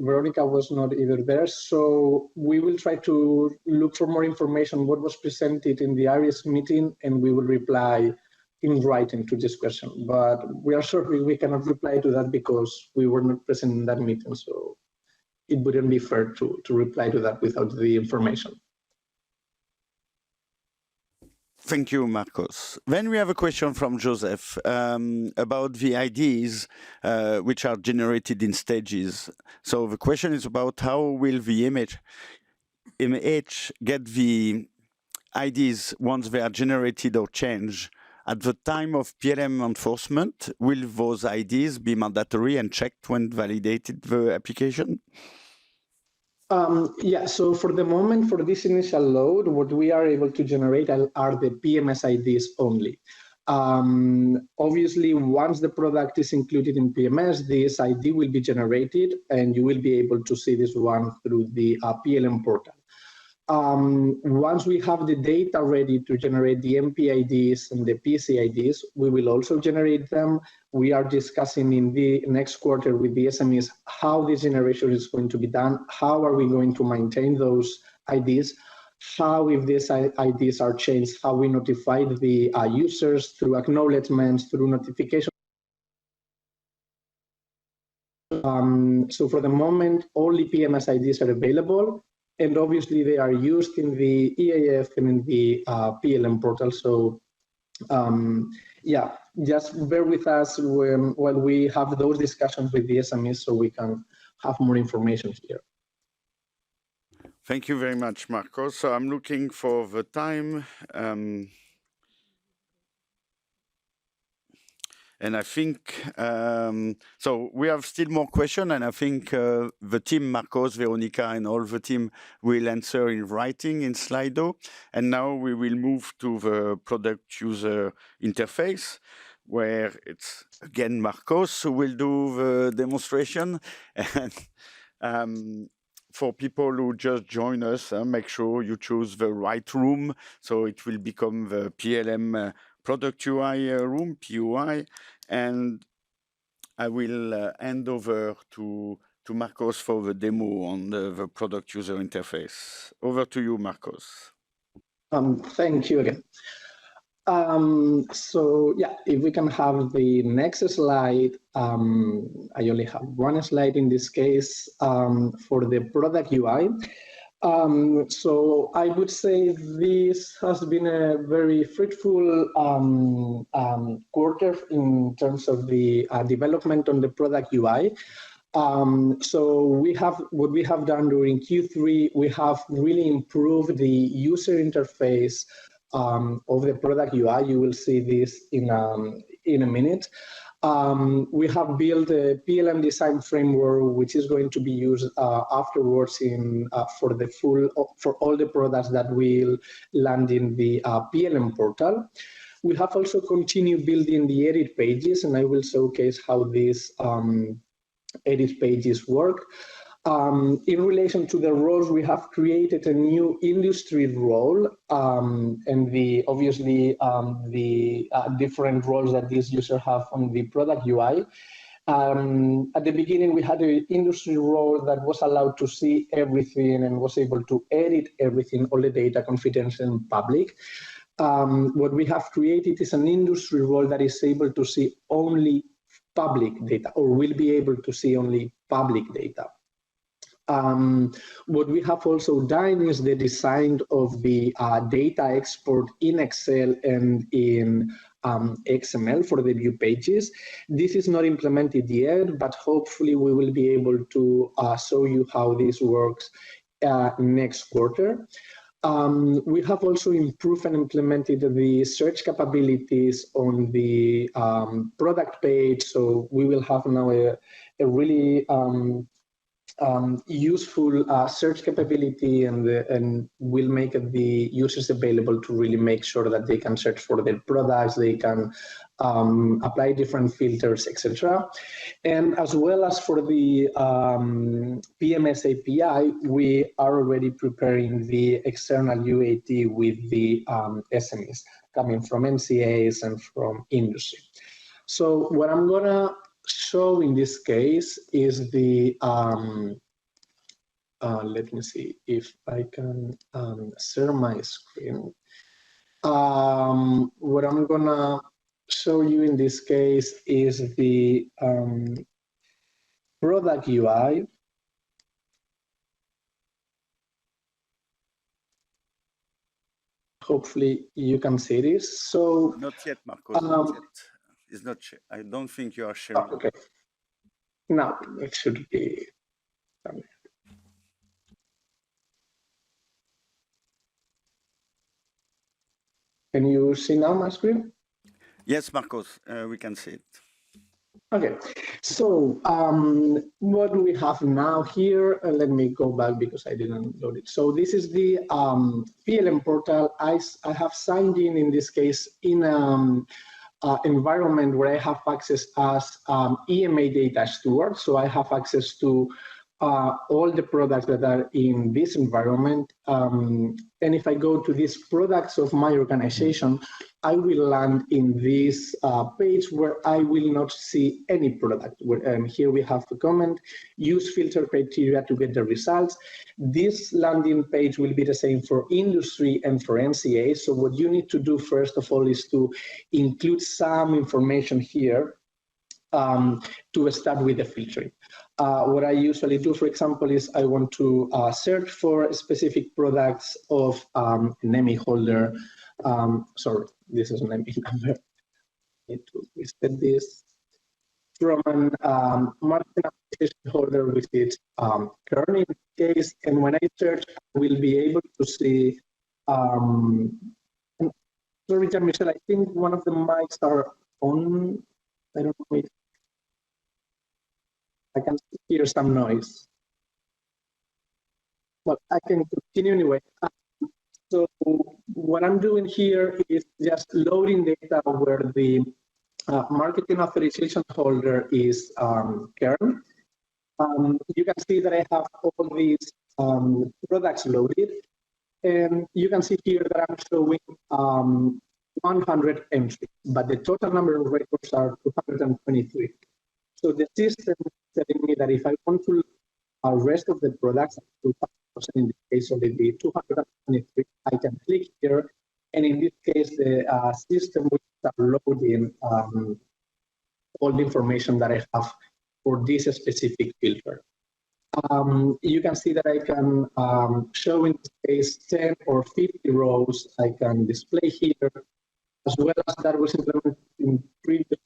Veronica was not either there. So we will try to look for more information, what was presented in the IRIS meeting, and we will reply in writing to this question. But we are sorry we cannot reply to that because we were not present in that meeting. So it wouldn't be fair to reply to that without the information. Thank you, Marcos. Then we have a question from Joseph about the IDs which are generated in stages. So the question is about how will the MH get the IDs once they are generated or changed? At the time of PLM enforcement, will those IDs be mandatory and checked when validated the application? Yeah, so for the moment, for this initial load, what we are able to generate are the PMS IDs only. Obviously, once the product is included in PMS, this ID will be generated and you will be able to see this one through the PLM portal. Once we have the data ready to generate the MP IDs and the PC IDs, we will also generate them. We are discussing in the next quarter with the SMEs how this generation is going to be done, how are we going to maintain those IDs, how if these IDs are changed, how we notify the users through acknowledgements, through notification. So for the moment, only PMS IDs are available. And obviously, they are used in the EAF and in the PLM portal. So, yeah, just bear with us while we have those discussions with the SMEs so we can have more information here. Thank you very much, Marcos. So I'm looking for the time. And I think, so we have still more questions, and I think the team, Marcos, Veronica, and all the team will answer in writing in Slido. And now we will move to the product user interface, where it's, again, Marcos who will do the demonstration. And for people who just join us, make sure you choose the right room, so it will become the PLM Product UI room, PUI, and I will hand over to Marcos for the demo on the product user interface. Over to you, Marcos. Thank you again. So yeah, if we can have the next slide, I only have one slide in this case for the product UI. So I would say this has been a very fruitful quarter in terms of the development on the product UI. So what we have done during Q3, we have really improved the user interface of the product UI. You will see this in a minute. We have built a PLM design framework, which is going to be used afterwards for all the products that will land in the PLM portal. We have also continued building the edit pages, and I will showcase how these edit pages work. In relation to the roles, we have created a new industry role, and obviously the different roles that these users have on the product UI. At the beginning, we had an industry role that was allowed to see everything and was able to edit everything, all the data, confidential and public. What we have created is an industry role that is able to see only public data, or will be able to see only public data. What we have also done is the design of the data export in Excel and in XML for the view pages. This is not implemented yet, but hopefully we will be able to show you how this works next quarter. We have also improved and implemented the search capabilities on the product page. So we will have now a really useful search capability, and will make the users available to really make sure that they can search for their products, they can apply different filters, etc. And as well as for the PMS API, we are already preparing the external UAT with the SMEs coming from NCAs and from industry. So what I'm gonna show in this case is the let me see if I can share my screen. What I'm gonna show you in this case is the product UI. Hopefully you can see this. So not yet, Marcos. Not yet. It's not. I don't think you are sharing. Okay. Now it should be. Can you see now my screen? Yes, Marcos, we can see it. Okay, so what do we have now here? Let me go back because I didn't load it. So this is the PLM portal. I have signed in this case, in environment where I have access as EMA data steward. So I have access to all the products that are in this environment. And if I go to these products of my organization, I will land in this page where I will not see any product. Here we have a comment, use filter criteria to get the results. This landing page will be the same for industry and for NCA. So what you need to do first of all is to include some information here to start with the filtering. What I usually do, for example, is I want to search for specific products of an EMI holder. Sorry, this is an EMI number. I need to reset this. From an marketing application holder, which is current in this case. And when I search, I will be able to see. Sorry, Jean-Michel, I think one of the mics are on. I don't know if I can hear some noise. Well, I can continue anyway. So what I'm doing here is just loading data where the marketing authorization holder is Kern. You can see that I have all these products loaded. And you can see here that I'm showing 100 entries, but the total number of records are 223. So the system is telling me that if I want to rest of the products, in this case only the 223, I can click here, and in this case the system will start loading all the information that I have for this specific filter. You can see that I can show in this case 10 or 50 rows I can display here, as well as that was implemented in previous.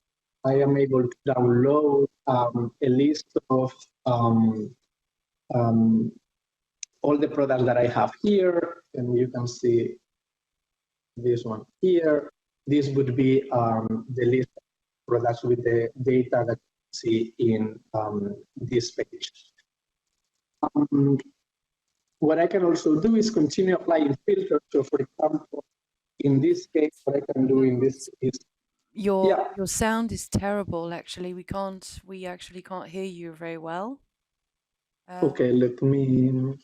I am able to download a list of all the products that I have here, and you can see this one here. This would be the list of products with the data that you see in this page. What I can also do is continue applying filters. So, for example, in this case, what I can do in this is your sound is terrible. Actually, we actually can't hear you very well. Okay, let me.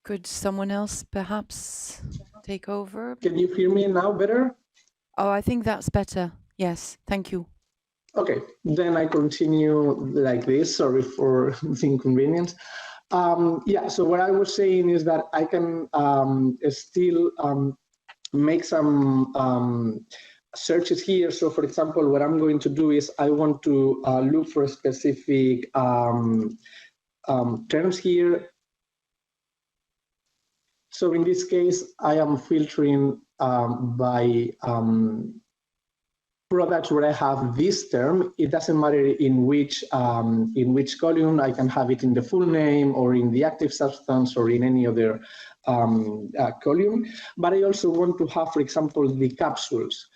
Could someone else perhaps take over? Can you hear me now better? Oh, I think that's better. Yes, thank you. Okay, then I continue like this. Sorry for the inconvenience. Yeah, so what I was saying is that I can still make some searches here. So for example, what I'm going to do is I want to look for specific terms here. So in this case, I am filtering by products where I have this term. It doesn't matter in which column. I can have it in the full name or in the active substance or in any other column. But I also want to have, for example, the capsules.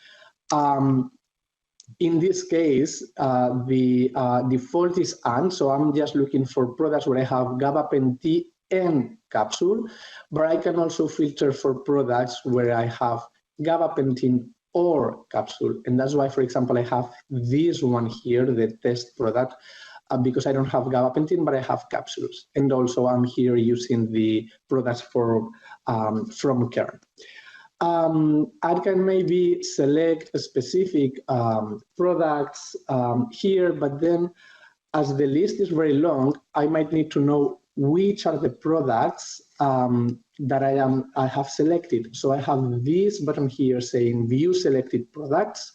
In this case, the default is AND, so I'm just looking for products where I have gabapentin and capsule, but I can also filter for products where I have gabapentin or capsule. And that's why, for example, I have this one here, the test product, because I don't have gabapentin, but I have capsules. And also I'm here using the products from Kern. I can maybe select a specific products here, but then as the list is very long, I might need to know which are the products that I have selected. So I have this button here saying view selected products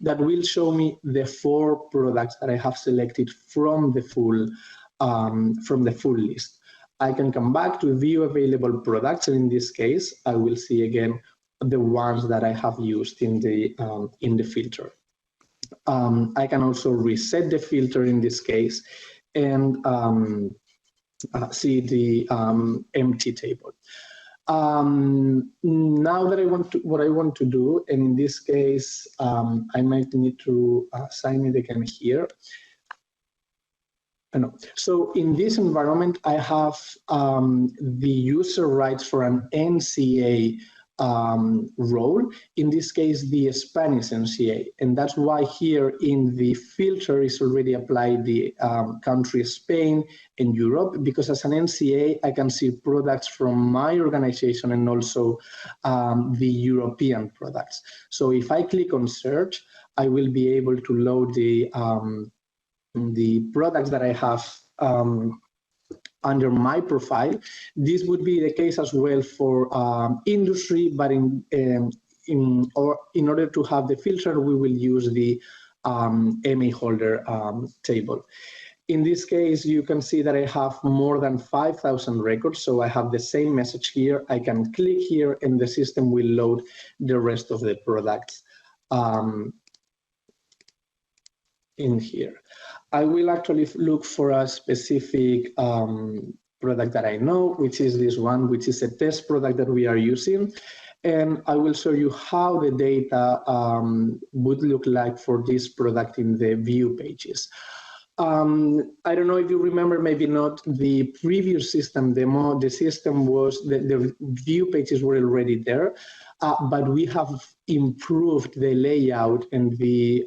that will show me the 4 products that I have selected from the full list. I can come back to view available products, and in this case, I will see again the ones that I have used in the filter. I can also reset the filter in this case and see the empty table. Now that what I want to do, and in this case, I might need to sign it again here. No. So in this environment, I have the user rights for an NCA role, in this case the Spanish NCA, and that's why here in the filter is already applied the country Spain and Europe, because as an NCA I can see products from my organization and also the European products. So if I click on search, I will be able to load the products that I have under my profile. This would be the case as well for industry, but in order to have the filter, we will use the MA holder table. In this case, you can see that I have more than 5,000 records, so I have the same message here. I can click here and the system will load the rest of the products in here. I will actually look for a specific product that I know, which is this one, which is a test product that we are using. And I will show you how the data would look like for this product in the view pages. I don't know if you remember, maybe not, the previous system demo, the system was, the view pages were already there, but we have improved the layout and the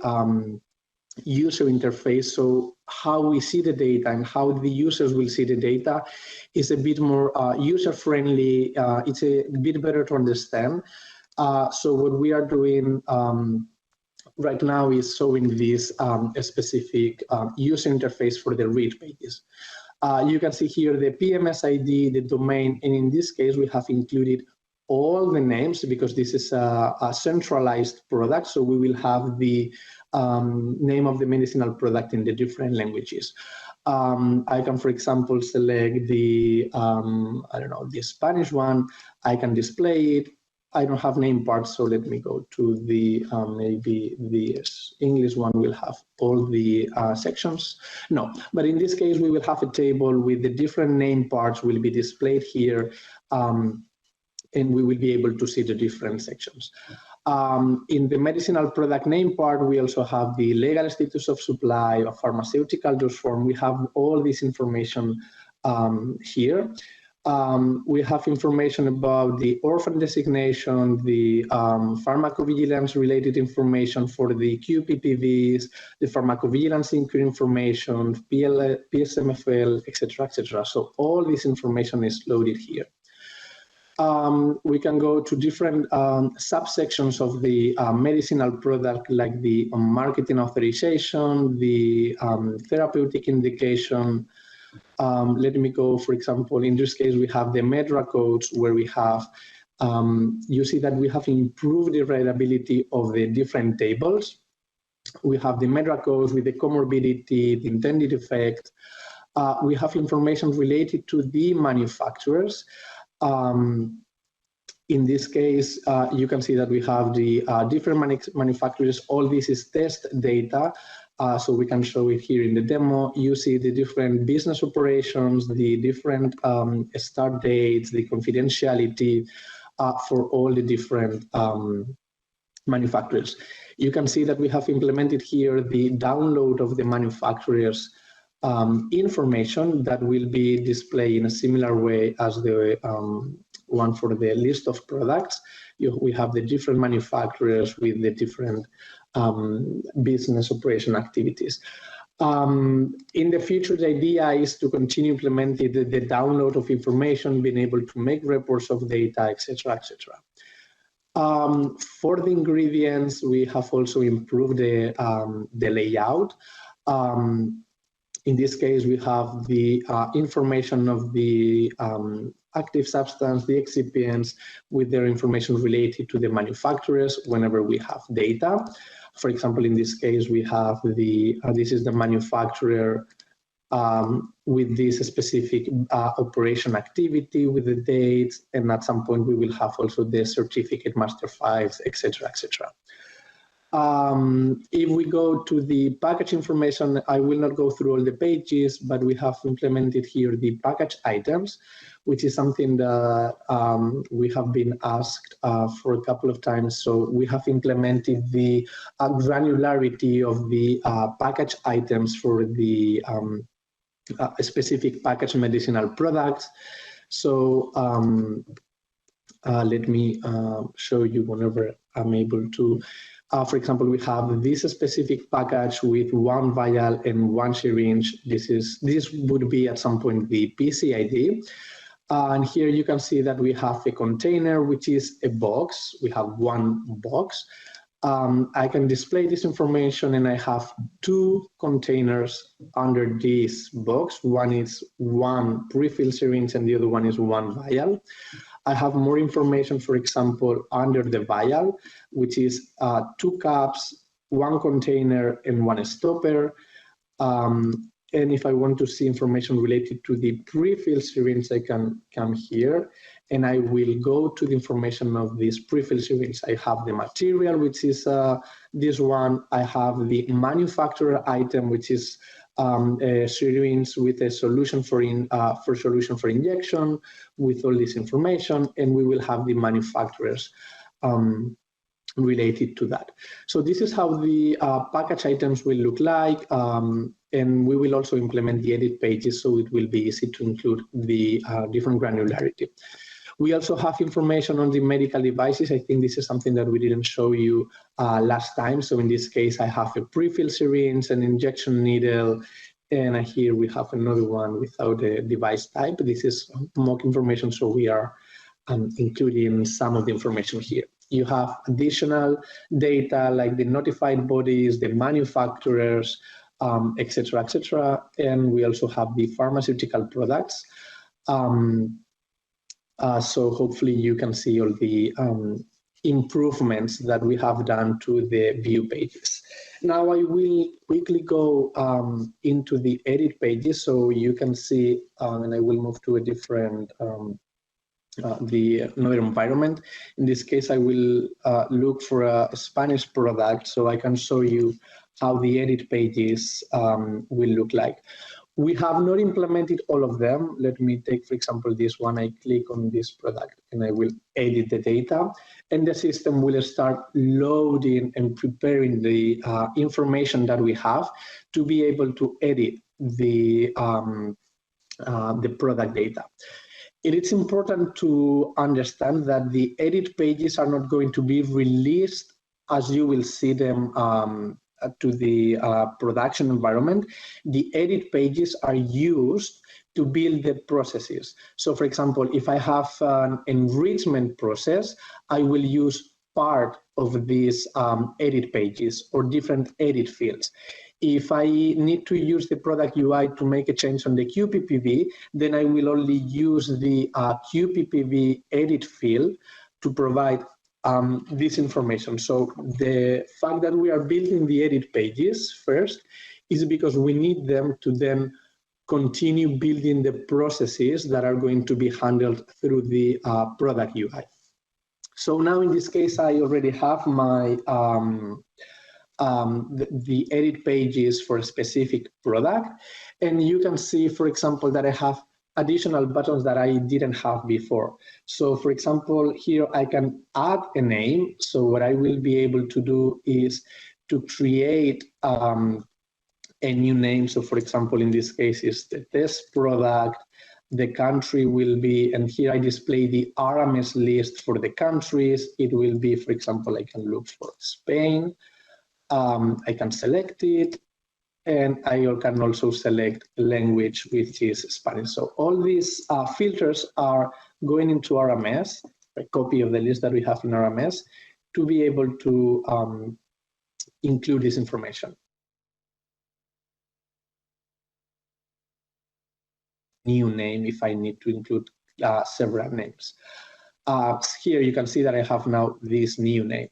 user interface, so how we see the data and how the users will see the data is a bit more user-friendly. It's a bit better to understand. So what we are doing right now is showing this a specific user interface for the read pages. You can see here the PMS ID, the domain, and in this case we have included all the names because this is a centralized product, so we will have the name of the medicinal product in the different languages. I can, for example, select the, I don't know, the Spanish one. I can display it. I don't have name parts, so let me go to the, maybe the English one will have all the sections. No, but in this case, we will have a table with the different name parts will be displayed here, and we will be able to see the different sections. In the medicinal product name part, we also have the legal status of supply, a pharmaceutical dose form. We have all this information here. We have information about the orphan designation, the pharmacovigilance related information for the QPPVs, the pharmacovigilance inquiry information, PSMFL, etc., etc. So all this information is loaded here. We can go to different subsections of the medicinal product, like the marketing authorization, the therapeutic indication, Let me go, for example, in this case, we have the Medra codes where we have, you see that we have improved the readability of the different tables. We have the Medra codes with the comorbidity, the intended effect. We have information related to the manufacturers. In this case, you can see that we have the different manufacturers. All this is test data. So we can show it here in the demo. You see the different business operations, the different start dates, the confidentiality for all the different manufacturers. You can see that we have implemented here the download of the manufacturer's information that will be displayed in a similar way as the one for the list of products. We have the different manufacturers with the different business operation activities. In the future, the idea is to continue implementing the download of information, being able to make reports of data, etc., etc. For the ingredients, we have also improved the layout. In this case, we have the information of the active substance, the excipients, with their information related to the manufacturers whenever we have data. For example, in this case, we have the, this is the manufacturer with this specific operation activity with the dates, and at some point we will have also the certificate master files, etc., etc. If we go to the package information, I will not go through all the pages, but we have implemented here the package items, which is something that we have been asked for a couple of times. So we have implemented the granularity of the package items for the specific packaged medicinal products. So let me show you whenever I'm able to. For example, we have this specific package with one vial and one syringe. This would be at some point the PCID. And here you can see that we have a container, which is a box. We have one box. I can display this information, and I have two containers under this box. One is one pre-filled syringe, and the other one is one vial. I have more information, for example, under the vial, which is 2 cups, 1 container, and 1 stopper. And if I want to see information related to the pre-filled syringe, I can come here, and I will go to the information of this pre-filled syringe. I have the material, which is this one. I have the manufacturer item, which is a syringe with a solution for injection, with all this information, and we will have the manufacturers related to that. So this is how the package items will look like, and we will also implement the edit pages, so it will be easy to include the different granularity. We also have information on the medical devices. I think this is something that we didn't show you last time. So in this case, I have a pre-filled syringe, an injection needle, and here we have another one without a device type. This is mock information, so we are including some of the information here. You have additional data like the notified bodies, the manufacturers, etc., etc. And we also have the pharmaceutical products. So hopefully you can see all the improvements that we have done to the view pages. Now I will quickly go into the edit pages, so you can see, and I will move to a different another environment. In this case, I will look for a Spanish product, so I can show you how the edit pages will look like. We have not implemented all of them. Let me take, for example, this one. I click on this product and I will edit the data, and the system will start loading and preparing the information that we have to be able to edit the product data. It is important to understand that the edit pages are not going to be released as you will see them to the production environment. The edit pages are used to build the processes. So for example, if I have an enrichment process, I will use part of these edit pages or different edit fields. if I need to use the product UI to make a change on the QPPV, then I will only use the QPPV edit field to provide this information. So the fact that we are building the edit pages first is because we need them to then continue building the processes that are going to be handled through the product UI. So now in this case, I already have my the edit pages for a specific product. And you can see, for example, that I have additional buttons that I didn't have before. So for example, here I can add a name. So what I will be able to do is to create a new name. So for example, in this case is the test product. The country will be, and here I display the RMS list for the countries. It will be, for example, I can look for Spain. I can select it, and I can also select language, which is Spanish. So all these filters are going into RMS, a copy of the list that we have in RMS, to be able to include this information. New name if I need to include several names. Here you can see that I have now this new name.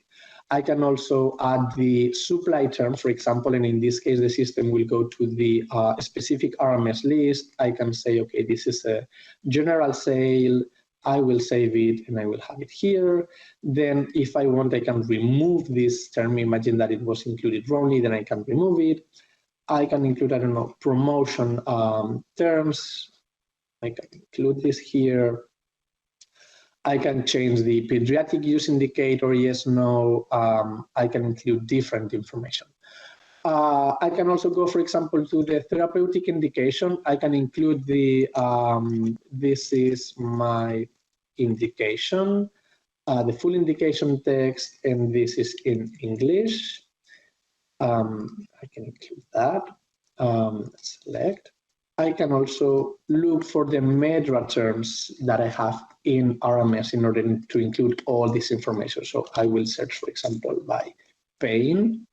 I can also add the supply term, for example, and in this case, the system will go to the specific RMS list. I can say, okay, this is a general sale. I will save it and I will have it here. Then if I want, I can remove this term. Imagine that it was included wrongly, then I can remove it. I can include, I don't know, promotion terms. I can include this here. I can change the pediatric use indicator, yes, no. I can include different information. I can also go, for example, to the therapeutic indication. I can include the, this is my indication, the full indication text, and this is in English. I can include that, select. I can also look for the MEDRA terms that I have in RMS in order to include all this information. So I will search, for example, by pain,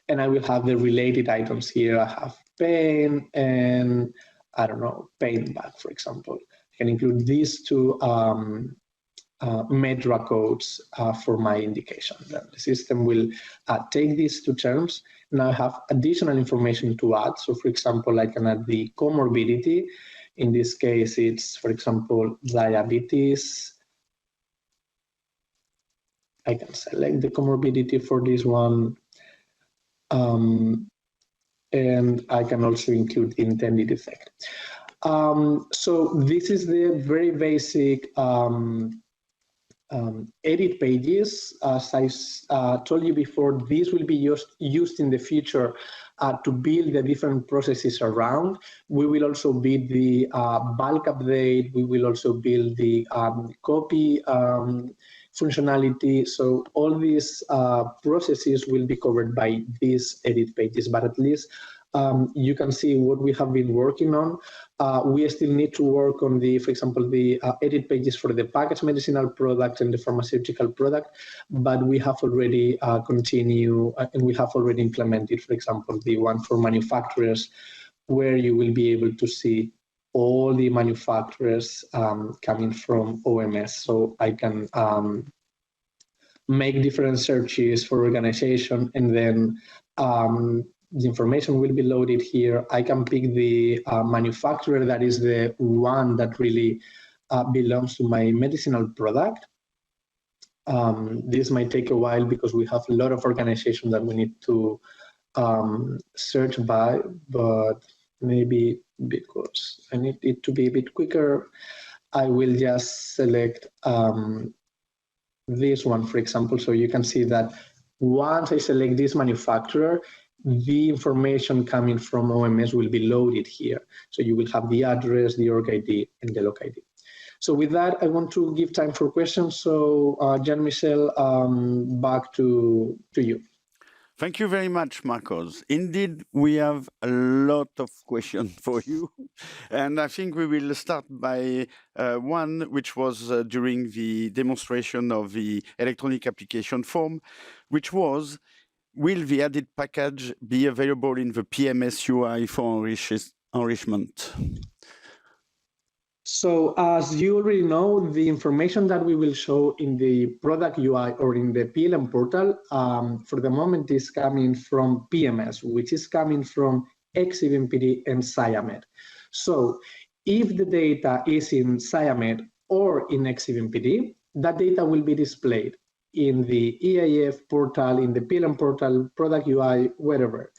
and I will have the related items here. I have pain and, I don't know, pain back, for example. I can include these two MEDRA codes for my indication. Then the system will take these two terms. Now I have additional information to add. So for example, I can add the comorbidity. In this case, it's, for example, diabetes. I can select the comorbidity for this one. And I can also include intended effect. So this is the very basic edit pages. As I told you before, these will be used in the future to build the different processes around. We will also build the bulk update. We will also build the copy functionality. So all these processes will be covered by these edit pages, but at least you can see what we have been working on. We still need to work on the, for example, the edit pages for the packaged medicinal product and the pharmaceutical product, but we have already continued and we have already implemented, for example, the one for manufacturers, where you will be able to see all the manufacturers coming from OMS. So I can make different searches for organization, and then the information will be loaded here. I can pick the manufacturer that is the one that really belongs to my medicinal product. This might take a while because we have a lot of organizations that we need to search by, but maybe because I need it to be a bit quicker, I will just select this one, for example. So you can see that once I select this manufacturer, the information coming from OMS will be loaded here. So you will have the address, the org ID, and the log ID. So with that, I want to give time for questions. So Jean-Michel, back to you. Thank you very much, Marcos. Indeed, we have a lot of questions for you. And I think we will start by one, which was during the demonstration of the electronic application form, which was, will the added package be available in the PMS UI for enrichment? So as you already know, the information that we will show in the product UI or in the PLM portal for the moment is coming from PMS, which is coming from ESMP and SciAmed. So if the data is in SciAmed or in ESMP, that data will be displayed in the EAF portal, in the PLM portal, product UI, wherever.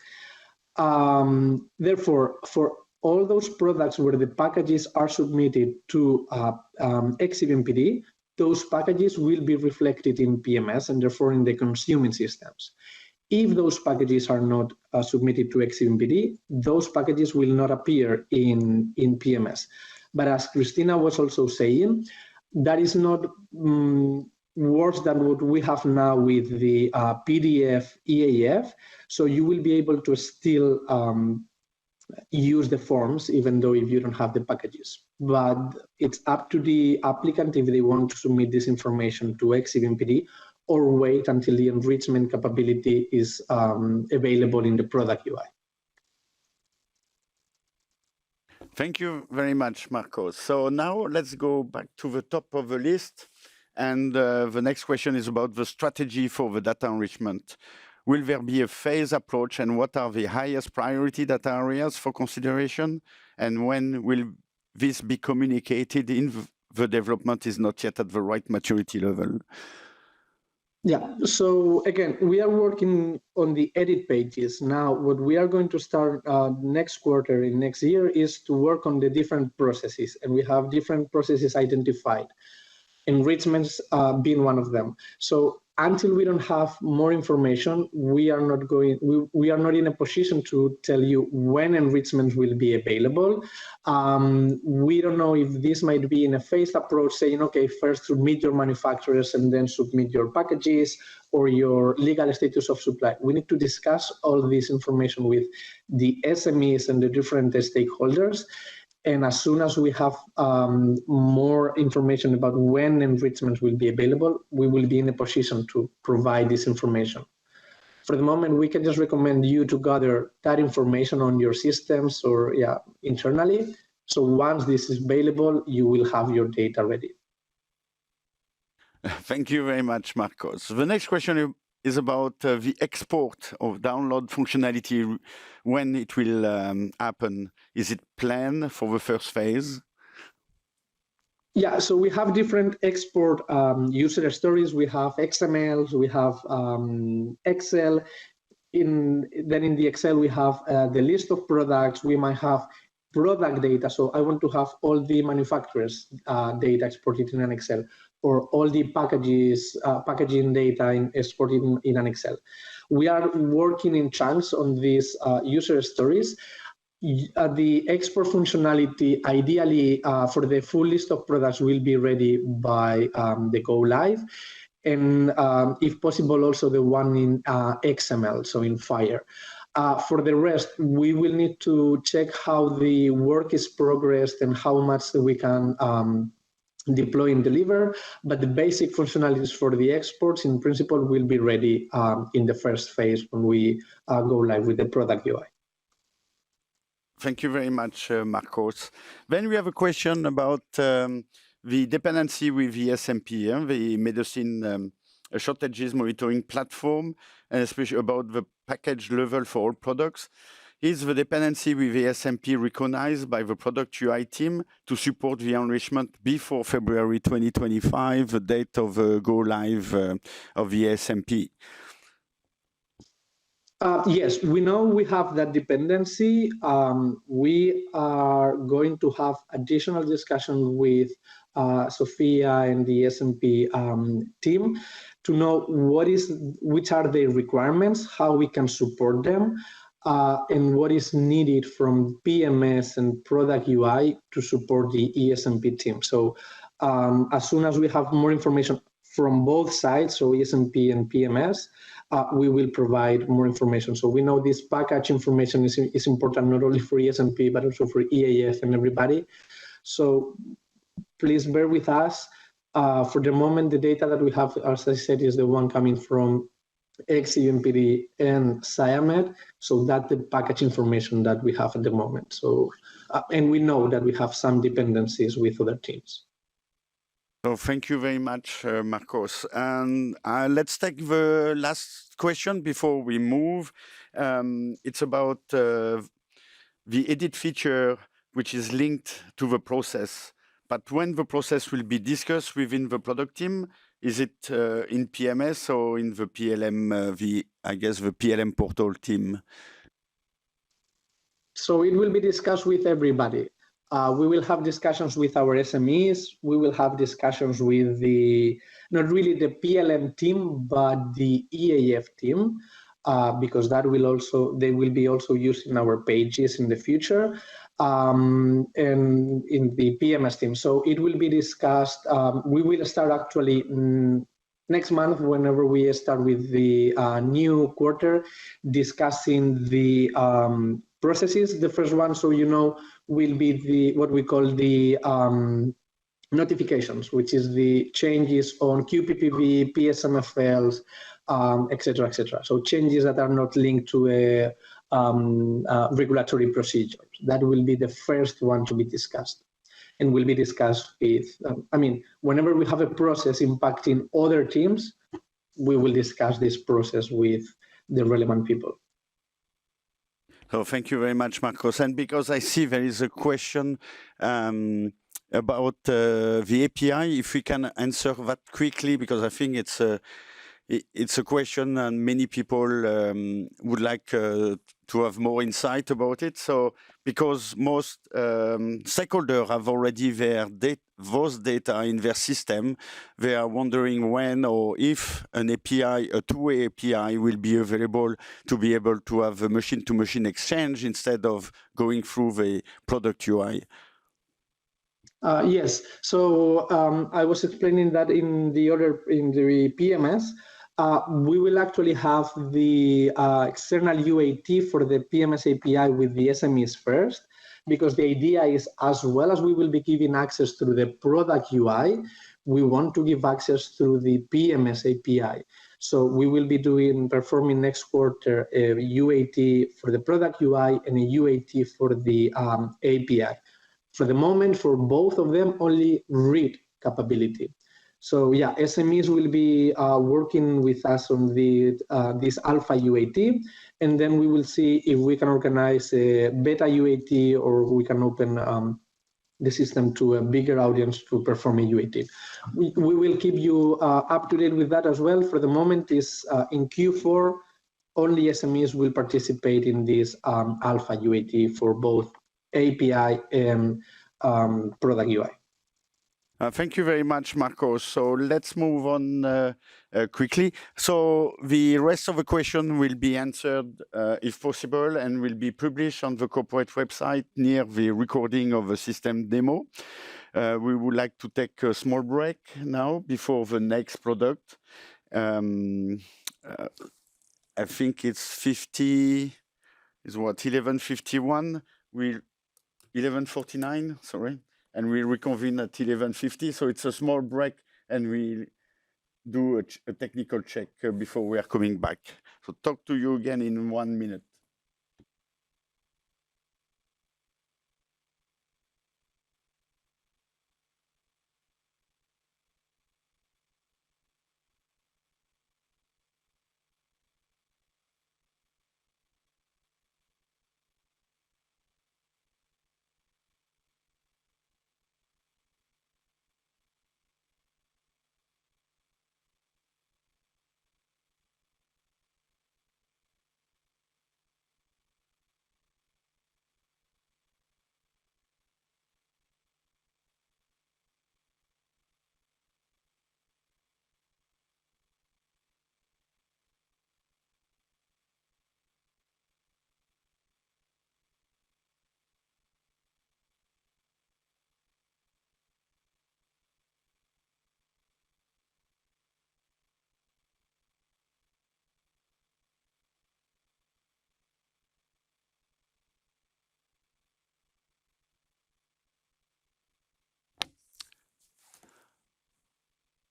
Therefore, for all those products where the packages are submitted to ESMP, those packages will be reflected in PMS and therefore in the consuming systems. If those packages are not submitted to ESMP, those packages will not appear in PMS. But as Christina was also saying, that is not worse than what we have now with the PDF EAF. So you will be able to still use the forms, even though if you don't have the packages. But it's up to the applicant if they want to submit this information to ESMP or wait until the enrichment capability is available in the product UI. Thank you very much, Marcos. So now let's go back to the top of the list. And the next question is about the strategy for the data enrichment. Will there be a phased approach, and what are the highest priority data areas for consideration? And when will this be communicated if the development is not yet at the right maturity level? Yeah, so again, we are working on the edit pages. Now, what we are going to start next quarter in next year is to work on the different processes, and we have different processes identified, enrichments being one of them. So until we don't have more information, we are not in a position to tell you when enrichment will be available. We don't know if this might be in a phased approach, saying, okay, first submit your manufacturers and then submit your packages or your legal status of supply. We need to discuss all this information with the SMEs and the different stakeholders. And as soon as we have more information about when enrichment will be available, we will be in a position to provide this information. For the moment, we can just recommend you to gather that information on your systems or internally. So once this is available, you will have your data ready. Thank you very much, Marcos. The next question is about the export of download functionality, when it will happen. Is it planned for the first phase? Yeah, so we have different export user stories. We have XMLs, we have Excel. Then in the Excel, we have the list of products. We might have product data. So I want to have all the manufacturers' data exported in an Excel, or all the packaging data exported in an Excel. We are working in chunks on these user stories. The export functionality, ideally for the full list of products, will be ready by the go live. And if possible, also the one in XML, so in Fire. For the rest, we will need to check how the work is progressed and how much we can deploy and deliver, but the basic functionalities for the exports in principle will be ready in the first phase when we go live with the product UI. Thank you very much, Marcos. Then we have a question about the dependency with the ESMP, the medicine shortages monitoring platform, and especially about the package level for all products. Is the dependency with the ESMP recognized by the product UI team to support the enrichment before February 2025, the date of go live of the ESMP? Yes, we know we have that dependency. We are going to have additional discussion with Sophia and the ESMP team to know which are the requirements, how we can support them, and what is needed from PMS and product UI to support the ESMP team. So as soon as we have more information from both sides, so ESMP and PMS, we will provide more information. So we know this package information is important not only for ESMP, but also for EAF and everybody. So please bear with us. For the moment, the data that we have, as I said, is the one coming from XCMPD and SIAMED. So that's the package information that we have at the moment. So, and we know that we have some dependencies with other teams. So thank you very much, Marcos. And let's take the last question before we move. It's about the edit feature, which is linked to the process. But when the process will be discussed within the product team, is it in PMS or in the PLM, I guess the PLM Portal team? So it will be discussed with everybody. We will have discussions with our SMEs. We will have discussions with not really the PLM team, but the EAF team, because they will be also used in our pages in the future, and in the PMS team. So it will be discussed. We will start actually next month, whenever we start with the new quarter, discussing the processes. The first one, so will be what we call the notifications, which is the changes on QPPB, PSMFLs, etc., etc. So changes that are not linked to a regulatory procedure. That will be the first one to be discussed, and will be discussed with. Whenever we have a process impacting other teams, we will discuss this process with the relevant people. So thank you very much, Marcos. And because I see there is a question about the API, if we can answer that quickly, because I think it's a question and many people would like to have more insight about it. So because most stakeholders have already those data in their system, they are wondering when or if an API, a two-way API, will be available to be able to have a machine-to-machine exchange instead of going through the product UI. Yes. So I was explaining that in the PMS. We will actually have the external UAT for the PMS API with the SMEs first, because the idea is, as well as we will be giving access through the product UI, we want to give access through the PMS API. So we will be performing next quarter a UAT for the product UI and a UAT for the API. For the moment, for both of them, only read capability. So yeah, SMEs will be working with us on this alpha UAT, and then we will see if we can organize a beta UAT, or we can open the system to a bigger audience to perform a UAT. We will keep you up to date with that as well. For the moment, is in Q4, only SMEs will participate in this alpha UAT for both API and product UI. Thank you very much, Marcos. So let's move on quickly. So the rest of the question will be answered, if possible, and will be published on the corporate website near the recording of the system demo. We would like to take a small break now before the next product. I think it's 11:51. 11:49, sorry. And we reconvene at 11:50. So it's a small break, and we do a technical check before we are coming back. So talk to you again in 1 minute.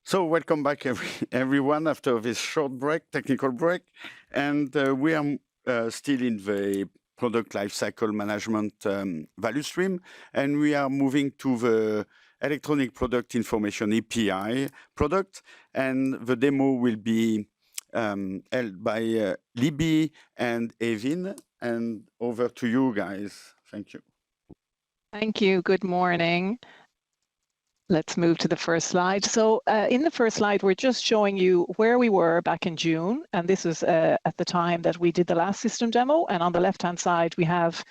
So welcome back, everyone, after this short break, technical break. And we are still in the product lifecycle management value stream, and we are moving to the electronic product information API product, and the demo will be held by Libby and Evin. And over to you guys. Thank you. Thank you. Good morning. Let's move to the first slide. So in the first slide, we're just showing you where we were back in June. And this was at the time that we did the last system demo. And on the left-hand side, we have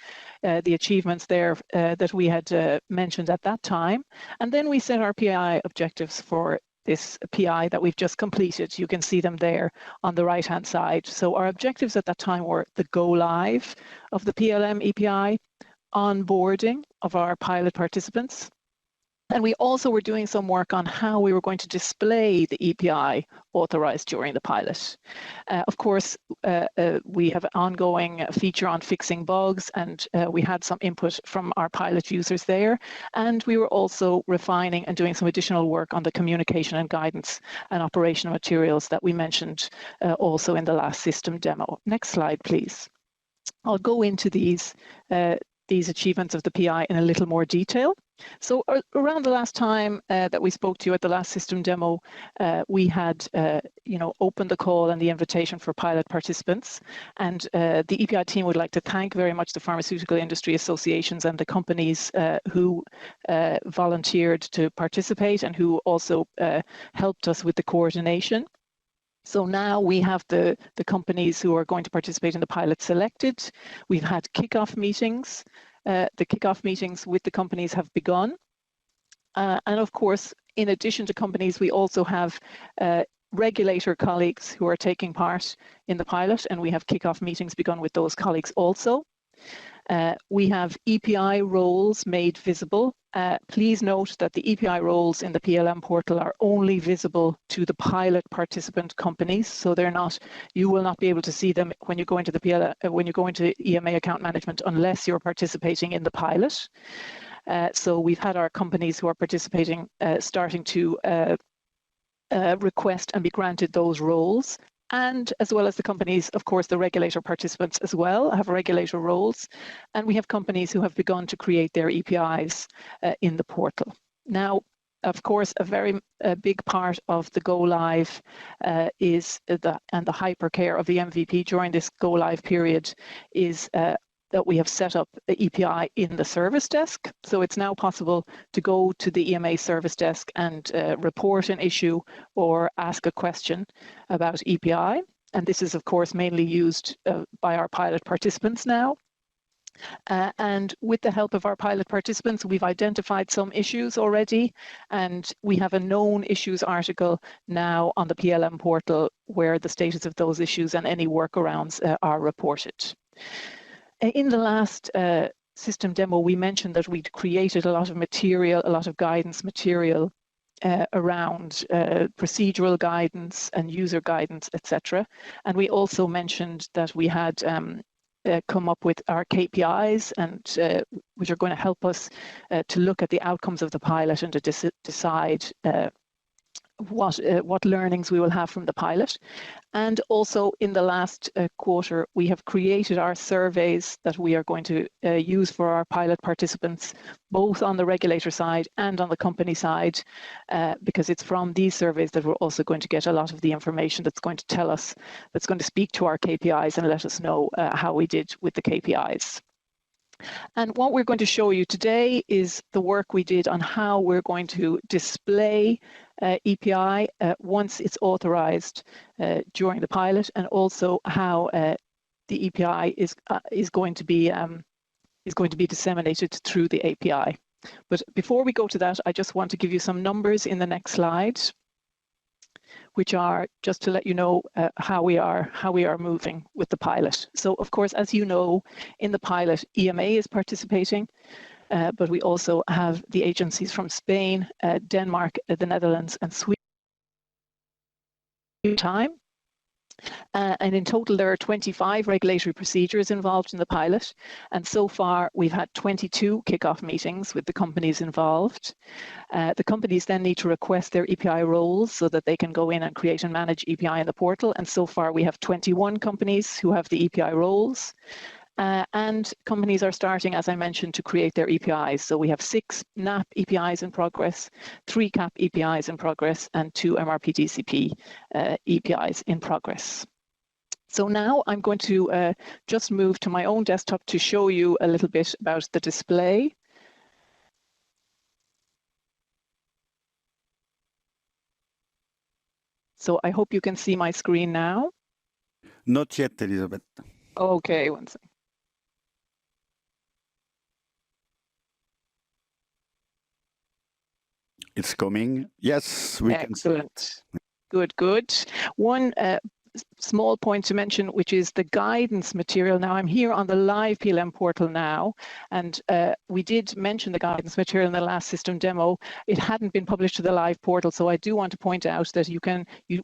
the achievements there that we had mentioned at that time. And then we set our PI objectives for this PI that we've just completed. You can see them there on the right-hand side. So our objectives at that time were the go live of the PLM API, onboarding of our pilot participants. And we also were doing some work on how we were going to display the API authorized during the pilot. Of course, we have an ongoing feature on fixing bugs, and we had some input from our pilot users there. And we were also refining and doing some additional work on the communication and guidance and operational materials that we mentioned also in the last system demo. Next slide, please. I'll go into these achievements of the PI in a little more detail. So around the last time that we spoke to you at the last system demo, we had opened the call and the invitation for pilot participants. And the EPI team would like to thank very much the pharmaceutical industry associations and the companies who volunteered to participate and who also helped us with the coordination. So now we have the companies who are going to participate in the pilot selected. We've had kickoff meetings. The kickoff meetings with the companies have begun. And of course, in addition to companies, we also have regulator colleagues who are taking part in the pilot, and we have kickoff meetings begun with those colleagues also. We have EPI roles made visible. Please note that the EPI roles in the PLM portal are only visible to the pilot participant companies, so they're not. You will not be able to see them when you go into when you go into EMA account management unless you're participating in the pilot. So we've had our companies who are participating starting to request and be granted those roles. And as well as the companies, of course, the regulator participants as well have regulator roles. And we have companies who have begun to create their EPIs in the portal. Now, of course, a very big part of the go live is the hypercare of the MVP during this go live period is that we have set up the EPI in the service desk. So it's now possible to go to the EMA service desk and report an issue or ask a question about EPI. And this is, of course, mainly used by our pilot participants now. And with the help of our pilot participants, we've identified some issues already, and we have a known issues article now on the PLM portal where the status of those issues and any workarounds are reported. In the last system demo, we mentioned that we'd created a lot of material, a lot of guidance material around procedural guidance and user guidance, etc. And we also mentioned that we had come up with our KPIs, and which are going to help us to look at the outcomes of the pilot and to decide what learnings we will have from the pilot. And also in the last quarter, we have created our surveys that we are going to use for our pilot participants, both on the regulator side and on the company side, because it's from these surveys that we're also going to get a lot of the information that's going to tell us, that's going to speak to our KPIs and let us know how we did with the KPIs. And what we're going to show you today is the work we did on how we're going to display EPI once it's authorized during the pilot, and also how the EPI is going to be disseminated through the API. But before we go to that, I just want to give you some numbers in the next slide, which are just to let you know how we are moving with the pilot. So, of course, as you know, in the pilot, EMA is participating, but we also have the agencies from Spain, Denmark, the Netherlands, and Sweden. And in total, there are 25 regulatory procedures involved in the pilot. And so far, we've had 22 kickoff meetings with the companies involved. The companies then need to request their EPI roles so that they can go in and create and manage EPI in the portal. And so far, we have 21 companies who have the EPI roles. And companies are starting, as I mentioned, to create their EPIs. So we have 6 NAP EPIs in progress, 3 CAP EPIs in progress, and 2 MRP-DCP EPIs in progress. So now I'm going to just move to my own desktop to show you a little bit about the display. So I hope you can see my screen now. Not yet, Elizabeth. Okay, one second. It's coming. Yes, we can see it. Excellent. Good, good. One small point to mention, which is the guidance material. Now I'm here on the live PLM portal now, and we did mention the guidance material in the last system demo. It hadn't been published to the live portal, so I do want to point out that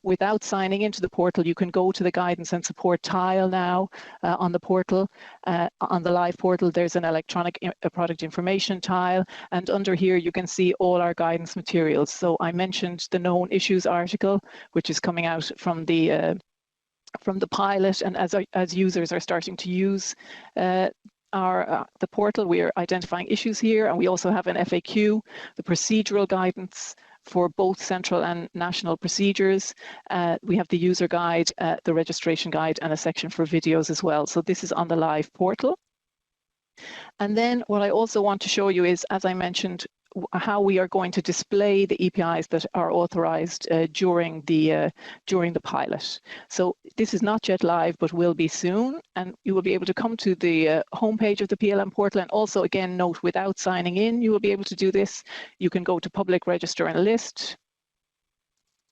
without signing into the portal, you can go to the guidance and support tile now on the portal. On the live portal, there's an electronic product information tile, and under here you can see all our guidance materials. So I mentioned the known issues article, which is coming out from the pilot, and as users are starting to use the portal, we are identifying issues here, and we also have an FAQ, the procedural guidance for both central and national procedures. We have the user guide, the registration guide, and a section for videos as well. So this is on the live portal. And then what I also want to show you is, as I mentioned, how we are going to display the EPIs that are authorized during the pilot. So this is not yet live, but will be soon, and you will be able to come to the homepage of the PLM portal. And also, again, note, without signing in, you will be able to do this. You can go to public register and list,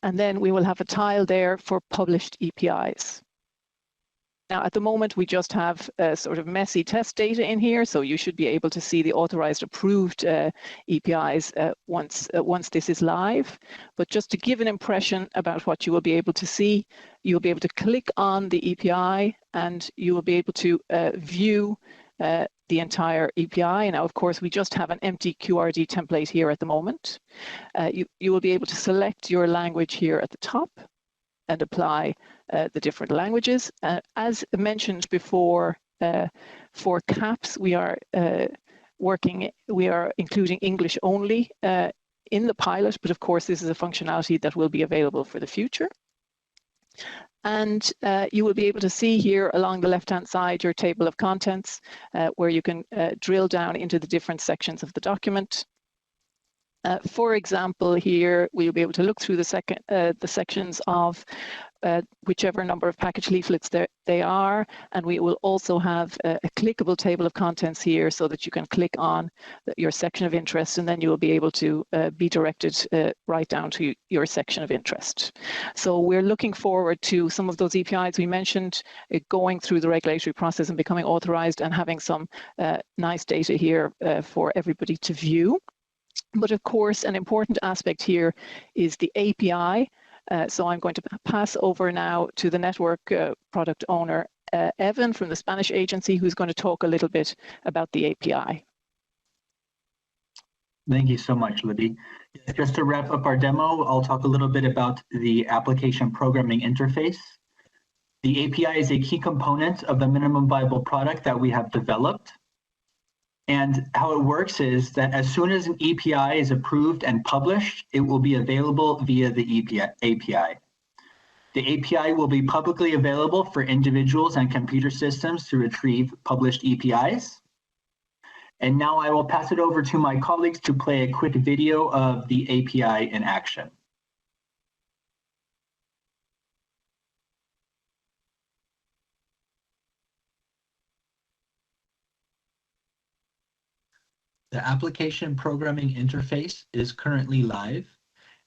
and then we will have a tile there for published EPIs. Now, at the moment, we just have sort of messy test data in here, so you should be able to see the authorized approved EPIs once this is live. But just to give an impression about what you will be able to see, you'll be able to click on the EPI and you will be able to view the entire EPI. Now, of course, we just have an empty QRD template here at the moment. You will be able to select your language here at the top and apply the different languages. As mentioned before, for CAPS, we are including English only in the pilot, but of course this is a functionality that will be available for the future. And you will be able to see here along the left-hand side your table of contents, where you can drill down into the different sections of the document. For example, here we'll be able to look through the sections of whichever number of package leaflets they are, and we will also have a clickable table of contents here so that you can click on your section of interest, and then you will be able to be directed right down to your section of interest. So we're looking forward to some of those EPIs we mentioned going through the regulatory process and becoming authorized and having some nice data here for everybody to view. But of course, an important aspect here is the API. So I'm going to pass over now to the network product owner, Evan from the Spanish agency, who's going to talk a little bit about the API. Thank you so much, Libby. Just to wrap up our demo, I'll talk a little bit about the application programming interface. The API is a key component of the minimum viable product that we have developed. And how it works is that as soon as an API is approved and published, it will be available via the API. The API will be publicly available for individuals and computer systems to retrieve published APIs. And now I will pass it over to my colleagues to play a quick video of the API in action. The application programming interface is currently live,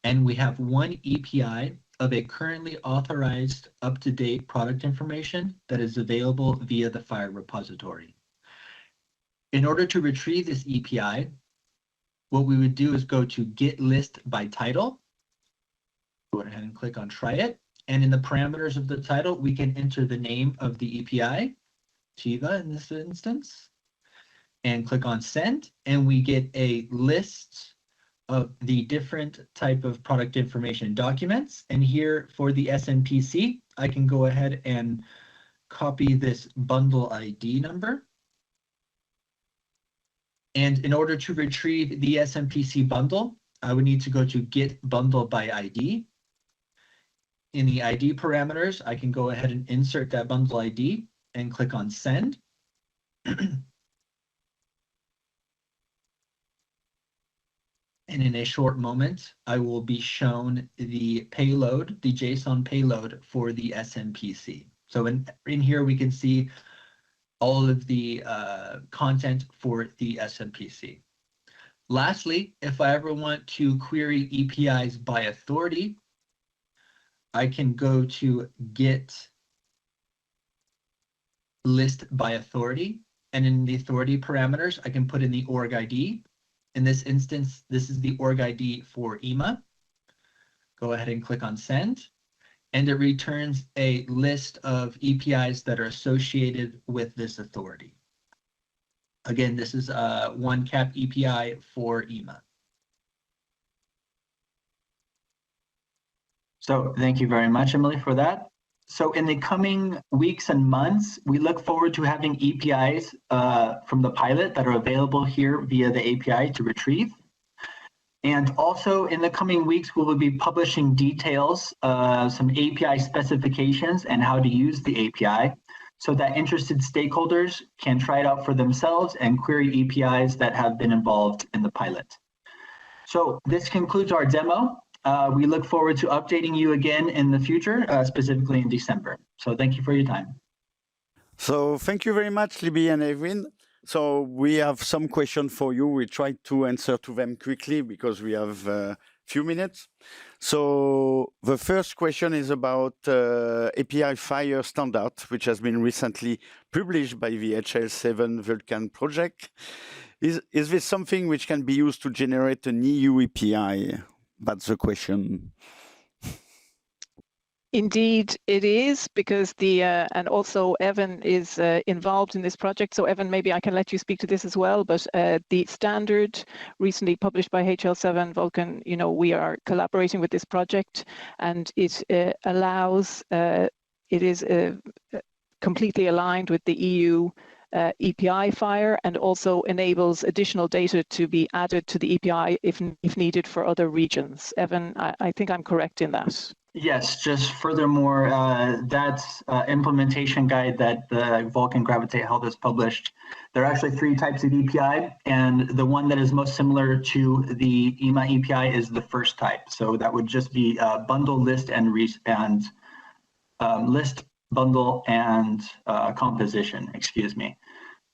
and we have one API of a currently authorized up-to-date product information that is available via the FHIR repository. In order to retrieve this API, what we would do is go to Get List by Title, go ahead and click on Try It, And in the parameters of the title, we can enter the name of the API, Chiva in this instance, and click on send, and we get a list of the different type of product information documents. And here for the SMPC, I can go ahead and copy this bundle ID number. And in order to retrieve the SMPC bundle, I would need to go to get bundle by ID. In the ID parameters, I can go ahead and insert that bundle ID and click on send. And in a short moment, I will be shown the payload, the JSON payload for the SMPC. So in here, we can see all of the content for the SMPC. Lastly, if I ever want to query APIs by authority, I can go to get list by authority. And in the authority parameters, I can put in the org ID. In this instance, this is the org ID for EMA. Go ahead and click on send. And it returns a list of APIs that are associated with this authority. Again, this is a OneCap API for EMA. So thank you very much, Emily, for that. So in the coming weeks and months, we look forward to having APIs from the pilot that are available here via the API to retrieve. And also in the coming weeks, we will be publishing details, some API specifications and how to use the API so that interested stakeholders can try it out for themselves and query APIs that have been involved in the pilot. So this concludes our demo. We look forward to updating you again in the future, specifically in December. So thank you for your time. So thank you very much, Libby and Edwin. So we have some questions for you. We try to answer to them quickly because we have a few minutes. So the first question is about API Fire standard, which has been recently published by the HL7 Vulkan project. Is this something which can be used to generate an EU API? That's the question. Indeed, it is, because the and also Evan is involved in this project. So Evan, maybe I can let you speak to this as well. But the standard recently published by HL7 Vulkan, you know, we are collaborating with this project, and it allows, it is completely aligned with the EU API Fire, and also enables additional data to be added to the API if needed for other regions. Evan, I think I'm correct in that. Yes, just furthermore, that implementation guide that the Vulkan Gravitate Health has published, there are actually 3 types of API, and the one that is most similar to the EMA API is the first type. So that would just be bundle, list, and list, bundle, and composition, excuse me.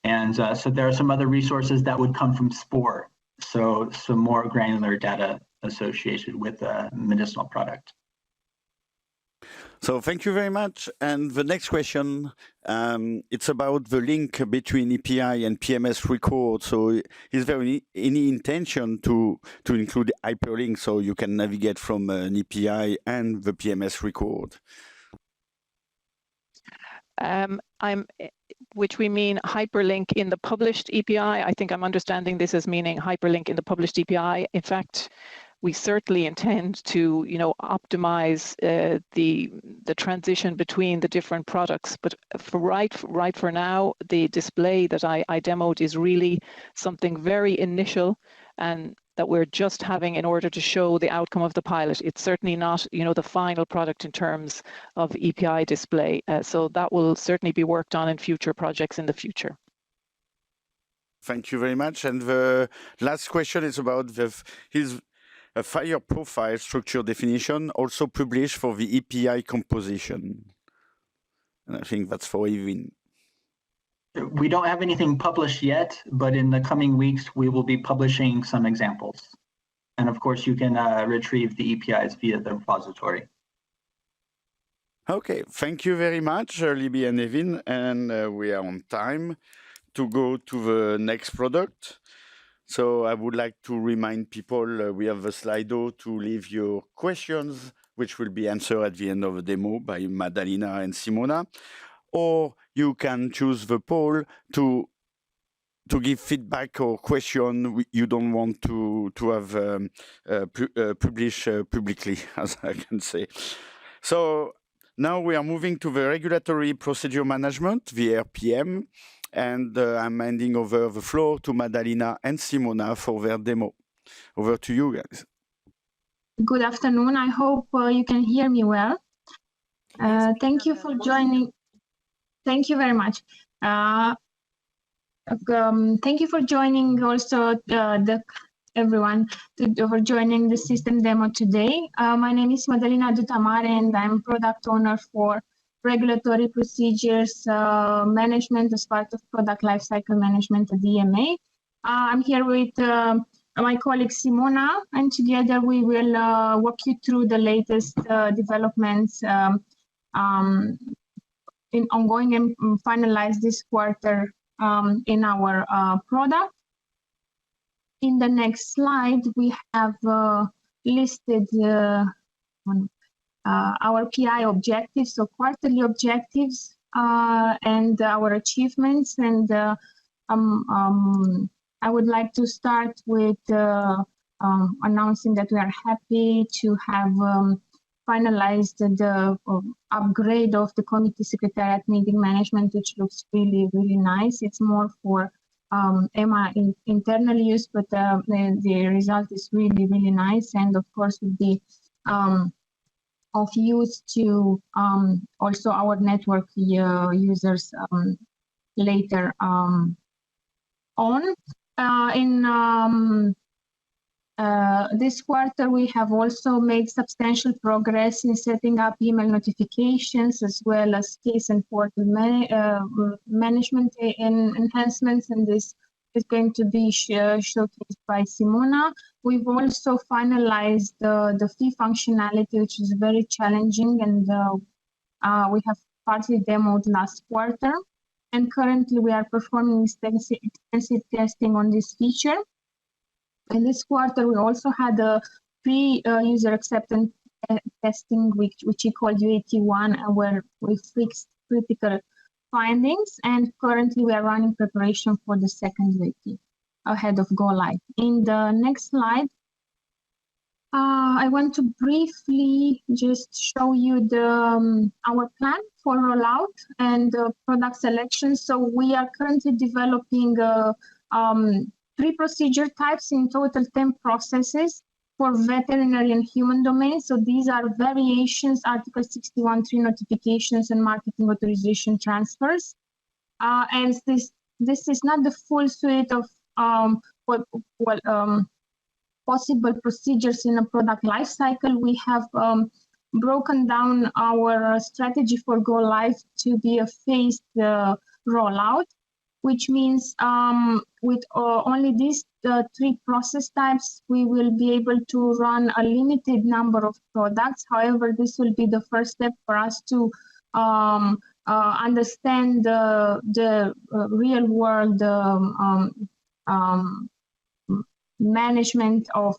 And so there are some other resources that would come from SPORE, so some more granular data associated with a medicinal product. So thank you very much. And the next question, it's about the link between API and PMS record. So is there any intention to include hyperlink so you can navigate from an API and the PMS record? Which we mean hyperlink in the published API. I think I'm understanding this as meaning hyperlink in the published API. In fact, we certainly intend to, you know, optimize the transition between the different products. But for right for now, the display that I demoed is really something very initial, and that we're just having in order to show the outcome of the pilot. It's certainly not, you know, the final product in terms of API display. So that will certainly be worked on in future projects in the future. Thank you very much. And the last question is about a fire profile structure definition, also published for the API composition. And I think that's for Evin. We don't have anything published yet, but in the coming weeks, we will be publishing some examples. And of course, you can retrieve the APIs via the repository. Okay, thank you very much, Libby and Evin. And we are on time to go to the next product. So I would like to remind people we have a Slido to leave your questions which will be answered at the end of the demo by Madalina and Simona. Or you can choose the poll to give feedback or question you don't want to have published publicly, as I can say. So now we are moving to the regulatory procedure management, the RPM, and I'm handing over the floor to Madalina and Simona for their demo. Over to you guys. Good afternoon. I hope you can hear me well. Thank you for joining. Thank you very much. Thank you for joining also everyone for joining the system demo today. My name is Madalina Dutamare and I'm product owner for regulatory procedures management as part of product lifecycle management at EMA. I'm here with my colleague Simona, and together we will walk you through the latest developments in ongoing and finalized this quarter in our product. In the next slide, we have listed our PI objectives, so quarterly objectives and our achievements. And I would like to start with announcing that we are happy to have finalized the upgrade of the committee secretariat meeting management, which looks really, really nice. It's more for EMA internal use, but the result is really, really nice, and of course would be of use to also our network users later on. In this quarter, we have also made substantial progress in setting up email notifications as well as case and portal management enhancements, and this is going to be showcased by Simona. We've also finalized the fee functionality, which is very challenging, and we have partly demoed last quarter. And currently we are performing extensive testing on this feature. In this quarter, we also had a pre-user acceptance testing, which we call UAT1, where we fixed critical findings. And currently, we are running preparation for the second UAT ahead of go live. In the next slide, I want to briefly just show you our plan for rollout and product selection. So we are currently developing 3 procedure types, in total 10 processes for veterinary and human domains. So these are variations, Article 61.3 notifications and marketing authorization transfers. And this is not the full suite of possible procedures in a product lifecycle. We have broken down our strategy for go live to be a phased rollout, which means with only these 3 process types, we will be able to run a limited number of products. However, this will be the first step for us to understand the real world management of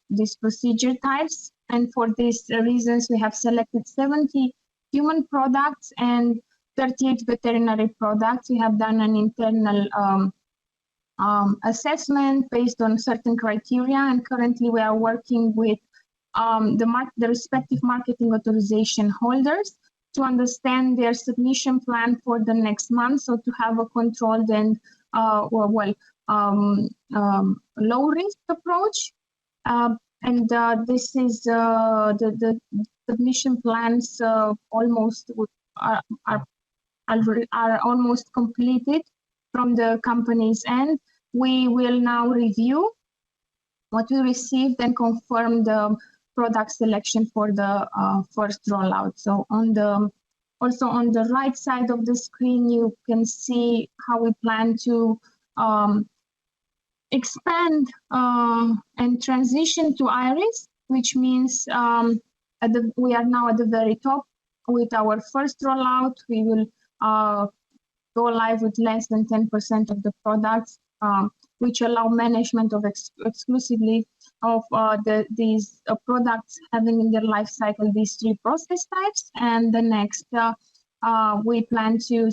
these procedure types. And for these reasons, we have selected 70 human products and 38 veterinary products. We have done an internal assessment based on certain criteria, and currently we are working with the respective marketing authorization holders to understand their submission plan for the next month, so to have a controlled and low-risk approach. And this is the submission plans almost are almost completed from the company's end. We will now review what we received and confirm the product selection for the first rollout. So also on the right side of the screen, you can see how we plan to expand and transition to Iris, which means we are now at the very top with our first rollout. We will go live with less than 10% of the products, which allow management of exclusively of these products having in their life cycle these 3 process types. And the next, we plan to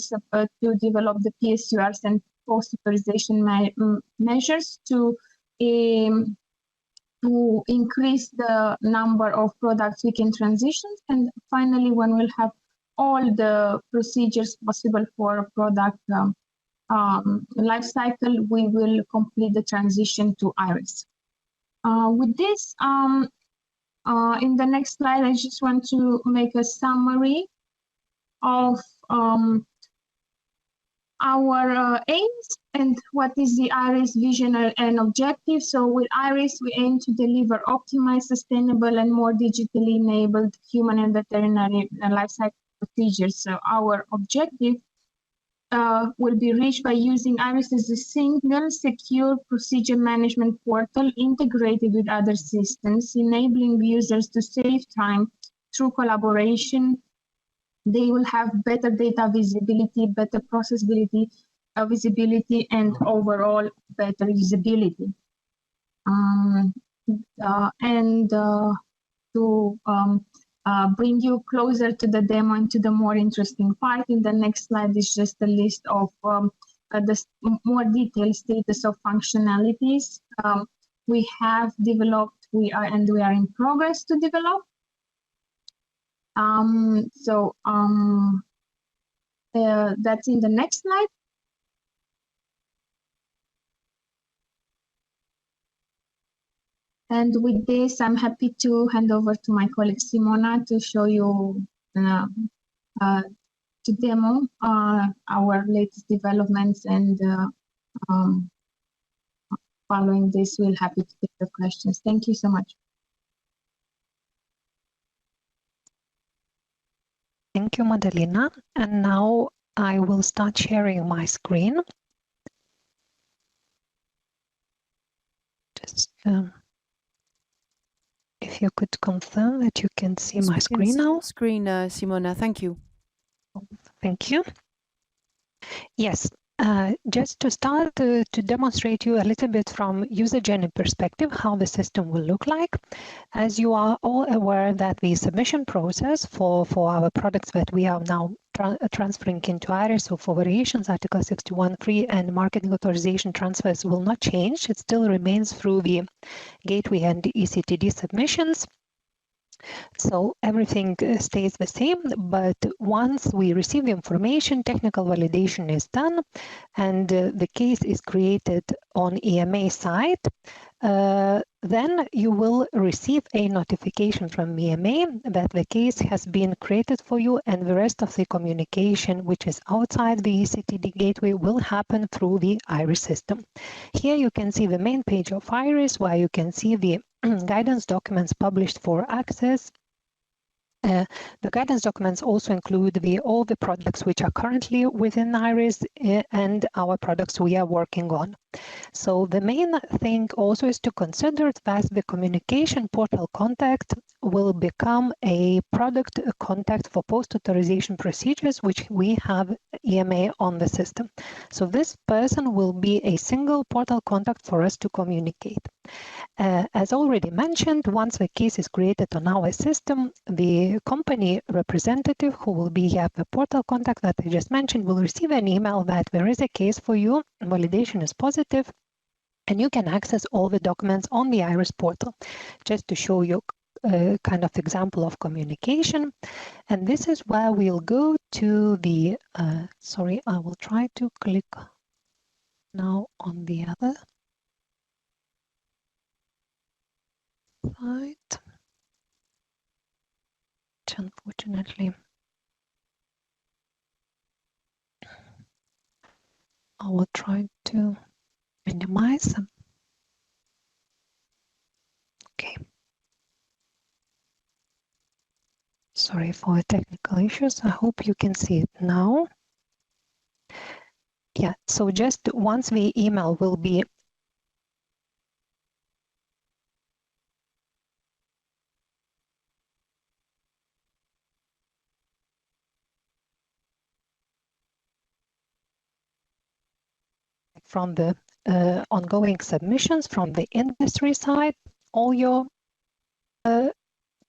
develop the PSURs and post-authorization measures to increase the number of products we can transition. And finally, when we'll have all the procedures possible for a product life cycle, we will complete the transition to IRIS. With this, in the next slide, I just want to make a summary of our aims and what is the IRIS vision and objective. So with IRIS, we aim to deliver optimized, sustainable, and more digitally enabled human and veterinary life cycle procedures. So our objective will be reached by using IRIS as a single, secure procedure management portal integrated with other systems, enabling users to save time through collaboration. They will have better data visibility, better processability, visibility, and overall better usability. To bring you closer to the demo and to the more interesting part, in the next slide is just a list of the more detailed status of functionalities we have developed, we are in progress to develop. That's in the next slide. And with this, I'm happy to hand over to my colleague Simona to show you, to demo our latest developments, and following this, we're happy to take the questions. Thank you so much. Thank you, Madalina. And now I will start sharing my screen. Just if you could confirm that you can see my screen now. Screen, Simona, thank you. Thank you. Yes, just to start to demonstrate you a little bit from user journey perspective, how the system will look like. As you are all aware that the submission process for our products that we are now transferring into IRIS, so for variations, Article 61.3 and marketing authorization transfers will not change. It still remains through the gateway and ECTD submissions. So everything stays the same, but once we receive the information, technical validation is done, and the case is created on EMA side, then you will receive a notification from EMA that the case has been created for you, and the rest of the communication, which is outside the ECTD gateway, will happen through the IRIS system. Here you can see the main page of IRIS, where you can see the guidance documents published for access. The guidance documents also include all the products which are currently within IRIS and our products we are working on. So the main thing also is to consider that the communication portal contact will become a product contact for post-authorization procedures, which we have EMA on the system. So this person will be a single portal contact for us to communicate. As already mentioned, once the case is created on our system, the company representative who will be the portal contact that I just mentioned will receive an email that there is a case for you, validation is positive, and you can access all the documents on the IRIS portal. Just to show you a kind of example of communication. And this is where we'll go to the, sorry, I will try to click now on the other side. Unfortunately, I will try to minimize them. Okay. Sorry for the technical issues. I hope you can see it now. Yeah, so just once the email will be from the ongoing submissions from the industry side, all your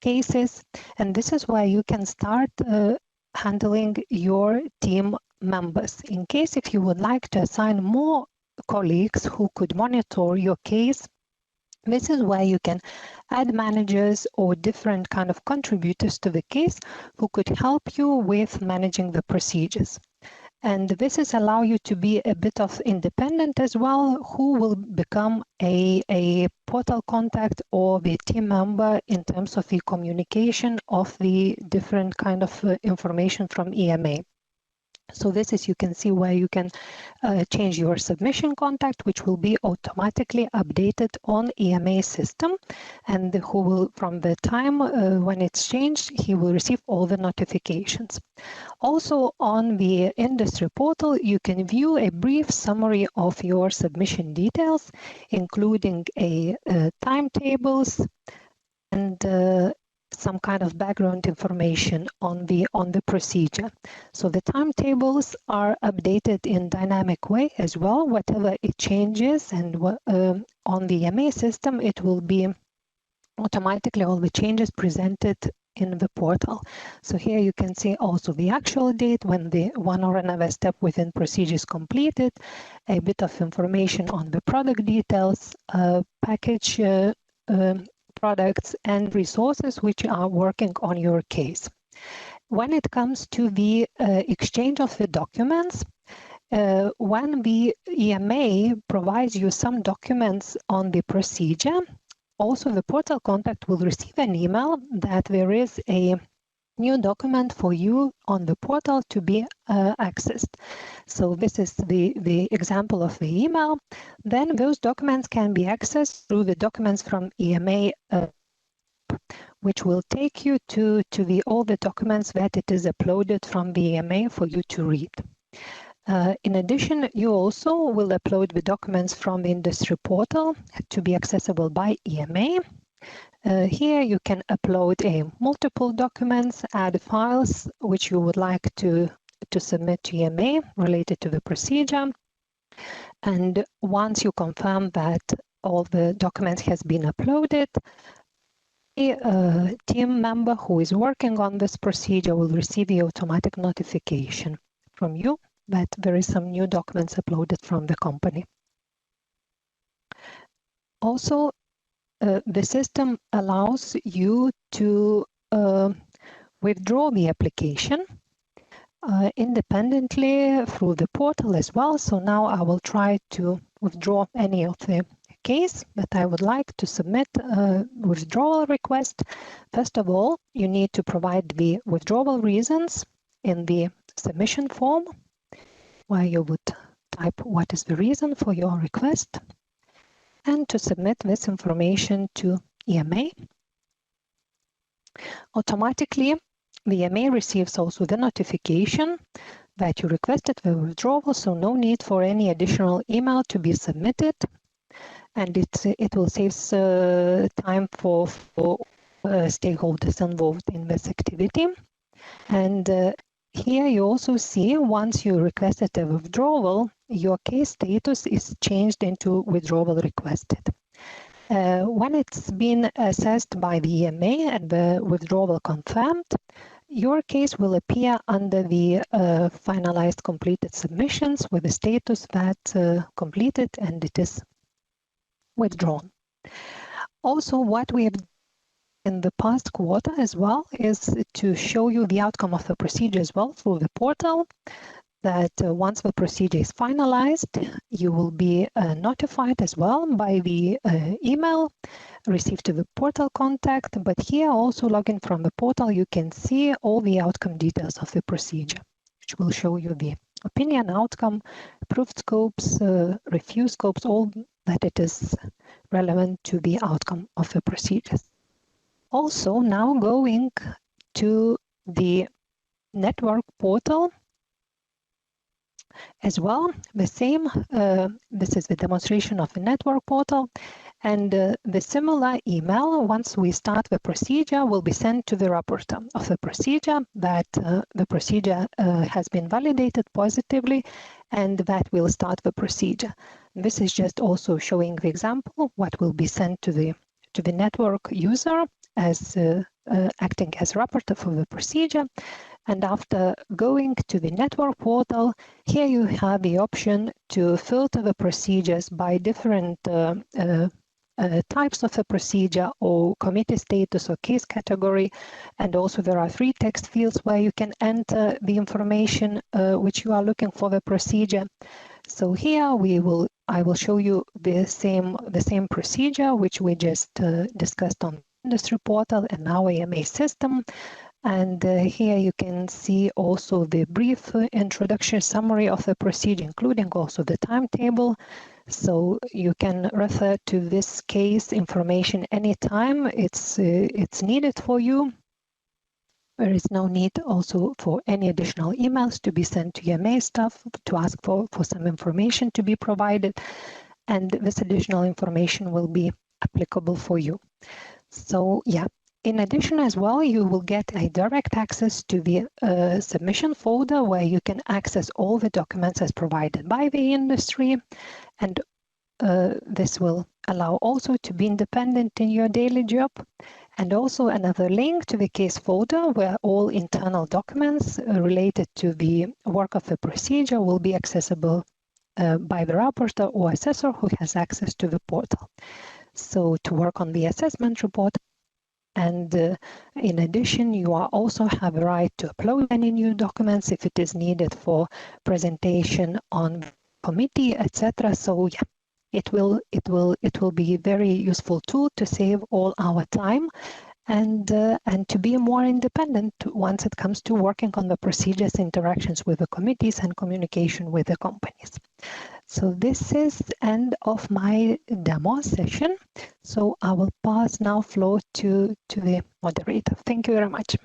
cases, and this is where you can start handling your team members. In case if you would like to assign more colleagues who could monitor your case, this is where you can add managers or different kind of contributors to the case who could help you with managing the procedures. And this is allow you to be a bit of independent as well, who will become a portal contact or the team member in terms of the communication of the different kind of information from EMA. So this is, you can see where you can change your submission contact, which will be automatically updated on EMA system, and who will, from the time when it's changed, he will receive all the notifications. Also on the industry portal, you can view a brief summary of your submission details, including timetables and some kind of background information on the procedure. So the timetables are updated in dynamic way as well. Whatever it changes, and on the EMA system, it will be automatically all the changes presented in the portal. So here you can see also the actual date when the one or another step within procedure is completed, a bit of information on the product details, package products and resources which are working on your case. When it comes to the exchange of the documents, when the EMA provides you some documents on the procedure, also the portal contact will receive an email that there is a new document for you on the portal to be accessed. So this is the example of the email. Then those documents can be accessed through the documents from EMA, which will take you to all the documents that it is uploaded from the EMA for you to read. In addition, you also will upload the documents from the industry portal to be accessible by EMA. Here you can upload multiple documents, add files which you would like to submit to EMA related to the procedure. And once you confirm that all the documents has been uploaded, a team member who is working on this procedure will receive the automatic notification from you that there is some new documents uploaded from the company. Also, the system allows you to withdraw the application independently through the portal as well. So now I will try to withdraw any of the case that I would like to submit a withdrawal request. First of all, you need to provide the withdrawal reasons in the submission form, where you would type what is the reason for your request, and to submit this information to EMA. Automatically, the EMA receives also the notification that you requested the withdrawal, so no need for any additional email to be submitted, and it will save time for stakeholders involved in this activity. And here you also see, once you requested a withdrawal, your case status is changed into withdrawal requested. When it's been assessed by the EMA and the withdrawal confirmed, your case will appear under the finalized completed submissions with the status that completed and it is withdrawn. Also, what we have in the past quarter as well is to show you the outcome of the procedure as well through the portal, that once the procedure is finalized, you will be notified as well by the email received to the portal contact. But here also, login from the portal, you can see all the outcome details of the procedure, which will show you the opinion, outcome, approved scopes, refused scopes, all that it is relevant to the outcome of the procedures. Also, now going to the network portal as well, the same, this is the demonstration of the network portal, and the similar email, once we start the procedure, will be sent to the rapporteur of the procedure that the procedure has been validated positively and that will start the procedure. This is just also showing the example what will be sent to the to the network user as acting as rapporteur for the procedure. And after going to the network portal, here you have the option to filter the procedures by different types of the procedure or committee status or case category. And also there are 3 text fields where you can enter the information which you are looking for the procedure. So here I will show you the same procedure which we just discussed on industry portal and our EMA system. And here you can see also the brief introduction summary of the procedure, including also the timetable. So you can refer to this case information anytime it's needed for you. There is no need also for any additional emails to be sent to EMA staff to ask for some information to be provided. And this additional information will be applicable for you. So yeah. In addition as well, you will get a direct access to the submission folder where you can access all the documents as provided by the industry. And this will allow also to be independent in your daily job. And also another link to the case folder where all internal documents related to the work of the procedure will be accessible by the rapporteur or assessor who has access to the portal. So to work on the assessment report. And in addition, you also have the right to upload any new documents if it is needed for presentation on committee, etc. So yeah, it will be a very useful tool to save all our time and to be more independent once it comes to working on the procedures, interactions with the committees, and communication with the companies. So this is the end of my demo session. So I will pass now floor to the moderator. Thank you very much.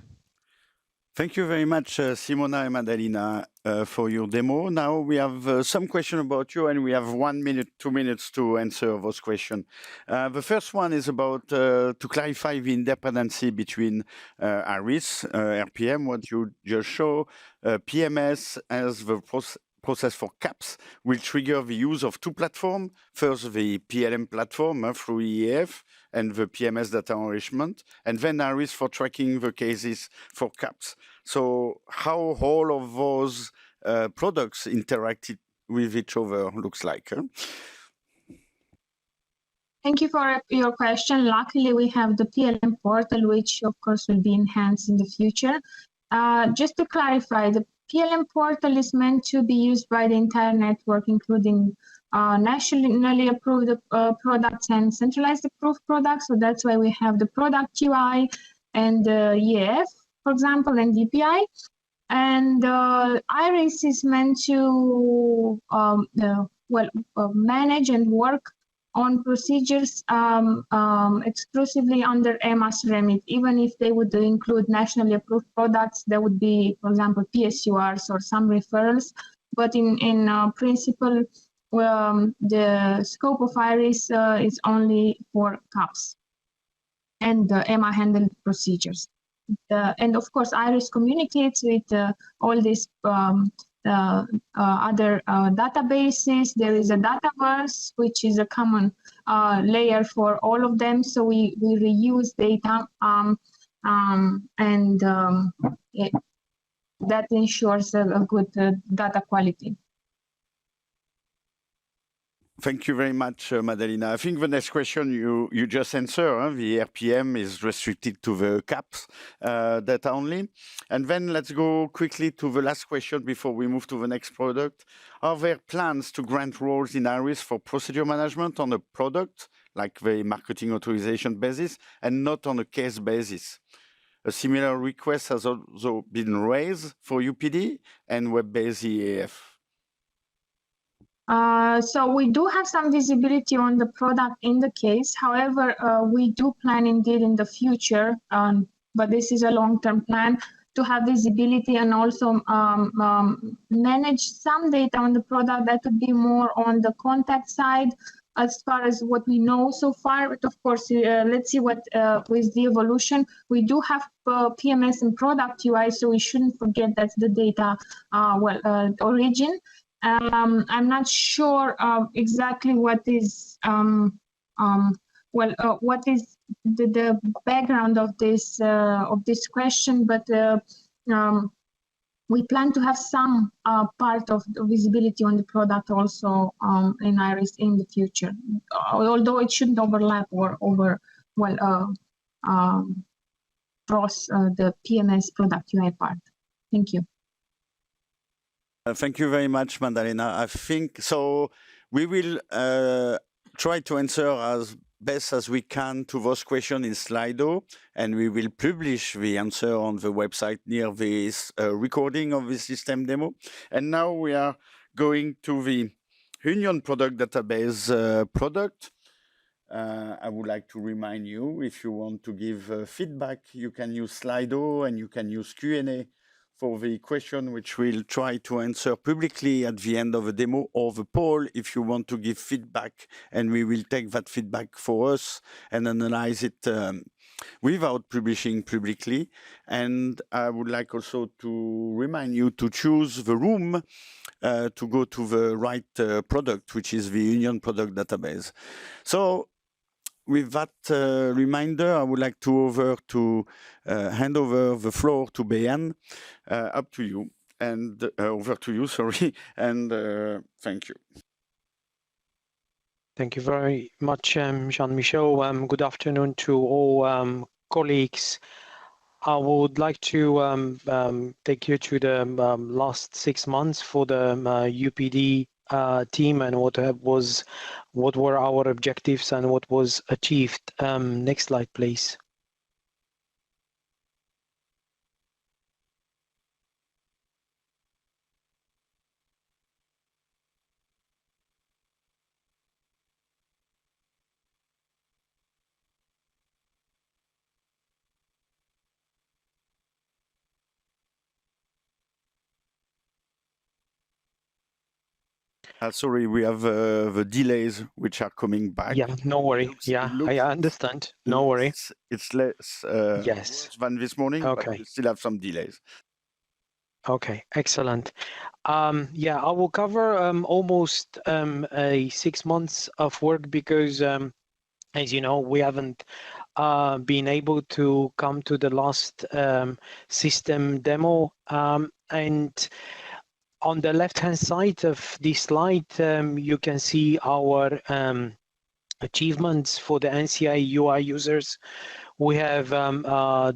Thank you very much, Simona and Madalina, for your demo. Now we have some questions about you, and we have 1 minute, 2 minutes to answer those questions. The first one is about to clarify the independency between ARIS, RPM, what you just showed, PMS as the process for CAPS will trigger the use of 2 platforms. First, the PLM platform through EAF and the PMS data enrichment, and then ARIS for tracking the cases for CAPS. So how all of those products interacted with each other looks like. Thank you for your question. Luckily, we have the PLM portal, which of course will be enhanced in the future. Just to clarify, the PLM portal is meant to be used by the entire network, including nationally approved products and centralized approved products. So that's why we have the product UI and EAF, for example, and DPI. And IRIS is meant to manage and work on procedures exclusively under EMA's remit. Even if they would include nationally approved products, there would be, for example, PSURs or some referrals. But in principle, the scope of IRIS is only for CAPS and EMA handled procedures. And of course, IRIS communicates with all these other databases. There is a Dataverse, which is a common layer for all of them. So we reuse data that ensures a good data quality. Thank you very much, Madalina. I think the next question you just answered, the RPM is restricted to the CAPS data only. And then let's go quickly to the last question before we move to the next product. Are there plans to grant roles in IRIS for procedure management on a product, like the marketing authorization basis, and not on a case basis? A similar request has also been raised for UPD and web-based EAF. So we do have some visibility on the product in the case. However, we do plan indeed in the future, but this is a long-term plan, to have visibility and also manage some data on the product that would be more on the contact side as far as what we know so far. But of course, let's see what with the evolution. We do have PMS and product UI, so we shouldn't forget that's the data origin. I'm not sure exactly what is what is the background of this question, but we plan to have some part of the visibility on the product also in Iris in the future, although it shouldn't overlap or cross the PMS product UI part. Thank you. Thank you very much, Madalena. I think so. We will try to answer as best as we can to those questions in Slido, and we will publish the answer on the website near this recording of the system demo. And now we are going to the Union Product Database product. I would like to remind you, if you want to give feedback, you can use Slido and you can use Q&A for the question, which we'll try to answer publicly at the end of the demo, or the poll if you want to give feedback, and we will take that feedback for us and analyze it without publishing publicly. And I would like also to remind you to choose the room to go to the right product, which is the Union Product Database. So with that reminder, I would like to hand over the floor to Bayan. Up to you, and over to you, sorry, and thank you. Thank you very much, Jean-Michel. Good afternoon to all colleagues. I would like to take you to the last 6 months for the UPD team and what were our objectives and what was achieved. Next slide, please. Sorry, we have the delays which are coming back. Yeah, no worry. I understand. No worry. It's less yes than this morning, okay. But we still have some delays. Okay, excellent. Yeah, I will cover almost 6 months of work because, as you know, we haven't been able to come to the last system demo. And on the left-hand side of this slide, you can see our achievements for the NCI UI users. We have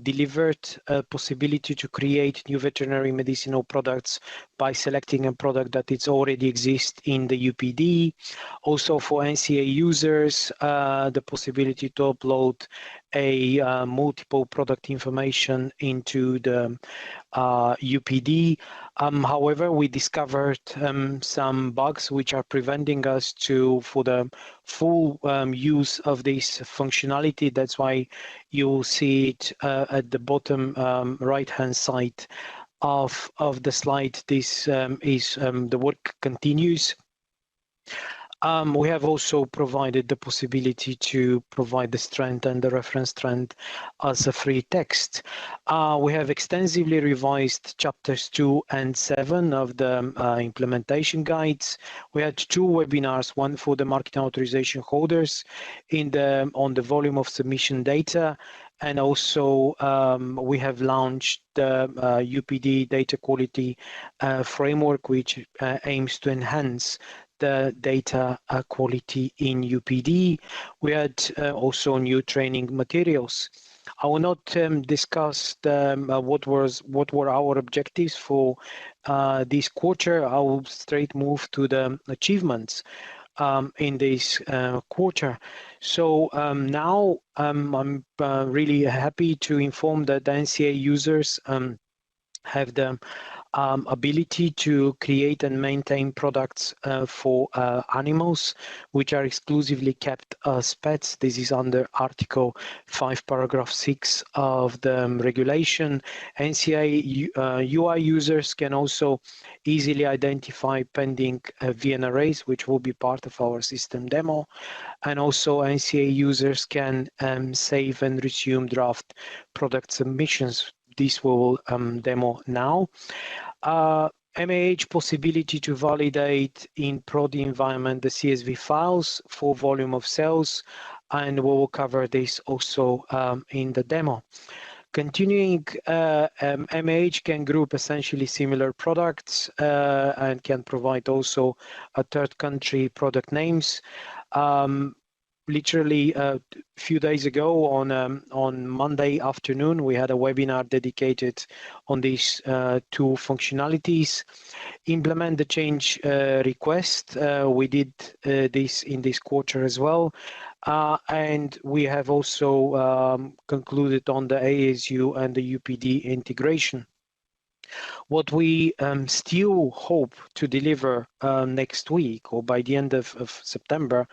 delivered a possibility to create new veterinary medicinal products by selecting a product that it's already exists in the UPD. Also for NCA users, the possibility to upload a multiple product information into the UPD. However, we discovered some bugs which are preventing us for the full use of this functionality. That's why you'll see it at the bottom right-hand side of the slide. This is the work continues. We have also provided the possibility to provide the strand and the reference strand as a free text. We have extensively revised chapters 2 and 7 of the implementation guides. We had 2 webinars, one for the marketing authorization holders on the volume of submission data, and also we have launched the UPD data quality framework, which aims to enhance the data quality in UPD. We had also new training materials. I will not discuss what were our objectives for this quarter. I will straight move to the achievements in this quarter. So now I'm really happy to inform that the NCA users have the ability to create and maintain products for animals which are exclusively kept as pets. This is under Article 5, Paragraph 6 of the regulation. NCA UI users can also easily identify pending VNRAs, which will be part of our system demo. And also NCA users can save and resume draft product submissions. This will demo now. MAH possibility to validate in prod environment the CSV files for volume of cells and we will cover this also in the demo. Continuing, MH can group essentially similar products and can provide also a third country product names. Literally a few days ago on Monday afternoon, we had a webinar dedicated on these two functionalities. Implement the change request. We did this in this quarter as well. And we have also concluded on the ASU and the UPD integration. What we still hope to deliver next week or by the end of September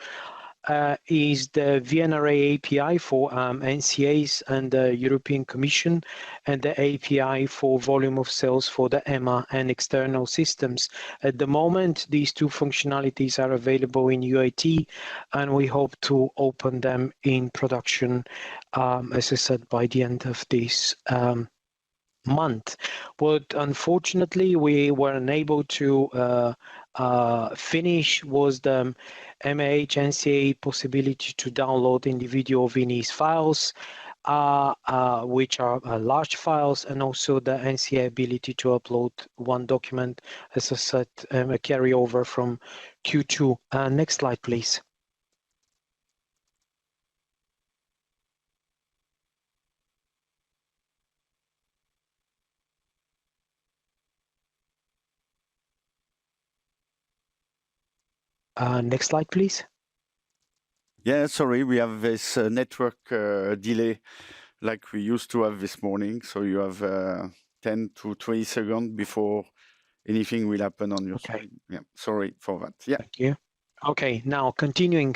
is the VNRA API for NCAs and the European Commission, and the API for volume of sales for the EMA and external systems. At the moment, these two functionalities are available in UAT, and we hope to open them in production, as I said, by the end of this month. But unfortunately, we were unable to finish was the MAH NCA possibility to download individual VNIS files, which are large files, and also the NCA ability to upload one document, as I said, a carryover from Q2. Next slide, please. Next slide, please. Yeah, sorry, we have this network delay like we used to have this morning. So you have 10 to 20 seconds before anything will happen on your side. Yeah, sorry for that. Yeah. Thank you. Okay, now continuing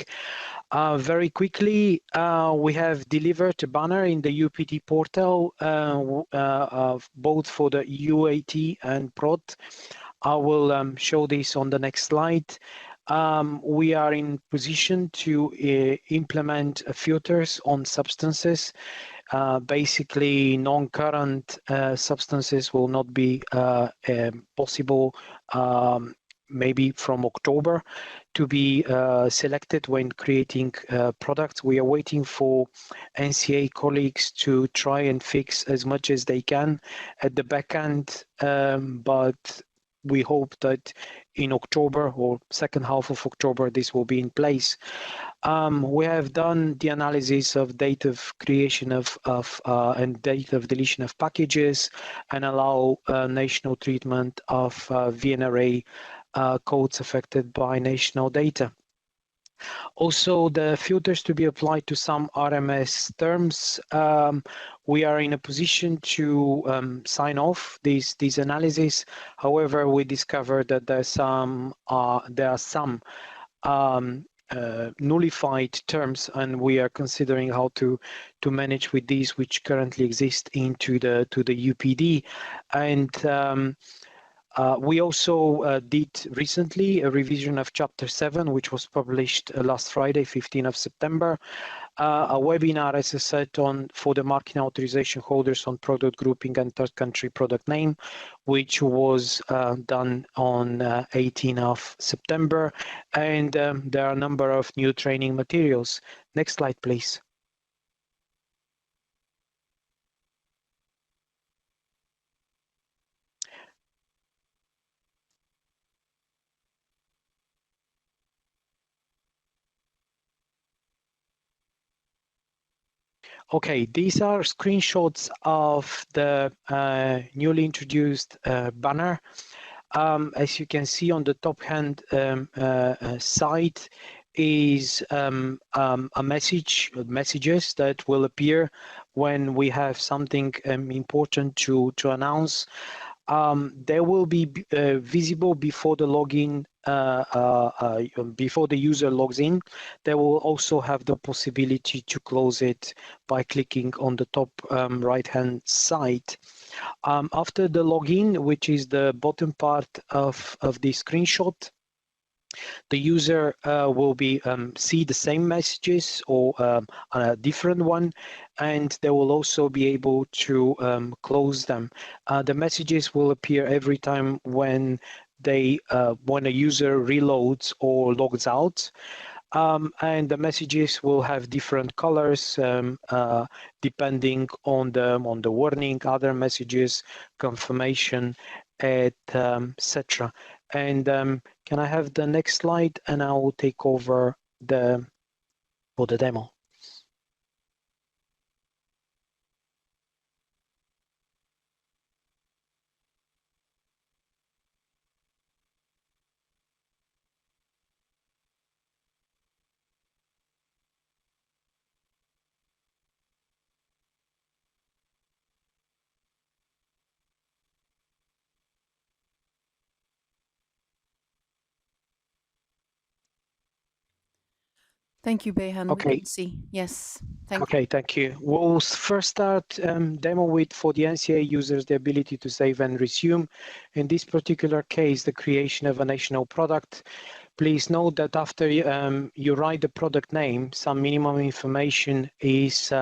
very quickly, we have delivered a banner in the UPD portal, both for the UAT and prod. I will show this on the next slide. We are in position to implement filters on substances. Basically, non-current substances will not be possible maybe from October to be selected when creating products. We are waiting for NCA colleagues to try and fix as much as they can at the back end, but we hope that in October or second half of October, this will be in place. We have done the analysis of date of creation of and date of deletion of packages and allow national treatment of VNRA codes affected by national data. Also, the filters to be applied to some RMS terms. We are in a position to sign off these analyses. However, we discovered that there are some nullified terms, and we are considering how to manage with these which currently exist into the UPD. And we also did recently a revision of Chapter 7, which was published last Friday, 15th of September. A webinar, as I said, for the marking authorization holders on product grouping and third country product name, which was done on 18th of September. And there are a number of new training materials. Next slide, please. Okay, these are screenshots of the newly introduced banner. As you can see on the top hand side is messages that will appear when we have something important to announce. They will be visible before the login, before the user logs in. They will also have the possibility to close it by clicking on the top right-hand side. After the login, which is the bottom part of the screenshot, the user will be see the same messages or a different one, and they will also be able to close them. The messages will appear every time when a user reloads or logs out. and the messages will have different colors depending on the warning, other messages, confirmation, etc. And can I have the next slide, and I will take over for the demo. Thank you, Behan. Okay. We can see. Yes. Thank you. Okay, thank you. We'll first start demo with, for the NCA users, the ability to save and resume. In this particular case, the creation of a national product. Please note that after you write the product name, some minimum information is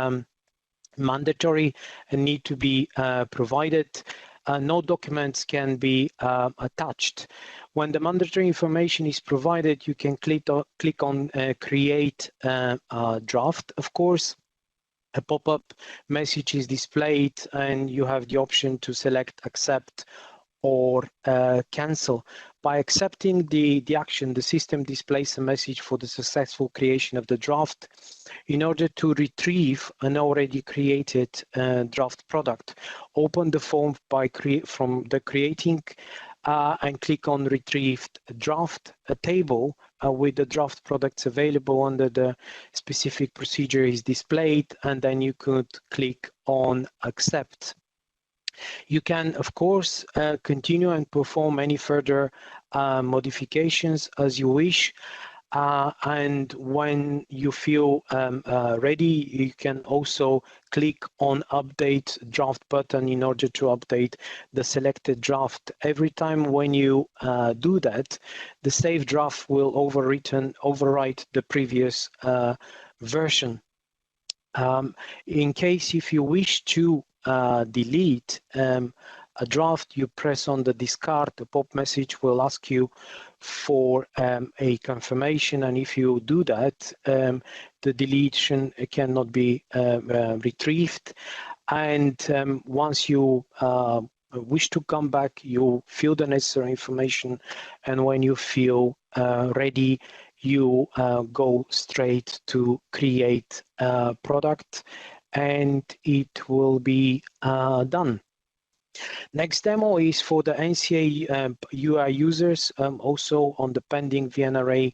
mandatory and need to be provided. No documents can be attached. When the mandatory information is provided, you can click on create draft, of course. A pop-up message is displayed and you have the option to select accept or cancel. By accepting the action, the system displays a message for the successful creation of the draft. In order to retrieve an already created draft product, open the form from the creating and click on retrieved draft. A table with the draft products available under the specific procedure is displayed, and then you could click on accept. You can, of course, continue and perform any further modifications as you wish. And when you feel ready, you can also click on update draft button in order to update the selected draft. Every time when you do that, the saved draft will overwrite the previous version. In case if you wish to delete a draft, you press on the discard. The pop message will ask you for a confirmation, and if you do that, the deletion cannot be retrieved. And once you wish to come back, you fill the necessary information, and when you feel ready, you go straight to create a product, and it will be done. Next demo is for the NCA UI users, also on the pending VNRA,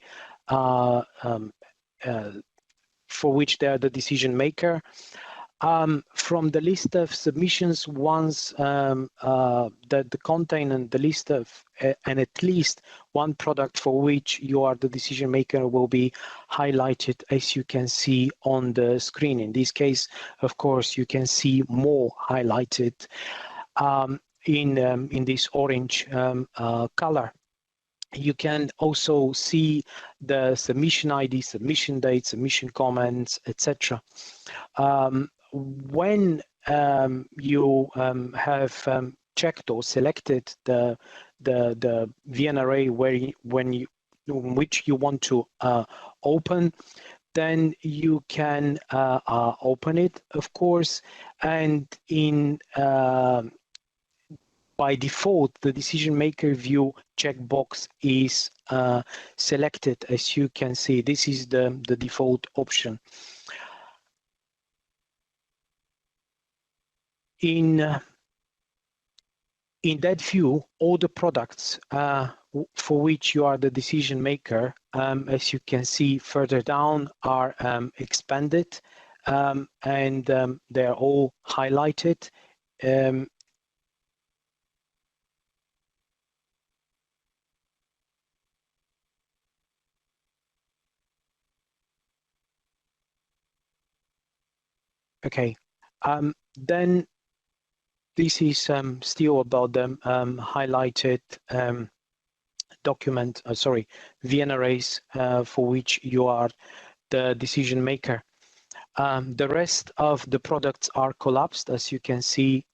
for which they are the decision maker. From the list of submissions, once the content and the list of and at least one product for which you are the decision maker will be highlighted, as you can see on the screen. In this case, of course, you can see more highlighted in this orange color. You can also see the submission ID, submission date, submission comments, etc. When you have checked or selected the VNRA which you want to open, then you can open it, of course, and by default, the decision maker view checkbox is selected. As you can see, this is the default option. In that view, all the products for which you are the decision maker, as you can see further down, are expanded, and they're all highlighted. Okay, then this is still about the highlighted document, VNRAs for which you are the decision maker. The rest of the products are collapsed, as you can see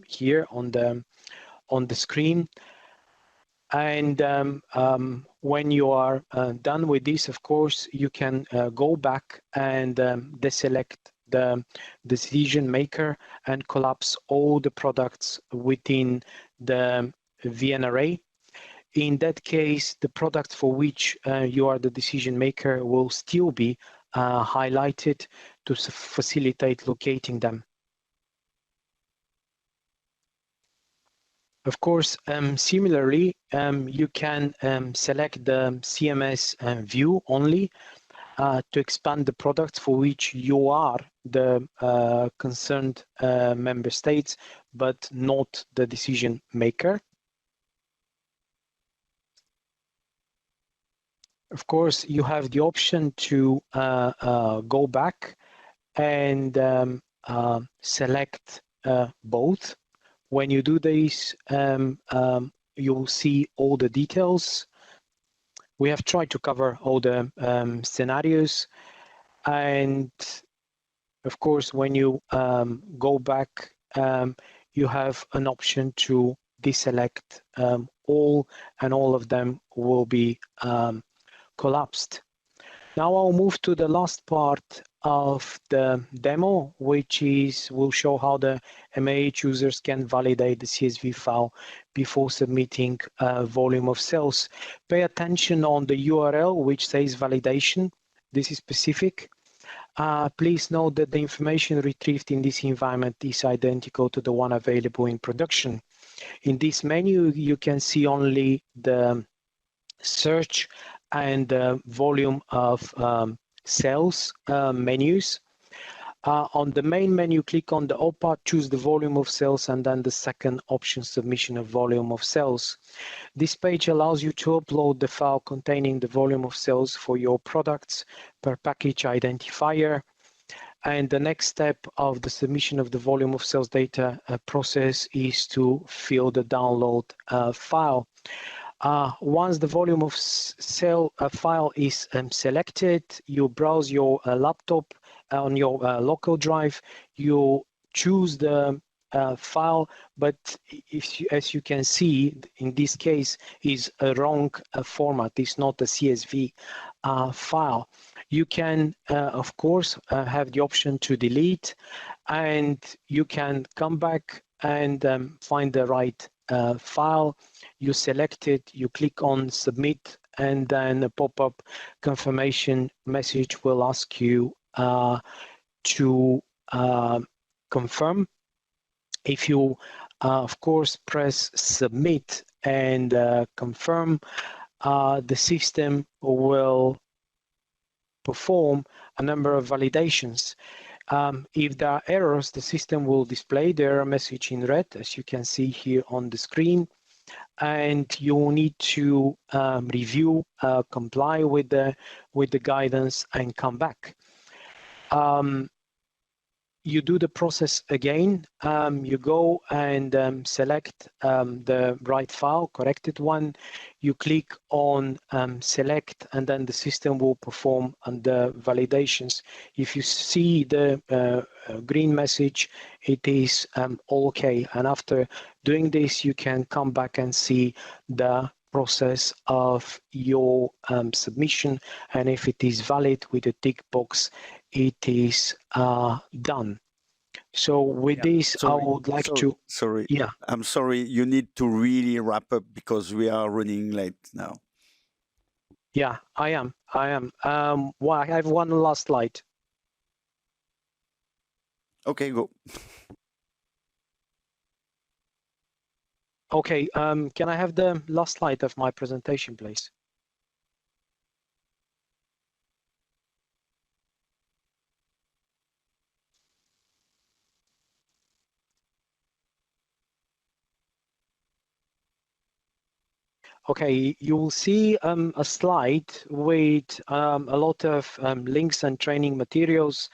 here on the screen. And when you are done with this, of course, you can go back and deselect the decision maker and collapse all the products within the VN array. In that case, the product for which you are the decision maker will still be highlighted to facilitate locating them. Of course, similarly, you can select the CMS view only to expand the products for which you are the concerned member states, but not the decision maker. Of course, you have the option to go back and select both. When you do this, you'll see all the details. We have tried to cover all the scenarios. And of course, when you go back, you have an option to deselect all, and all of them will be collapsed. Now I'll move to the last part of the demo, which will show how the MAH users can validate the CSV file before submitting a volume of cells. Pay attention on the URL, which says validation. This is specific. Please note that the information retrieved in this environment is identical to the one available in production. In this menu, you can see only the search and the volume of cells menus. On the main menu, click on the OPA, choose the volume of cells, and then the second option, submission of volume of cells. This page allows you to upload the file containing the volume of cells for your products per package identifier. And the next step of the submission of the volume of cells data process is to fill the download file. Once the volume of cell file is selected, you browse your laptop on your local drive, you choose the file, but as you can see, in this case, is a wrong format. It's not a CSV file. You can, of course, have the option to delete, and you can come back and find the right file. You select it, you click on submit, and then a pop-up confirmation message will ask you to confirm. If you, of course, press submit and confirm, the system will perform a number of validations. If there are errors, the system will display the error message in red, as you can see here on the screen, and you will need to review, comply with the guidance, and come back. You do the process again. You go and select the right file, corrected one. You click on select, and then the system will perform the validations. If you see the green message, it is all okay. And after doing this, you can come back and see the process of your submission, and if it is valid with a tick box, it is done. So with this, I would like to... Sorry. Yeah. I'm sorry. You need to really wrap up because we are running late now. Yeah, I am. Well, I have one last slide. Okay, go. Okay, can I have the last slide of my presentation, please? Okay, you will see a slide with a lot of links and training materials.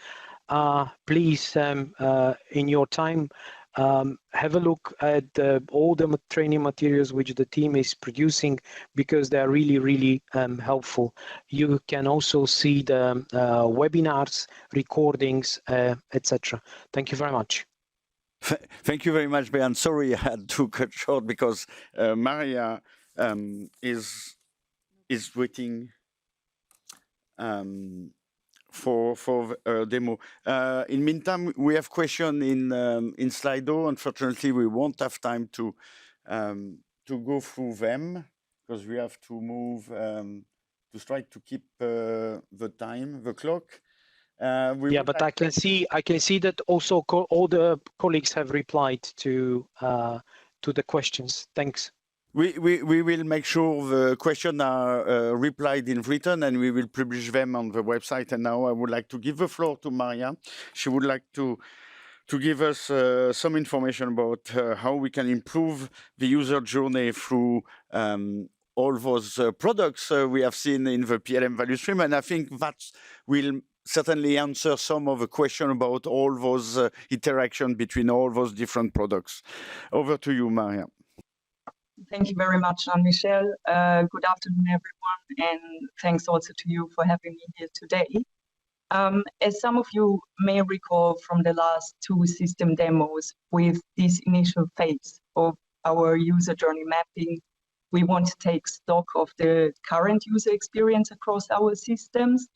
Please, in your time, have a look at all the training materials which the team is producing, because they are really, really helpful. You can also see the webinars, recordings, etc. Thank you very much. Thank you very much, Ben. Sorry I had to cut short because Maria is waiting for a demo. In meantime, we have questions in Slido. Unfortunately, we won't have time to go through them because we have to move to try to keep the clock. But I can see that also all the colleagues have replied to the questions. Thanks. We will make sure the questions are replied in written, and we will publish them on the website. And now I would like to give the floor to Maria. She would like to give us some information about how we can improve the user journey through all those products we have seen in the PLM value stream. And I think that will certainly answer some of the question about all those interaction between all those different products. Over to you, Maria. Thank you very much, Jean-Michel. Good afternoon, everyone, and thanks also to you for having me here today. As some of you may recall from the last two system demos, with this initial phase of our user journey mapping, we want to take stock of the current user experience across our systems,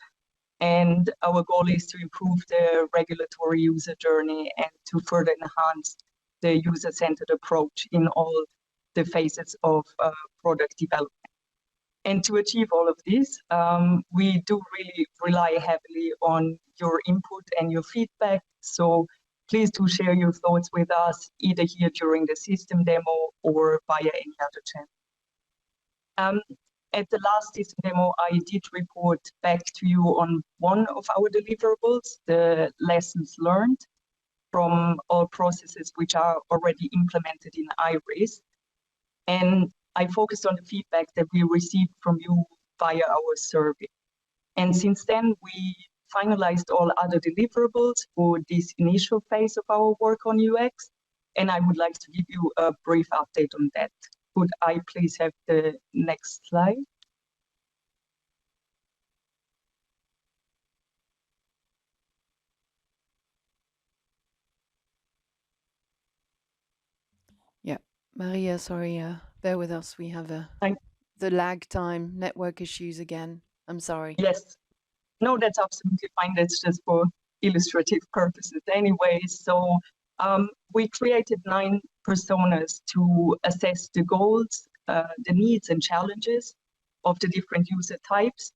and our goal is to improve the regulatory user journey and to further enhance the user-centered approach in all the phases of product development. And to achieve all of this, we do really rely heavily on your input and your feedback. So please do share your thoughts with us, either here during the system demo or via any other channel. At the last system demo, I did report back to you on one of our deliverables, the lessons learned from all processes which are already implemented in IRIS. And I focused on the feedback that we received from you via our survey. And since then, we finalized all other deliverables for this initial phase of our work on UX. And I would like to give you a brief update on that. Could I please have the next slide? Yeah, Maria, sorry, bear with us. We have the lag time, network issues again. I'm sorry. Yes. No, that's absolutely fine. That's just for illustrative purposes anyway. So we created 9 personas to assess the goals, the needs and challenges of the different user types.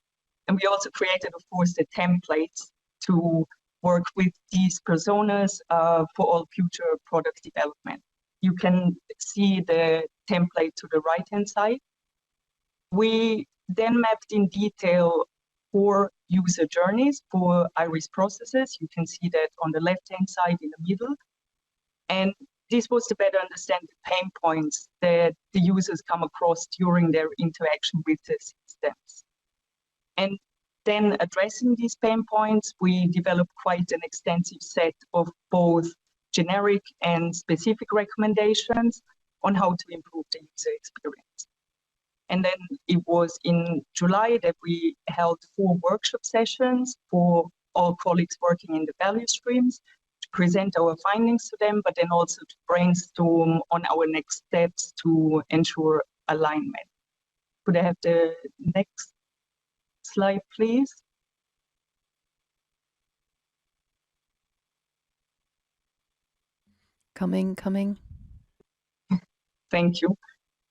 And we also created, of course, the templates to work with these personas for all future product development. You can see the template to the right-hand side. We then mapped in detail 4 user journeys for IRIS processes. You can see that on the left-hand side in the middle. And this was to better understand the pain points that the users come across during their interaction with the systems. And then addressing these pain points, we developed quite an extensive set of both generic and specific recommendations on how to improve the user experience. And then it was in July that we held 4 workshop sessions for all colleagues working in the value streams to present our findings to them, but then also to brainstorm on our next steps to ensure alignment. Could I have the next slide, please? Coming. Thank you.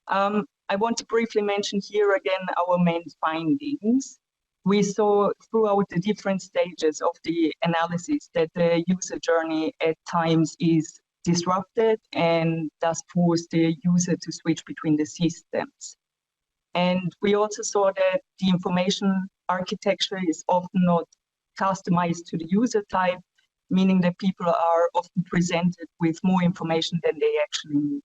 I want to briefly mention here again our main findings. We saw throughout the different stages of the analysis that the user journey at times is disrupted and thus force the user to switch between the systems. And we also saw that the information architecture is often not customized to the user type, meaning that people are often presented with more information than they actually need.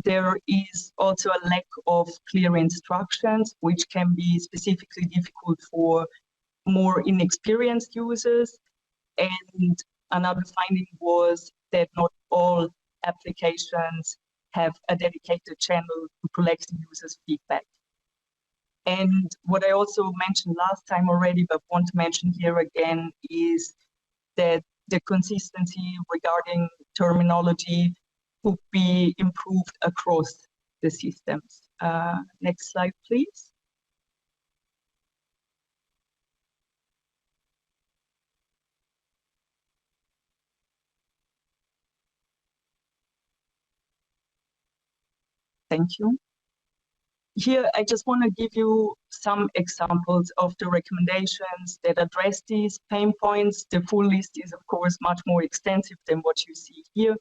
There is also a lack of clear instructions, which can be specifically difficult for more inexperienced users. And another finding was that not all applications have a dedicated channel to collect the users' feedback. And what I also mentioned last time already, but want to mention here again, is that the consistency regarding terminology could be improved across the systems. Next slide, please. Thank you. Here, I just want to give you some examples of the recommendations that address these pain points. The full list is, of course, much more extensive than what you see here.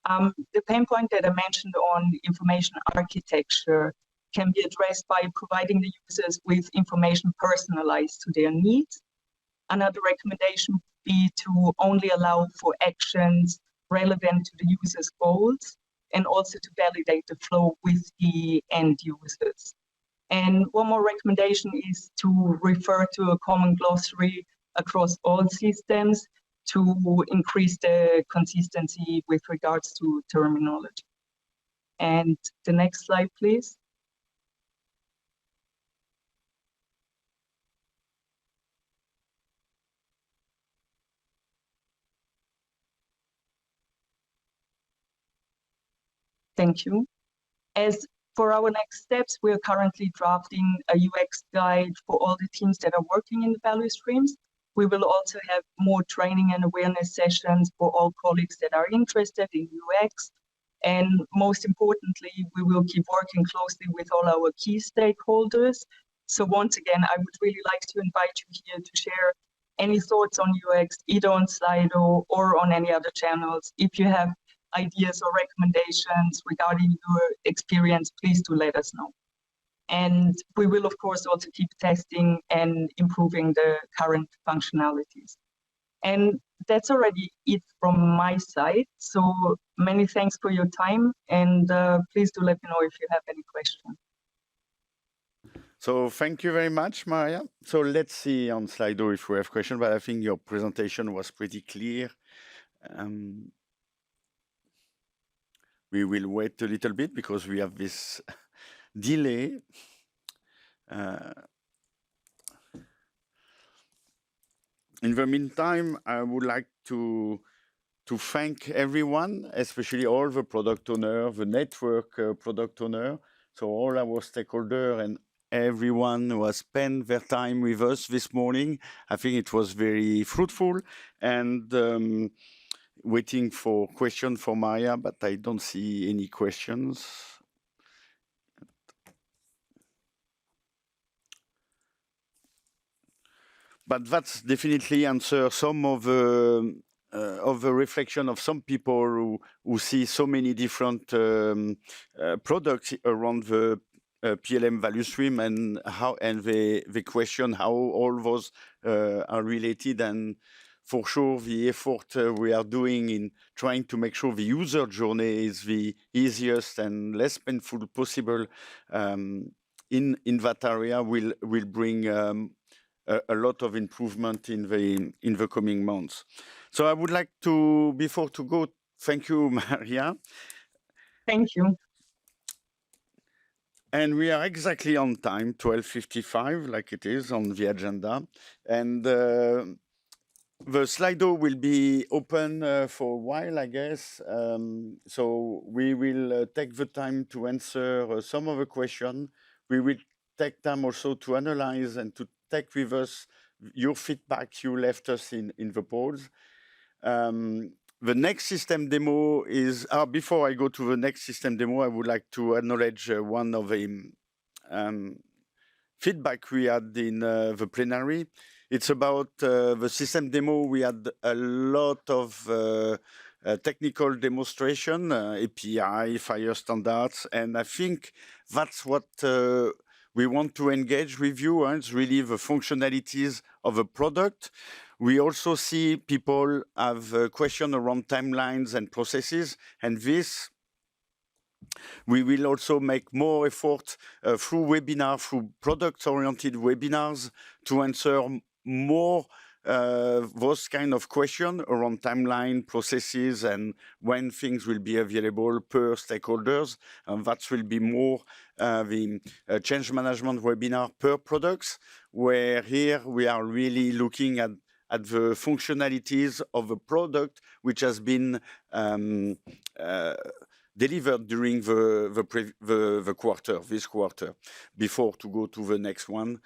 The pain point that I mentioned on information architecture can be addressed by providing the users with information personalized to their needs. Another recommendation would be to only allow for actions relevant to the user's goals, and also to validate the flow with the end users. And one more recommendation is to refer to a common glossary across all systems to increase the consistency with regards to terminology. And the next slide, please. Thank you. As for our next steps, we are currently drafting a UX guide for all the teams that are working in the value streams. We will also have more training and awareness sessions for all colleagues that are interested in UX. And most importantly, we will keep working closely with all our key stakeholders. So once again, I would really like to invite you here to share any thoughts on UX, either on Slido or on any other channels. If you have ideas or recommendations regarding your experience, please do let us know. And we will, of course, also keep testing and improving the current functionalities. And that's already it from my side. So many thanks for your time, and please do let me know if you have any questions. So thank you very much, Maria. So let's see on Slido if we have questions, but I think your presentation was pretty clear. We will wait a little bit because we have this delay. In the meantime, I would like to thank everyone, especially all the product owner, the network product owner, so all our stakeholders and everyone who has spent their time with us this morning. I think it was very fruitful, and waiting for questions for Maria, but I don't see any questions. But that's definitely answer some of the reflection of some people who see so many different products around the PLM value stream, and they question how all those are related. And for sure, the effort we are doing in trying to make sure the user journey is the easiest and less painful possible in that area will bring a lot of improvement in the coming months. So I would like to, before to go, thank you, Maria. Thank you. And we are exactly on time, 12:55, like it is on the agenda. And the Slido will be open for a while, I guess. So we will take the time to answer some of the questions. We will take time also to analyze and to take with us your feedback you left us in the polls. The next system demo is, before I go to the next system demo, I would like to acknowledge one of the feedback we had in the plenary. It's about the system demo. We had a lot of technical demonstration, API, fire standards, and I think that's what we want to engage with you. It's really the functionalities of a product. We also see people have questions around timelines and processes, and this we will also make more effort through webinar, through product-oriented webinars, to answer more those kind of questions around timeline, processes, and when things will be available per stakeholders. And that will be more the change management webinar per products, where here we are really looking at the functionalities of a product which has been delivered during the quarter, this quarter, before to go to the next one.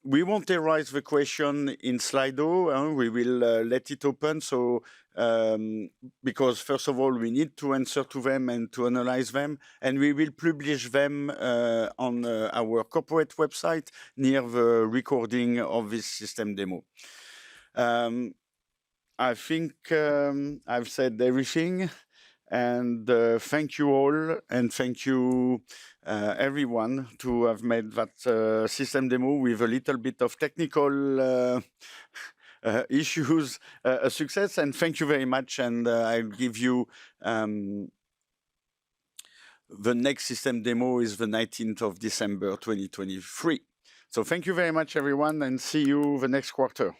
We won't erase the question in Slido. We will let it open. So, because first of all, we need to answer to them and to analyze them, and we will publish them on our corporate website near the recording of this system demo. I think I've said everything. And thank you all, and thank you everyone to have made that system demo with a little bit of technical issues a success. And thank you very much. And I'll give you the next system demo is the 19th of December 2023. So thank you very much, everyone, and see you the next quarter.